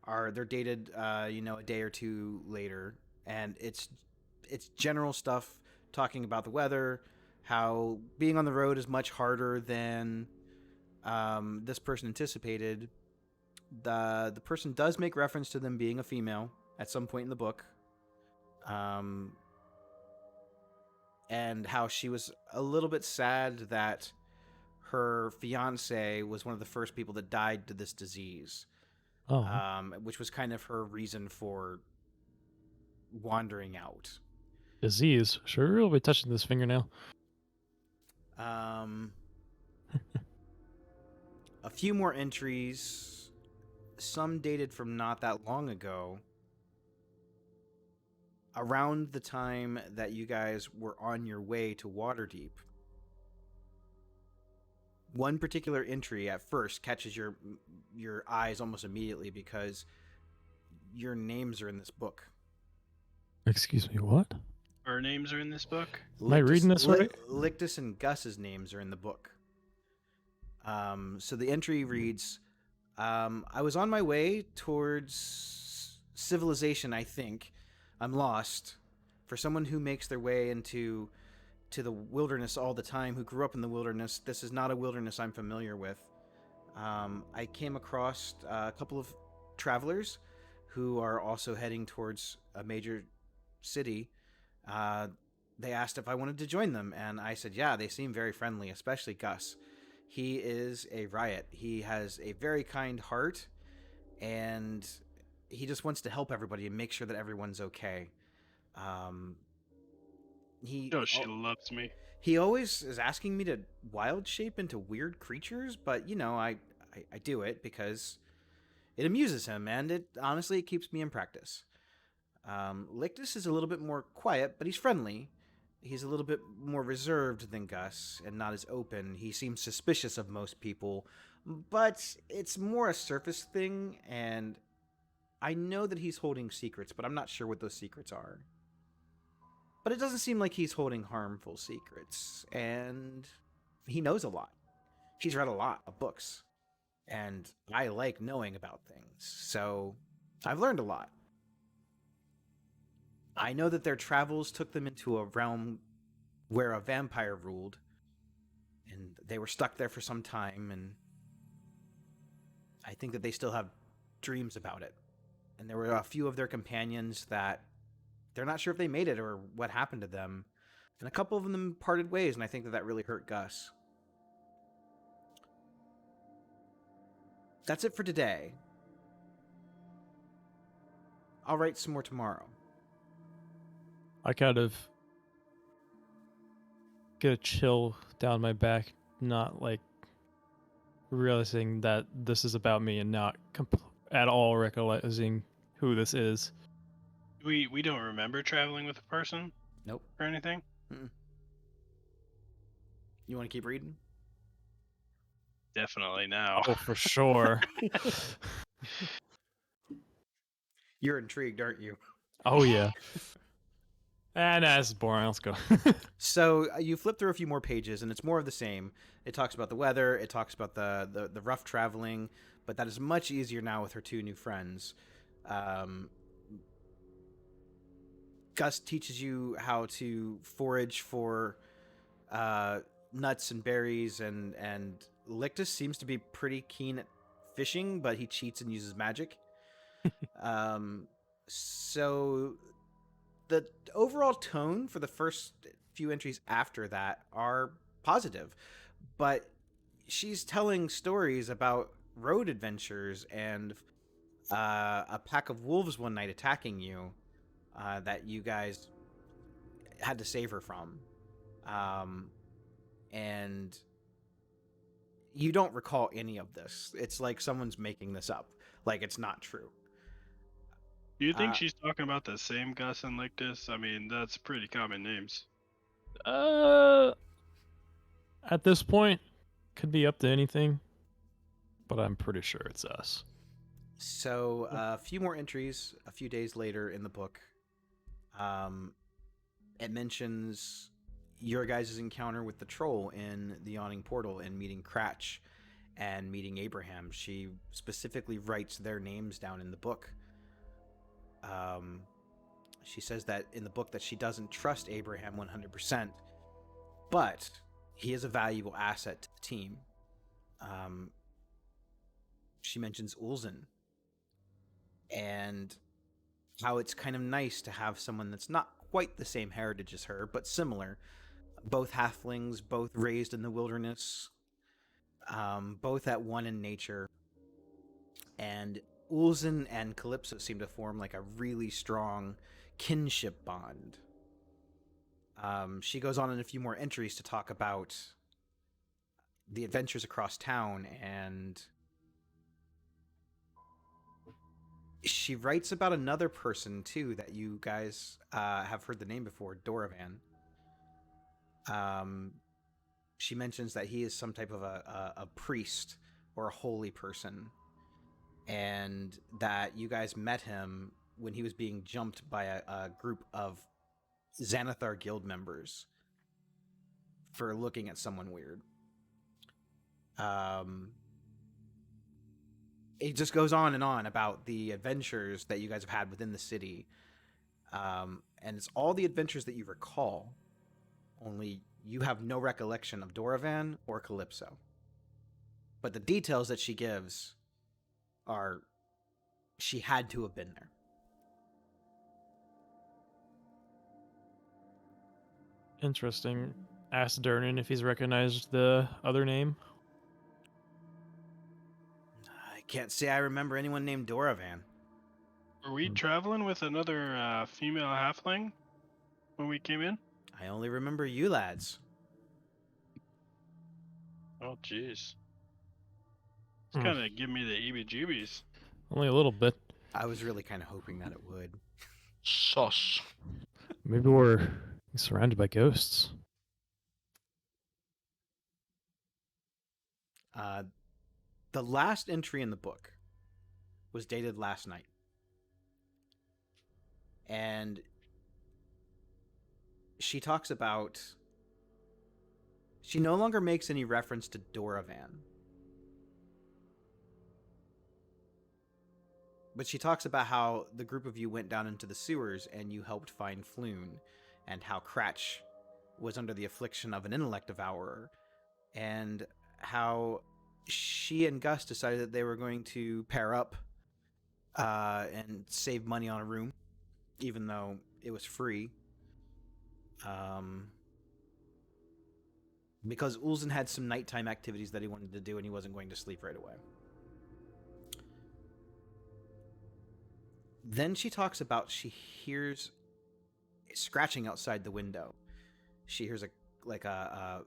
they're dated, a day or two later, and it's general stuff talking about the weather, how being on the road is much harder than this person anticipated. The person does make reference to them being a female at some point in the book, and how she was a little bit sad that her fiance was one of the first people that died to this disease, which was kind of her reason for wandering out. Disease. Sure, we'll be touching this fingernail. A few more entries, some dated from not that long ago, around the time that you guys were on your way to Waterdeep. One particular entry at first catches your eyes almost immediately because your names are in this book. Excuse me, what? Our names are in this book. Am I reading this right? Lictus and Gus's names are in the book. So the entry reads, I was on my way towards civilization, I think. I'm lost. For someone who makes their way into the wilderness all the time, who grew up in the wilderness, this is not a wilderness I'm familiar with. I came across a couple of travelers who are also heading towards a major city. They asked if I wanted to join them, and I said, yeah, they seem very friendly, especially Gus. He is a riot. He has a very kind heart, and he just wants to help everybody and make sure that everyone's okay. She loves me. He always is asking me to wild shape into weird creatures, but I do it because it amuses him, and it keeps me in practice. Lictus is a little bit more quiet, but he's friendly. He's a little bit more reserved than Gus and not as open. He seems suspicious of most people, but it's more a surface thing, and I know that he's holding secrets, but I'm not sure what those secrets are. But it doesn't seem like he's holding harmful secrets, and he knows a lot. He's read a lot of books, and I like knowing about things, so I've learned a lot. I know that their travels took them into a realm where a vampire ruled, and they were stuck there for some time, and I think that they still have dreams about it. And there were a few of their companions that they're not sure if they made it or what happened to them, and a couple of them parted ways, and I think that really hurt Gus. That's it for today. I'll write some more tomorrow. I kind of get a chill down my back, not like realizing that this is about me and not at all realizing who this is. We don't remember traveling with a person? Nope. Or anything? Mm-mm. You want to keep reading? Definitely now. Oh, for sure. You're intrigued, aren't you? Oh, yeah. And that's boring. Let's go. So you flip through a few more pages, and it's more of the same. It talks about the weather. It talks about the rough traveling, but that is much easier now with her two new friends. Gus teaches you how to forage for nuts and berries and Lictus seems to be pretty keen at fishing, but he cheats and uses magic. So the overall tone for the first few entries after that are positive, but she's telling stories about road adventures and a pack of wolves one night attacking you that you guys had to save her from. And you don't recall any of this. It's like someone's making this up. Like it's not true. Do you think she's talking about the same Gus and Lictus? I mean, that's pretty common names. At this point, could be up to anything, but I'm pretty sure it's us. So a few more entries a few days later in the book. It mentions your guys' encounter with the troll in the Yawning Portal and meeting Cratch and meeting Abraham. She specifically writes their names down in the book. She says that in the book that she doesn't trust Abraham 100%, but he is a valuable asset to the team. She mentions Ulzen and how it's kind of nice to have someone that's not quite the same heritage as her, but similar. Both halflings, both raised in the wilderness, both at one in nature. And Ulzen and Calypso seem to form like a really strong kinship bond. She goes on in a few more entries to talk about the adventures across town, and she writes about another person too that you guys have heard the name before, Doravan. She mentions that he is some type of a priest or a holy person, and that you guys met him when he was being jumped by a group of Xanathar guild members for looking at someone weird. It just goes on and on about the adventures that you guys have had within the city. And it's all the adventures that you recall, only you have no recollection of Doravan or Calypso. But the details that she gives are she had to have been there. Interesting. Ask Durnan if he's recognized the other name. I can't say I remember anyone named Doravan. Were we traveling with another female halfling when we came in? I only remember you lads. Oh, jeez. It's Hmm. kind of giving me the EBGBs. Only a little bit. I was really kind of hoping that it would. Sus. Maybe we're surrounded by ghosts. The last entry in the book was dated last night. And she talks about... She no longer makes any reference to Doravan. But she talks about how the group of you went down into the sewers and you helped find Floon, and how Cratch was under the affliction of an intellect devourer, and how she and Gus decided that they were going to pair up and save money on a room, even though it was free. Because Ulzen had some nighttime activities that he wanted to do and he wasn't going to sleep right away. Then she talks about she hears scratching outside the window. She hears a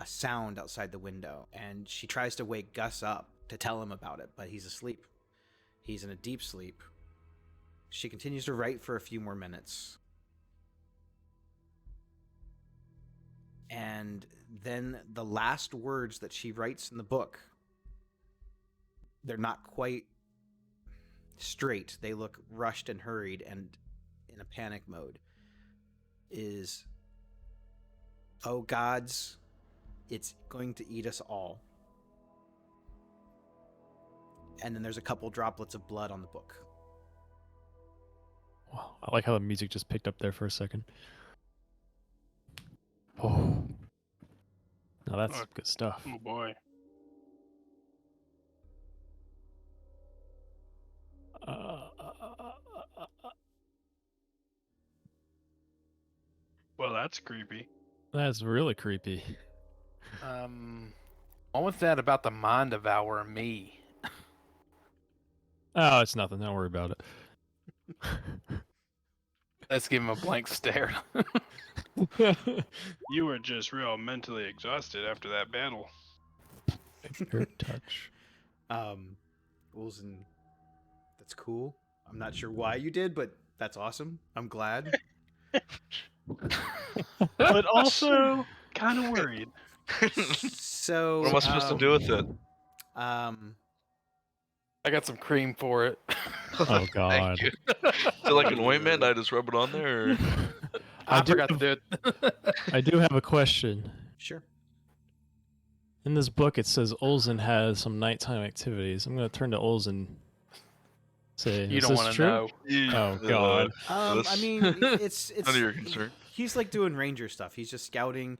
sound outside the window, and she tries to wake Gus up to tell him about it, but he's asleep. He's in a deep sleep. She continues to write for a few more minutes. And then the last words that she writes in the book, they're not quite straight. They look rushed and hurried and in a panic mode. Is, "Oh gods, it's going to eat us all." And then there's a couple droplets of blood on the book. Wow, I like how the music just picked up there for a second. Oh, now that's Oh. good stuff. Oh boy. Well, that's creepy. That's really creepy. What was that about the mind devouring me? Oh, it's nothing. Don't worry about it. Let's give him a blank stare. You were just real mentally exhausted after that battle. Finger touch. Ulzen, that's cool. I'm not sure why you did, but that's awesome. I'm glad. But also kind of worried. So, What am I supposed to do with it? I got some cream for it. Oh God. Thank you. Is it like an ointment? I just rub it on there. Or... I do forgot to do it. I do have a question. Sure. In this book, it says Olsen has some nighttime activities. I'm going to turn to Olsen. Say, You is don't this want to true? know. Oh God. I mean, it's none of your concern. He's like doing ranger stuff. He's just scouting.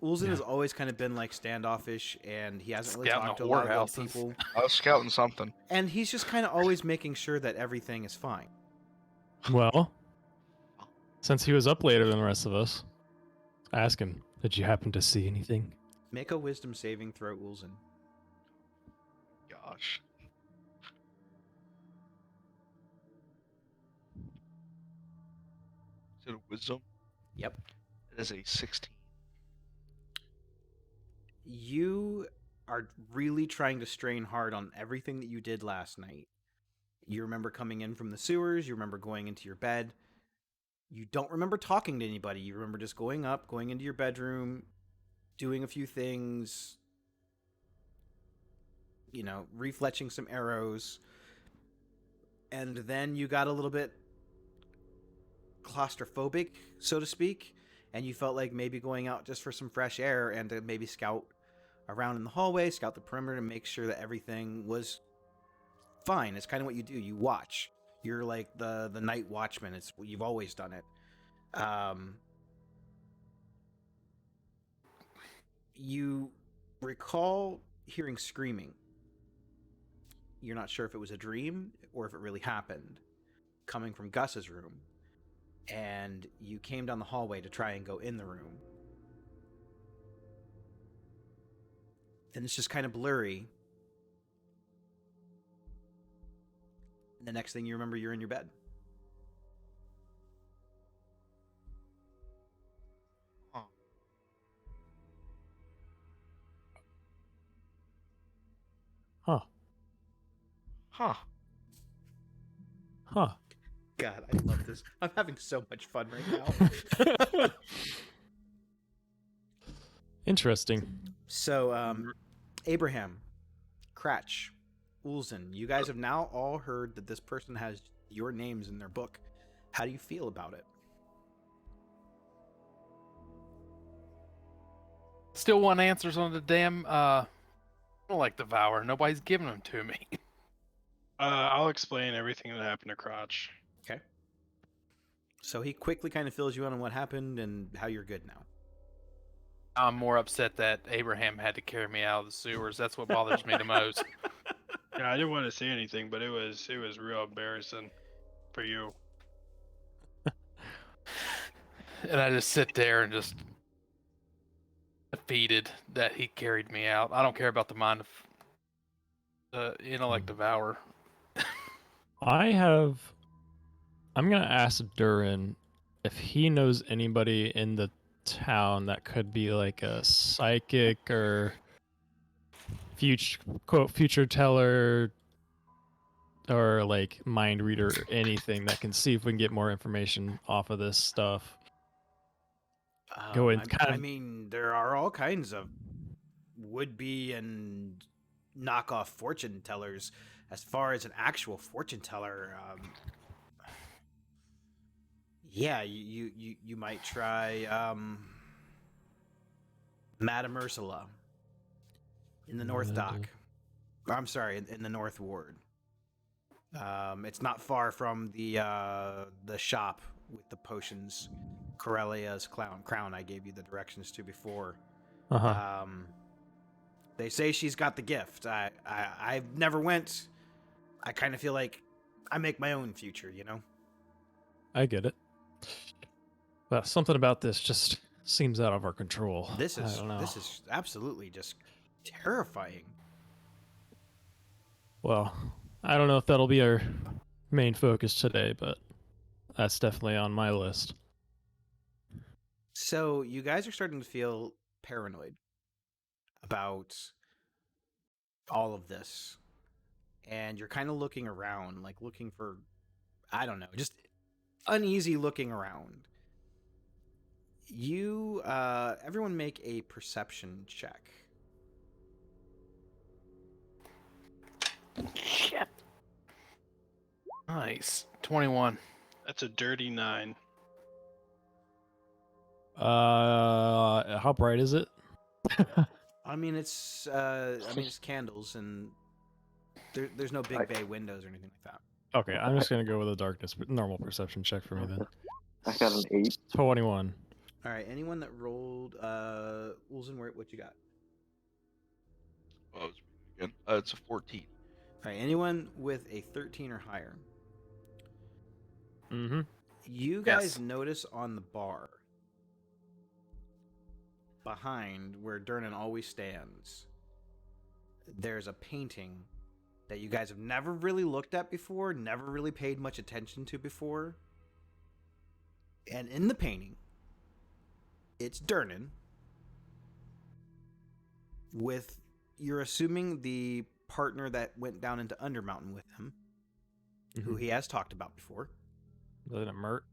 Ulzen has always kind of been like standoffish, and he hasn't really Scouting talked to the a lot of whorehouses. other people. I was scouting something. And he's just kind of always making sure that everything is fine. Well, since he was up later than the rest of us, ask him, did you happen to see anything? Make a wisdom saving throw, Ulzen. Gosh. Is it a wisdom? Yep. It is a 16. You are really trying to strain hard on everything that you did last night. You remember coming in from the sewers. You remember going into your bed. You don't remember talking to anybody. You remember just going up, going into your bedroom, doing a few things, you know, refletching some arrows. And then you got a little bit claustrophobic, so to speak, and you felt like maybe going out just for some fresh air and to maybe scout around in the hallway, scout the perimeter, and make sure that everything was fine. It's kind of what you do. You watch. You're like the night watchman. It's you've always done it. You recall hearing screaming. You're not sure if it was a dream or if it really happened, coming from Gus's room. And you came down the hallway to try and go in the room. Then it's just kind of blurry. The next thing you remember, you're in your bed. Huh. Huh. Huh. God, I love this. I'm having so much fun right now. Interesting. So, Abraham, Cratch, Ulzen, you guys have now all heard that this person has your names in their book. How do you feel about it? Still want answers on the damn I don't like Devour. Nobody's giving them to me. I'll explain everything that happened to Crotch. Okay. So he quickly kind of fills you in on what happened and how you're good now. I'm more upset that Abraham had to carry me out of the sewers. That's what bothers me the most. Yeah, I didn't want to say anything, but it was real embarrassing for you. And I just sit there and just defeated that he carried me out. I don't care about the mind of the intellect Devour. I'm going to ask Durin if he knows anybody in the town that could be like a psychic or future teller or like mind reader or anything that can see if we can get more information off of this stuff. I mean, there are all kinds of would-be and knockoff fortune tellers. As far as an actual fortune teller, yeah, you might try Madame Ursula in the North Dock. I'm sorry, in the North Ward. It's not far from the shop with the potions, Corellia's crown I gave you the directions to before. They say she's got the gift. I've never went. I kind of feel like I make my own future, you know? I get it. But something about this just seems out of our control. This I is don't know. this is absolutely just terrifying. Well, I don't know if that'll be our main focus today, but that's definitely on my list. So you guys are starting to feel paranoid about all of this. And you're kind of looking around, like looking for, I don't know, just uneasy looking around. You, everyone make a perception check. Shit. Nice. 21. That's a dirty 9. How bright is it? I mean, it's candles, and there's no big bay windows or anything like that. Okay, I'm just gonna go with a darkness, normal perception check for me then. I got an 8. 21. All right, anyone that rolled, Wilson, what you got? Oh, again. It's a 14. All right, anyone with a 13 or higher? Mm-hmm. You guys notice on the bar behind where Durnan always stands, there's a painting that you guys have never really looked at before, never really paid much attention to before. And in the painting, it's Durnan with, you're assuming, the partner that went down into Undermountain with him, who he has talked about before. Isn't it Mert?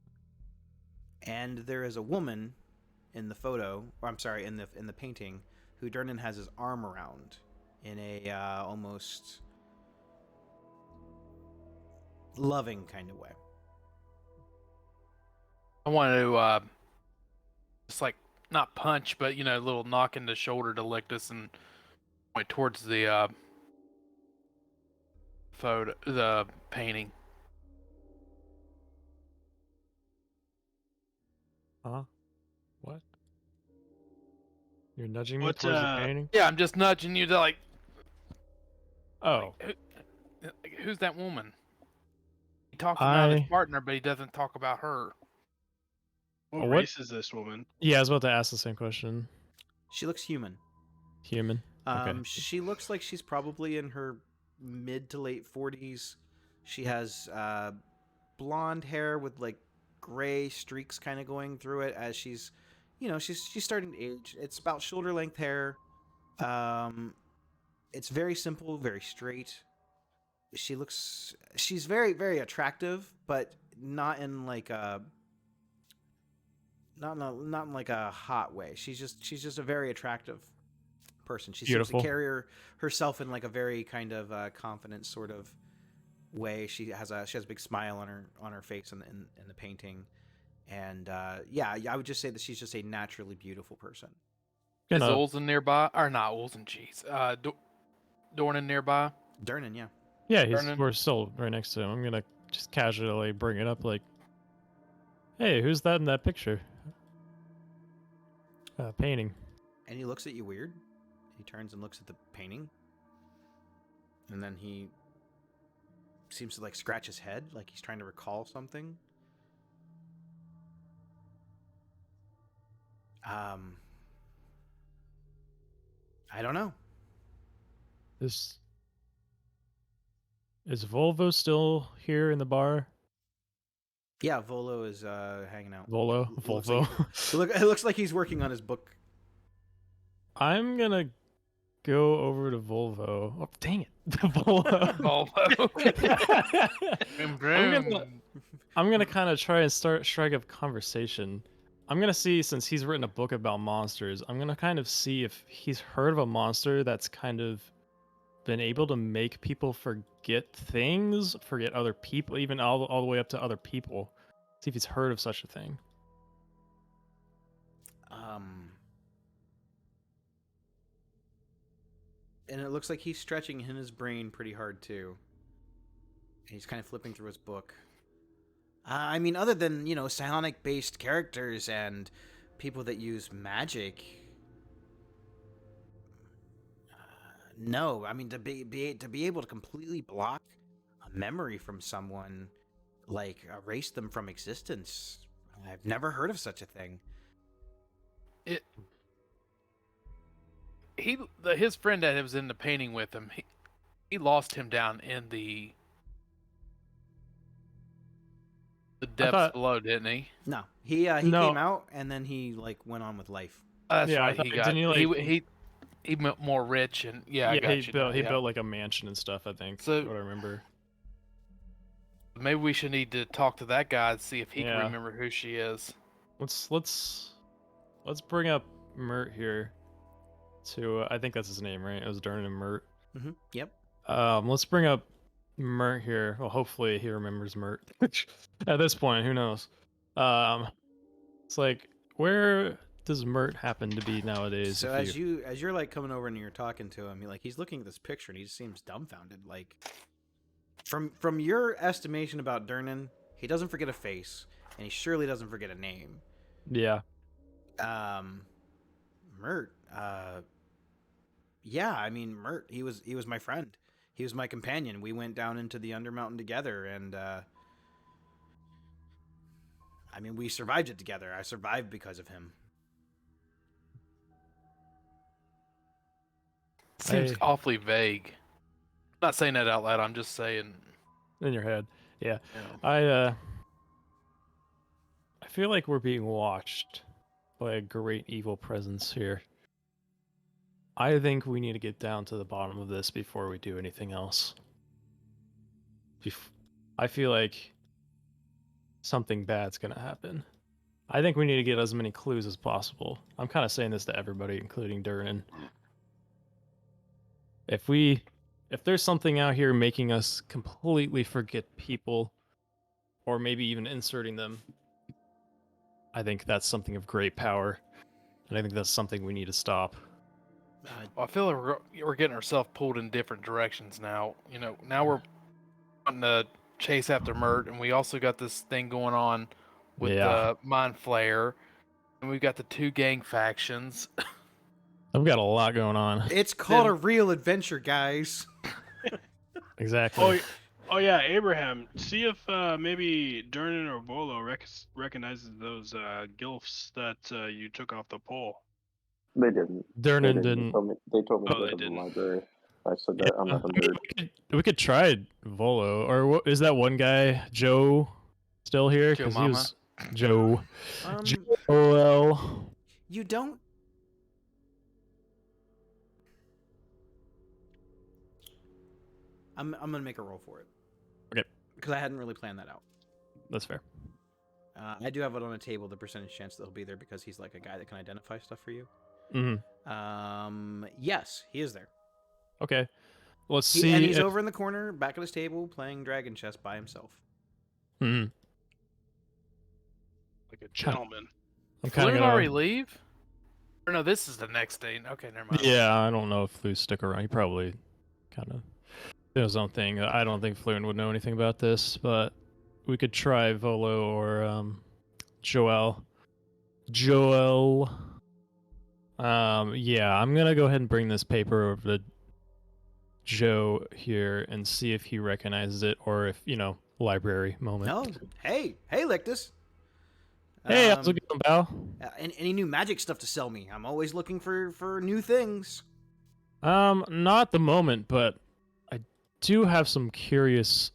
And there is a woman in the photo, or I'm sorry, in the painting, who Durnan has his arm around in a almost loving kind of way. I wanted to just like not punch, but a little knock in the shoulder to Lictus and point towards the photo, the painting. Huh? What? You're nudging me What, towards the painting? Yeah, I'm just nudging you to like, Oh, who's that woman? He talks about his I. partner, but he doesn't talk about her. What What? race is this woman? Yeah, I was about to ask the same question. She looks human. Human. Okay. She looks like she's probably in her mid to late 40s. She has blonde hair with like gray streaks kind of going through it as she's starting to age. It's about shoulder length hair. It's very simple, very straight. She's very, very attractive, but not in like a not in like a hot way. She's just a very attractive person. She Beautiful. seems to carry herself in like a very kind of confident sort of way. She has a big smile on her face in the painting, and yeah, I would just say that she's just a naturally beautiful person. Is Olsen nearby? Or not Olsen, jeez. Dornan nearby? Durnan, yeah. Yeah, Vernon? we're still right next to him. I'm gonna just casually bring it up, like, "Hey, who's that in that picture?" Painting. And he looks at you weird. He turns and looks at the painting, and then he seems to like scratch his head, like he's trying to recall something. I don't know. Is Volvo still here in the bar? Yeah, Volo is hanging out. Volvo. It looks like he's working on his book. I'm gonna go over to Volvo. Oh, dang it. Volvo. I'm gonna kind of try and strike up conversation. I'm gonna see, since he's written a book about monsters, I'm gonna kind of see if he's heard of a monster that's kind of been able to make people forget things, forget other people, even all the way up to other people. See if he's heard of such a thing. And it looks like he's stretching in his brain pretty hard too. And he's kind of flipping through his book. I mean, other than, psionic-based characters and people that use magic, no. I mean, to be able to completely block a memory from someone, like erased them from existence. I've never heard of such a thing. His friend that was in the painting with him, he lost him down in the depths below, didn't he? No, he No. came out and then he like went on with life. That's Yeah, I right. thought- He got didn't he, like- he more rich and I got he built like a mansion and stuff. I think. So- what I remember. Maybe we should need to talk to that guy and see if he Yeah. can remember who she is. Let's bring up Mert here. To I think that's his name, right? It was Durnan and Mert. Mm-hmm. Yep. Let's bring up Mert here. Well, hopefully he remembers Mert. At this point, who knows? It's like, where does Mert happen to be nowadays? So as you're like coming over and you're talking to him, he's looking at this picture and he just seems dumbfounded. Like, from your estimation about Durnan, he doesn't forget a face, and he surely doesn't forget a name. Yeah. Mert. Yeah, I mean, Mert. He was my friend. He was my companion. We went down into the Undermountain together, and I mean, we survived it together. I survived because of him. Seems I- awfully vague. I'm not saying that out loud. I'm just saying. In your head. Yeah. Yeah. I feel like we're being watched by a great evil presence here. I think we need to get down to the bottom of this before we do anything else. I feel like something bad's gonna happen. I think we need to get as many clues as possible. I'm kind of saying this to everybody, including Durnan. If there's something out here making us completely forget people, or maybe even inserting them, I think that's something of great power, and I think that's something we need to stop. I feel like we're getting ourselves pulled in different directions now. Now we're wanting to chase after Mert, and we also got this thing going on with the Mind Flayer, and we've got the two gang factions. I've got a lot going on. It's called a real adventure, guys. Exactly. Oh yeah, Abraham. See if maybe Durnan or Volo recognizes those gilfs that you took off the pole. They didn't. Durnan They didn't. They told me Oh, to go they to the didn't. library. I said that I'm not the nerd. We could try Volo, or is that one guy Joe still here? Joe 'Cause he Mama? was Joe. Um, Joel. you don't. I'm gonna make a roll for it. Okay. Because I hadn't really planned that out. That's fair. I do have it on a table, the percentage chance that he'll be there because he's like a guy that can identify stuff for you. Mm-hmm. Yes, he is there. Okay. Let's see. And he's if- over in the corner, back at his table, playing Dragon Chess by himself. Mhm. Like a gentleman. I'm Flew kind of didn't gonna. already leave? Or no, this is the next day. Okay, never mind. Yeah, I don't know if Flu's stick around. He probably kind of did his own thing. I don't think Fluen would know anything about this, but we could try Volo or Joel. Joel. Yeah, I'm gonna go ahead and bring this paper over to Joe here and see if he recognizes it, or if library moment. No, hey, Lictus. Hey, how's it going, pal? Any new magic stuff to sell me? I'm always looking for new things. Not at the moment, but I do have some curious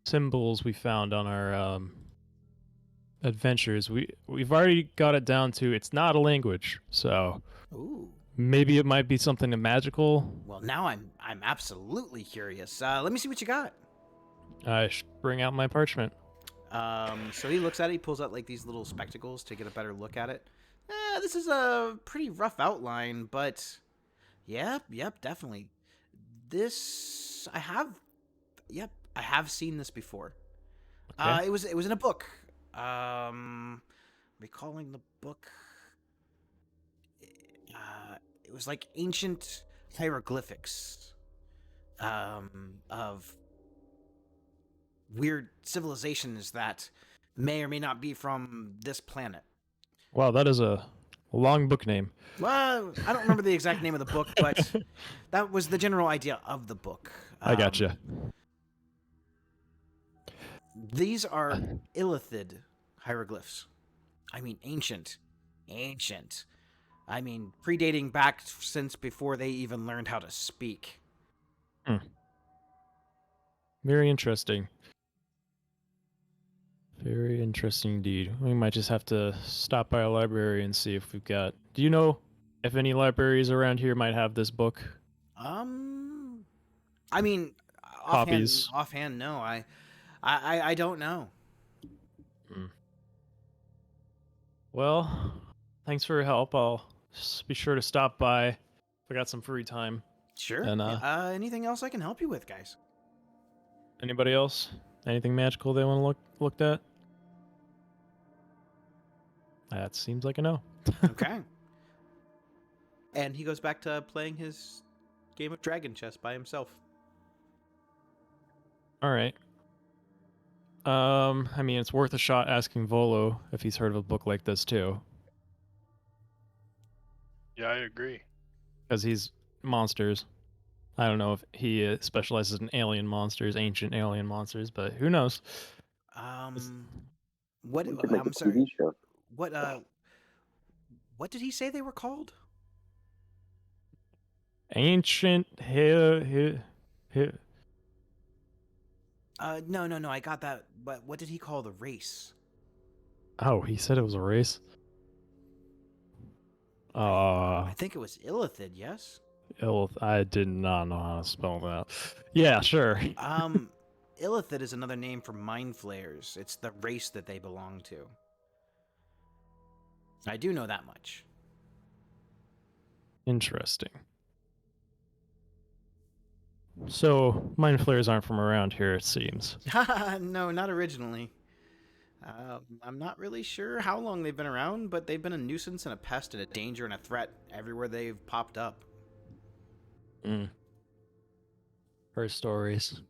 symbols we found on our adventures. We've already got it down to it's not a language, so Ooh. maybe it might be something magical. Well, now I'm absolutely curious. Let me see what you got. I should bring out my parchment. So he looks at it. He pulls out like these little spectacles to get a better look at it. This is a pretty rough outline, but yep, definitely. This I have seen this before. Okay. It was in a book. Recalling the book. It was like ancient hieroglyphics of weird civilizations that may or may not be from this planet. Wow, that is a long book name. Well, I don't remember the exact name of the book, but that was the general idea of the book. I gotcha. These are Illithid hieroglyphs. I mean, ancient. Ancient. I mean, predating back since before they even learned how to speak. Very interesting. Very interesting indeed. We might just have to stop by a library and see if we've got. Do you know if any libraries around here might have this book? I mean, Copies. offhand, no. I don't know. Well, thanks for your help. I'll be sure to stop by if I got some free time. Sure. And anything else I can help you with, guys? anybody else? Anything magical they want to looked at? That seems like a no. Okay. And he goes back to playing his game of dragon chess by himself. All right. I mean, it's worth a shot asking Volo if he's heard of a book like this too, Yeah, I agree. because he's monsters. I don't know if he specializes in alien monsters, ancient alien monsters, but who knows? What? We could make I'm a sorry. TV show. What did he say they were called? Ancient No. I got that. But what did he call the race? Oh, he said it was a race. I think it was Illithid. Yes. I did not know how to spell that. Yeah, sure. Illithid is another name for mind flayers. It's the race that they belong to. I do know that much. Interesting. So, mind flayers aren't from around here, it seems. No, not originally. I'm not really sure how long they've been around, but they've been a nuisance and a pest and a danger and a threat everywhere they've popped up. Her stories.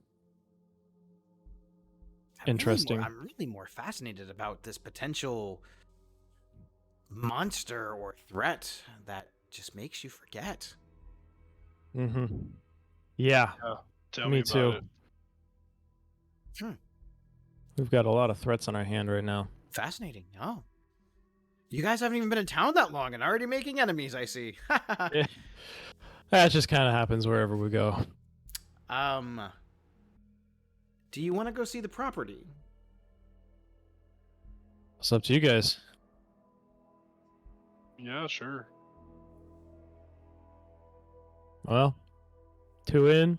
I'm Interesting. really more fascinated about this potential monster or threat that just makes you forget. Mm-hmm. Yeah. Tell me me too. about it. We've got a lot of threats on our hand right now. Fascinating. Oh. You guys haven't even been in town that long and already making enemies, I see. Yeah. That just kind of happens wherever we go. Do you want to go see the property? It's up to you guys. Yeah, sure. Well, 2 in.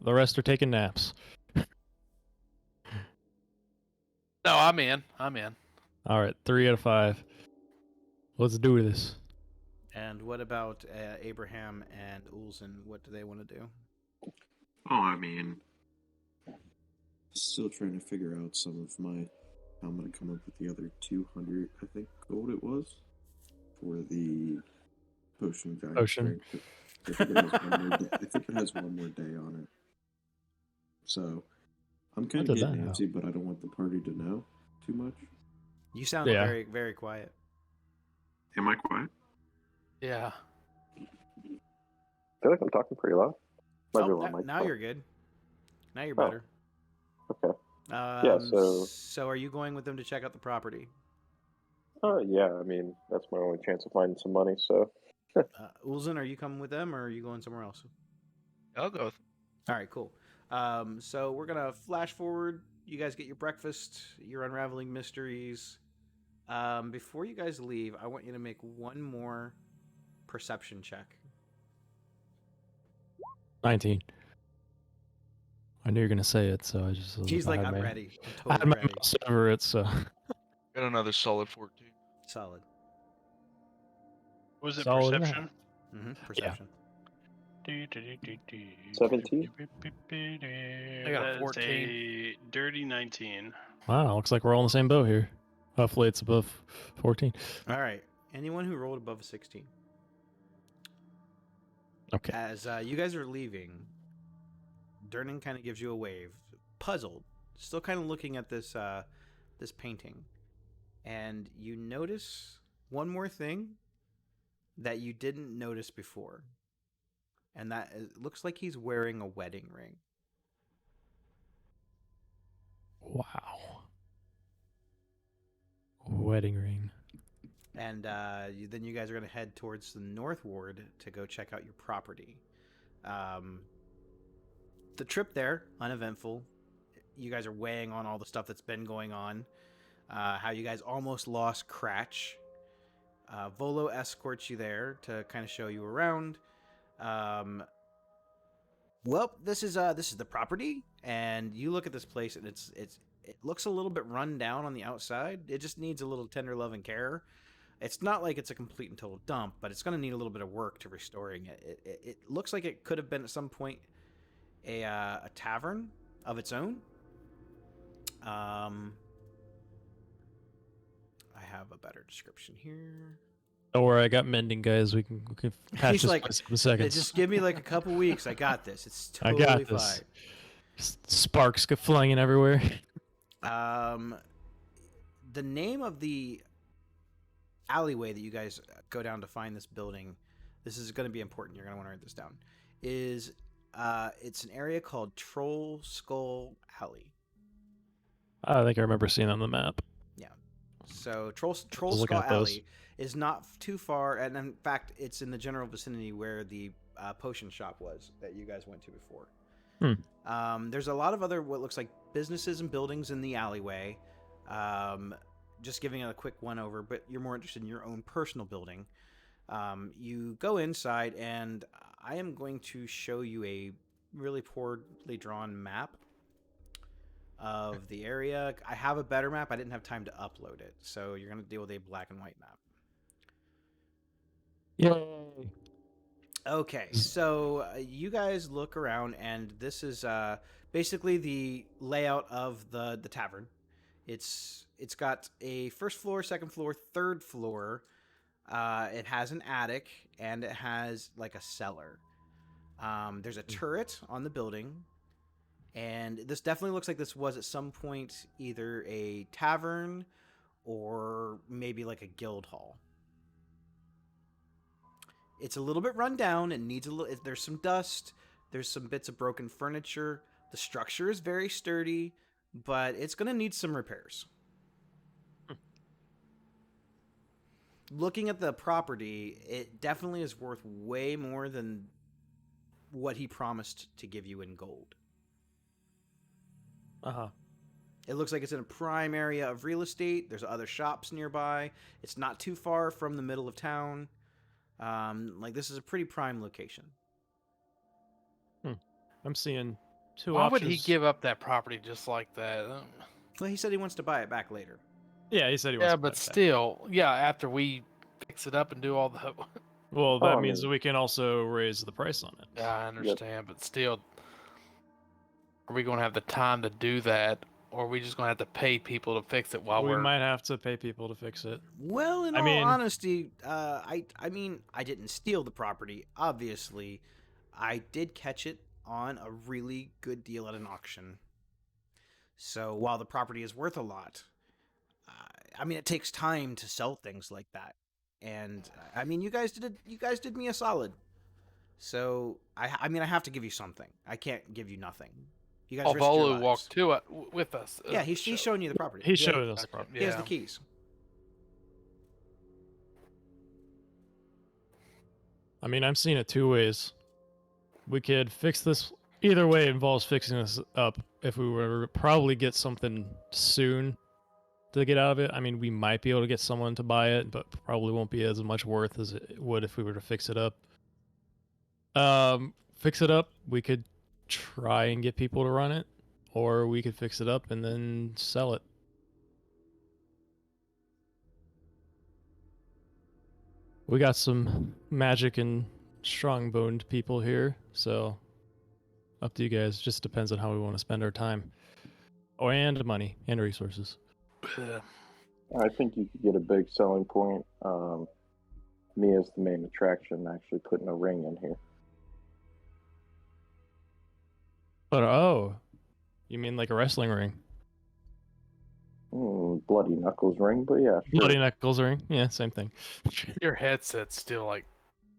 The rest are taking naps. No, I'm in. All right, 3 out of 5. Let's do this. And what about Abraham and Ulzen? What do they want to do? Oh, I mean, still trying to figure out some of my. How I'm gonna come up with the other 200, I think, gold it was for the potion giant Potion. strength. I think it has one more day on it. So I'm kind of getting antsy, but I don't want the party to know too much. You sound very, very quiet. Am I quiet? Yeah. I feel like I'm talking pretty loud. Now you're good. Now you're better. Okay. Yeah, so are you going with them to check out the property? Yeah, I mean, that's my only chance of finding some money, so. Ulzen, are you coming with them, or are you going somewhere else? I'll go. All right, cool. So we're going to flash forward. You guys get your breakfast. You're unraveling mysteries. Before you guys leave, I want you to make one more perception check. 19. I knew you were gonna say it, so I just. He's like, I'm ready. I'm I had totally my ready. mouse over it, so. Got another solid 14. Solid. Was it Solid perception? Mm-hmm. Perception. 17? I got a That is 14. a dirty 19. Wow, looks like we're all in the same boat here. Hopefully it's above 14. All right. Anyone who rolled above a 16. Okay. As you guys are leaving, Durnan kind of gives you a wave, puzzled, still kind of looking at this this painting, and you notice one more thing that you didn't notice before, and that it looks like he's wearing a wedding ring. Wow. Wedding ring. And then you guys are going to head towards the North Ward to go check out your property. The trip there, uneventful. You guys are weighing on all the stuff that's been going on. How you guys almost lost Cratch. Volo escorts you there to kind of show you around. Well, this is the property, and you look at this place, and it looks a little bit run down on the outside. It just needs a little tender love and care. It's not like it's a complete and total dump, but it's going to need a little bit of work to restoring it. It looks like it could have been at some point a tavern of its own. I have a better description here. Don't worry, I got mending, guys. We can patch He's this like, place in seconds. just give me like a couple weeks. I got this. It's I totally got this. Sparks go flying everywhere. fine. The name of the alleyway that you guys go down to find this building, this is going to be important. You're going to want to write this down. Is it's an area called Troll Skull Alley. I think I remember seeing it on the map. Yeah. So Troll looking Skull at those. Alley is not too far, and in fact, it's in the general vicinity where the potion shop was that you guys went to before. There's a lot of other what looks like businesses and buildings in the alleyway. Just giving it a quick one over, but you're more interested in your own personal building. You go inside, and I am going to show you a really poorly drawn map of the area. I have a better map. I didn't have time to upload it, so you're going to deal with a black and white map. Yay! Okay, so you guys look around, and this is basically the layout of the tavern. It's got a first floor, second floor, third floor. It has an attic, and it has like a cellar. There's a turret on the building, and this definitely looks like this was at some point either a tavern or maybe like a guild hall. It's a little bit run down and needs a little. There's some dust. There's some bits of broken furniture. The structure is very sturdy, but it's going to need some repairs. Looking at the property, it definitely is worth way more than what he promised to give you in gold. It looks like it's in a prime area of real estate. There's other shops nearby. It's not too far from the middle of town. This is a pretty prime location. I'm seeing two Why options. would he give up that property just like that? Well, he said he wants to buy it back later. Yeah, he said he wants Yeah, to buy but it back. still, after we fix it up and do all the. Well, that I means mean- we can also raise the price on it. Yeah, I understand, but still, are we going to have the time to do that, or are we just going to have to pay people to fix it while we we're? might have to pay people to fix it. Well, in I all mean- honesty, I didn't steal the property. Obviously, I did catch it on a really good deal at an auction. So while the property is worth a lot, it takes time to sell things like that. And you guys did me a solid. So I have to give you something. I can't give you nothing. You guys risked your Volo lives. walked to it with us. Yeah, he's showing you the property. He's Yeah, showing us the property. He has the keys. I'm seeing it two ways. We could fix this. Either way involves fixing this up. If we were to probably get something soon to get out of it, we might be able to get someone to buy it, but probably won't be as much worth as it would if we were to fix it up. Fix it up, we could try and get people to run it, or we could fix it up and then sell it. We got some magic and strong-boned people here, so up to you guys. Just depends on how we want to spend our time. Oh, and money and resources. I think you could get a big selling point. Me as the main attraction, actually putting a ring in here. But you mean like a wrestling ring? Bloody Knuckles ring, but yeah. Sure. Bloody knuckles ring? Yeah, same thing. Your headset still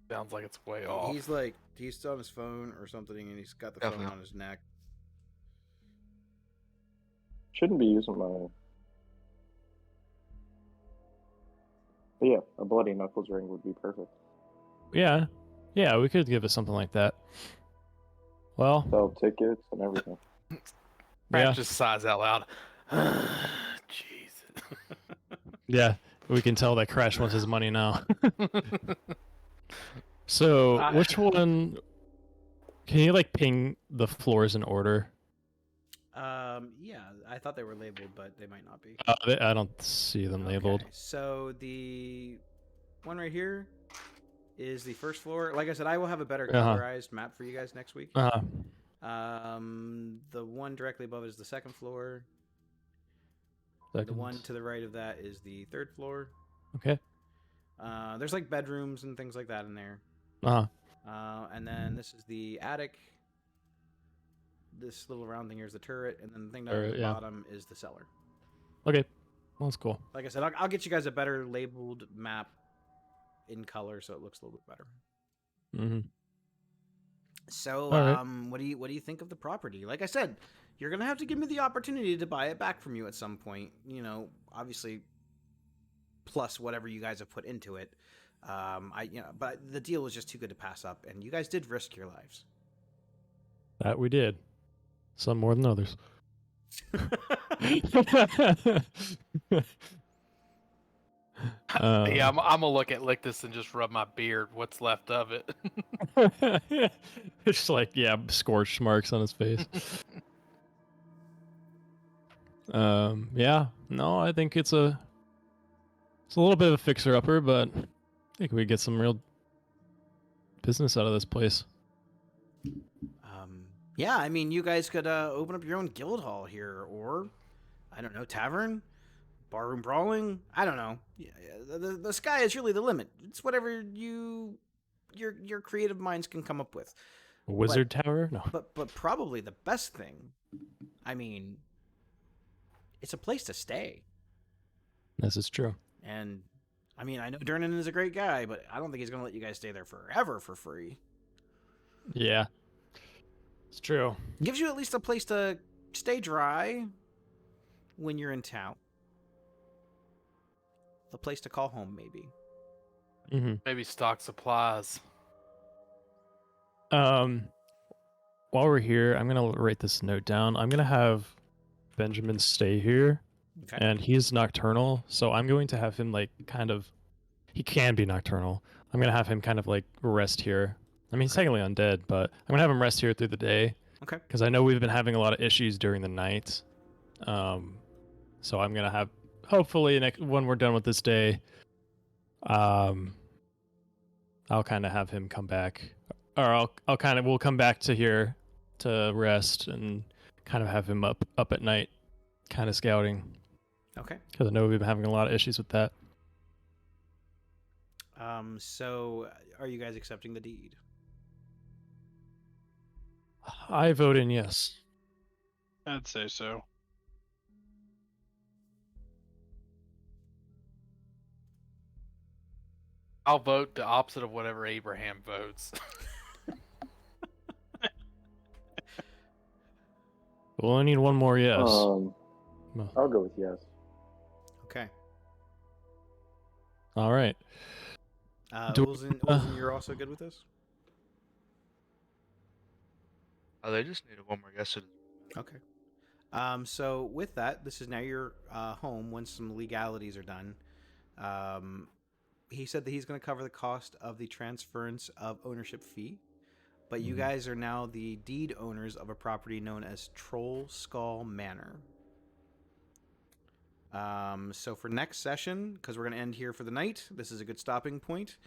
sounds like it's way off. He's on his phone or something, and he's got the Definitely. phone on his neck. Shouldn't be using my. But yeah, a bloody knuckles ring would be perfect. Yeah, yeah, we could give it something like that. Well, Sell tickets and everything. Crash yeah, just sighs out loud. Jeez. yeah, we can tell that Crash wants his money now. So, which one? Can you like ping the floors in order? Yeah, I thought they were labeled, but they might not be. I don't see them labeled. Okay, so the one right here is the first floor. Like I said, I will have a better colorized map for you guys next week. Uh-huh. The one directly above is the second floor. Second. The one to the right of that is the third floor. Okay. There's like bedrooms and things like that in there. Uh-huh. And then this is the attic. This little round thing here is the turret, and then the thing down at the bottom is the cellar. Okay, well, that's cool. Like I said, I'll get you guys a better labeled map in color, so it looks a little bit better. Mm-hmm. So, right. what do you think of the property? Like I said, you're gonna have to give me the opportunity to buy it back from you at some point. You know, obviously, plus whatever you guys have put into it. But the deal was just too good to pass up, and you guys did risk your lives. That we did. Some more than others. Yeah, I'm gonna lick this and just rub my beard. What's left of it? It's like, yeah, scorch marks on his face. Yeah, no, I think it's a little bit of a fixer-upper, but I think we get some real business out of this place. Yeah, I mean, you guys could open up your own guild hall here, or I don't know, tavern, barroom brawling. I don't know. Yeah, the sky is really the limit. It's whatever your creative minds can come up with. A wizard tower? No. But probably the best thing, I mean, it's a place to stay. This is true. And I mean, I know Durnan is a great guy, but I don't think he's gonna let you guys stay there forever for free. Yeah. It's true. Gives you at least a place to stay dry when you're in town. A place to call home, maybe. Mm-hmm. Maybe stock supplies. While we're here, I'm gonna write this note down. I'm gonna have Benjamin stay here, and he's nocturnal, so I'm going to have him like kind of. He can be nocturnal. I'm gonna have him kind of like rest here. I mean, he's technically undead, but I'm gonna have him rest here through the day. Okay. Because I know we've been having a lot of issues during the night. So I'm gonna have hopefully when we're done with this day, I'll kind of have him come back, or we'll come back to here to rest and kind of have him up at night, kind of scouting. Okay. Because I know we've been having a lot of issues with that. So are you guys accepting the deed? I vote in yes. I'd say so. I'll vote the opposite of whatever Abraham votes. We'll only need one more yes. I'll go with yes. Okay. All right. Olsen, you're also good with this? Oh, they just needed one more yes. Okay. So with that, this is now your home once some legalities are done. He said that he's going to cover the cost of the transference of ownership fee, but you guys are now the deed owners of a property known as Troll Skull Manor. So for next session, because we're going to end here for the night, this is a good stopping point.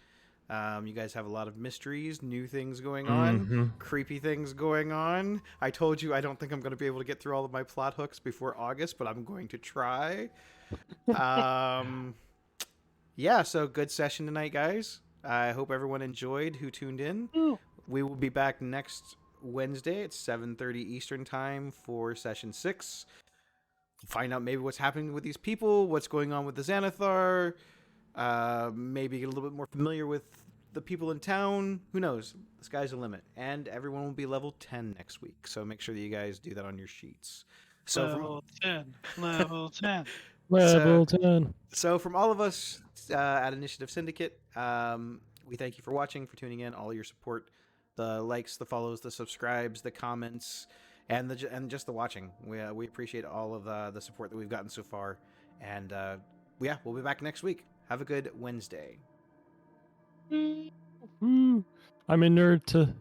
You guys have a lot of mysteries, new things going on, creepy things going on. I told you I don't think I'm going to be able to get through all of my plot hooks before August, but I'm going to try. Yeah, so good session tonight, guys. I hope everyone enjoyed who tuned in. We will be back next Wednesday at 7:30 Eastern Time for Session 6. Find out maybe what's happening with these people, what's going on with the Xanathar, maybe get a little bit more familiar with the people in town. Who knows? The sky's the limit. And everyone will be level 10 next week, so make sure that you guys do that on your sheets. So from Level 10. Level 10. Level 10. So from all of us at Initiative Syndicate, we thank you for watching, for tuning in, all your support, the likes, the follows, the subscribes, the comments, and just the watching. We appreciate all of the support that we've gotten so far, and yeah, we'll be back next week. Have a good Wednesday. Woo. I'm a nerd to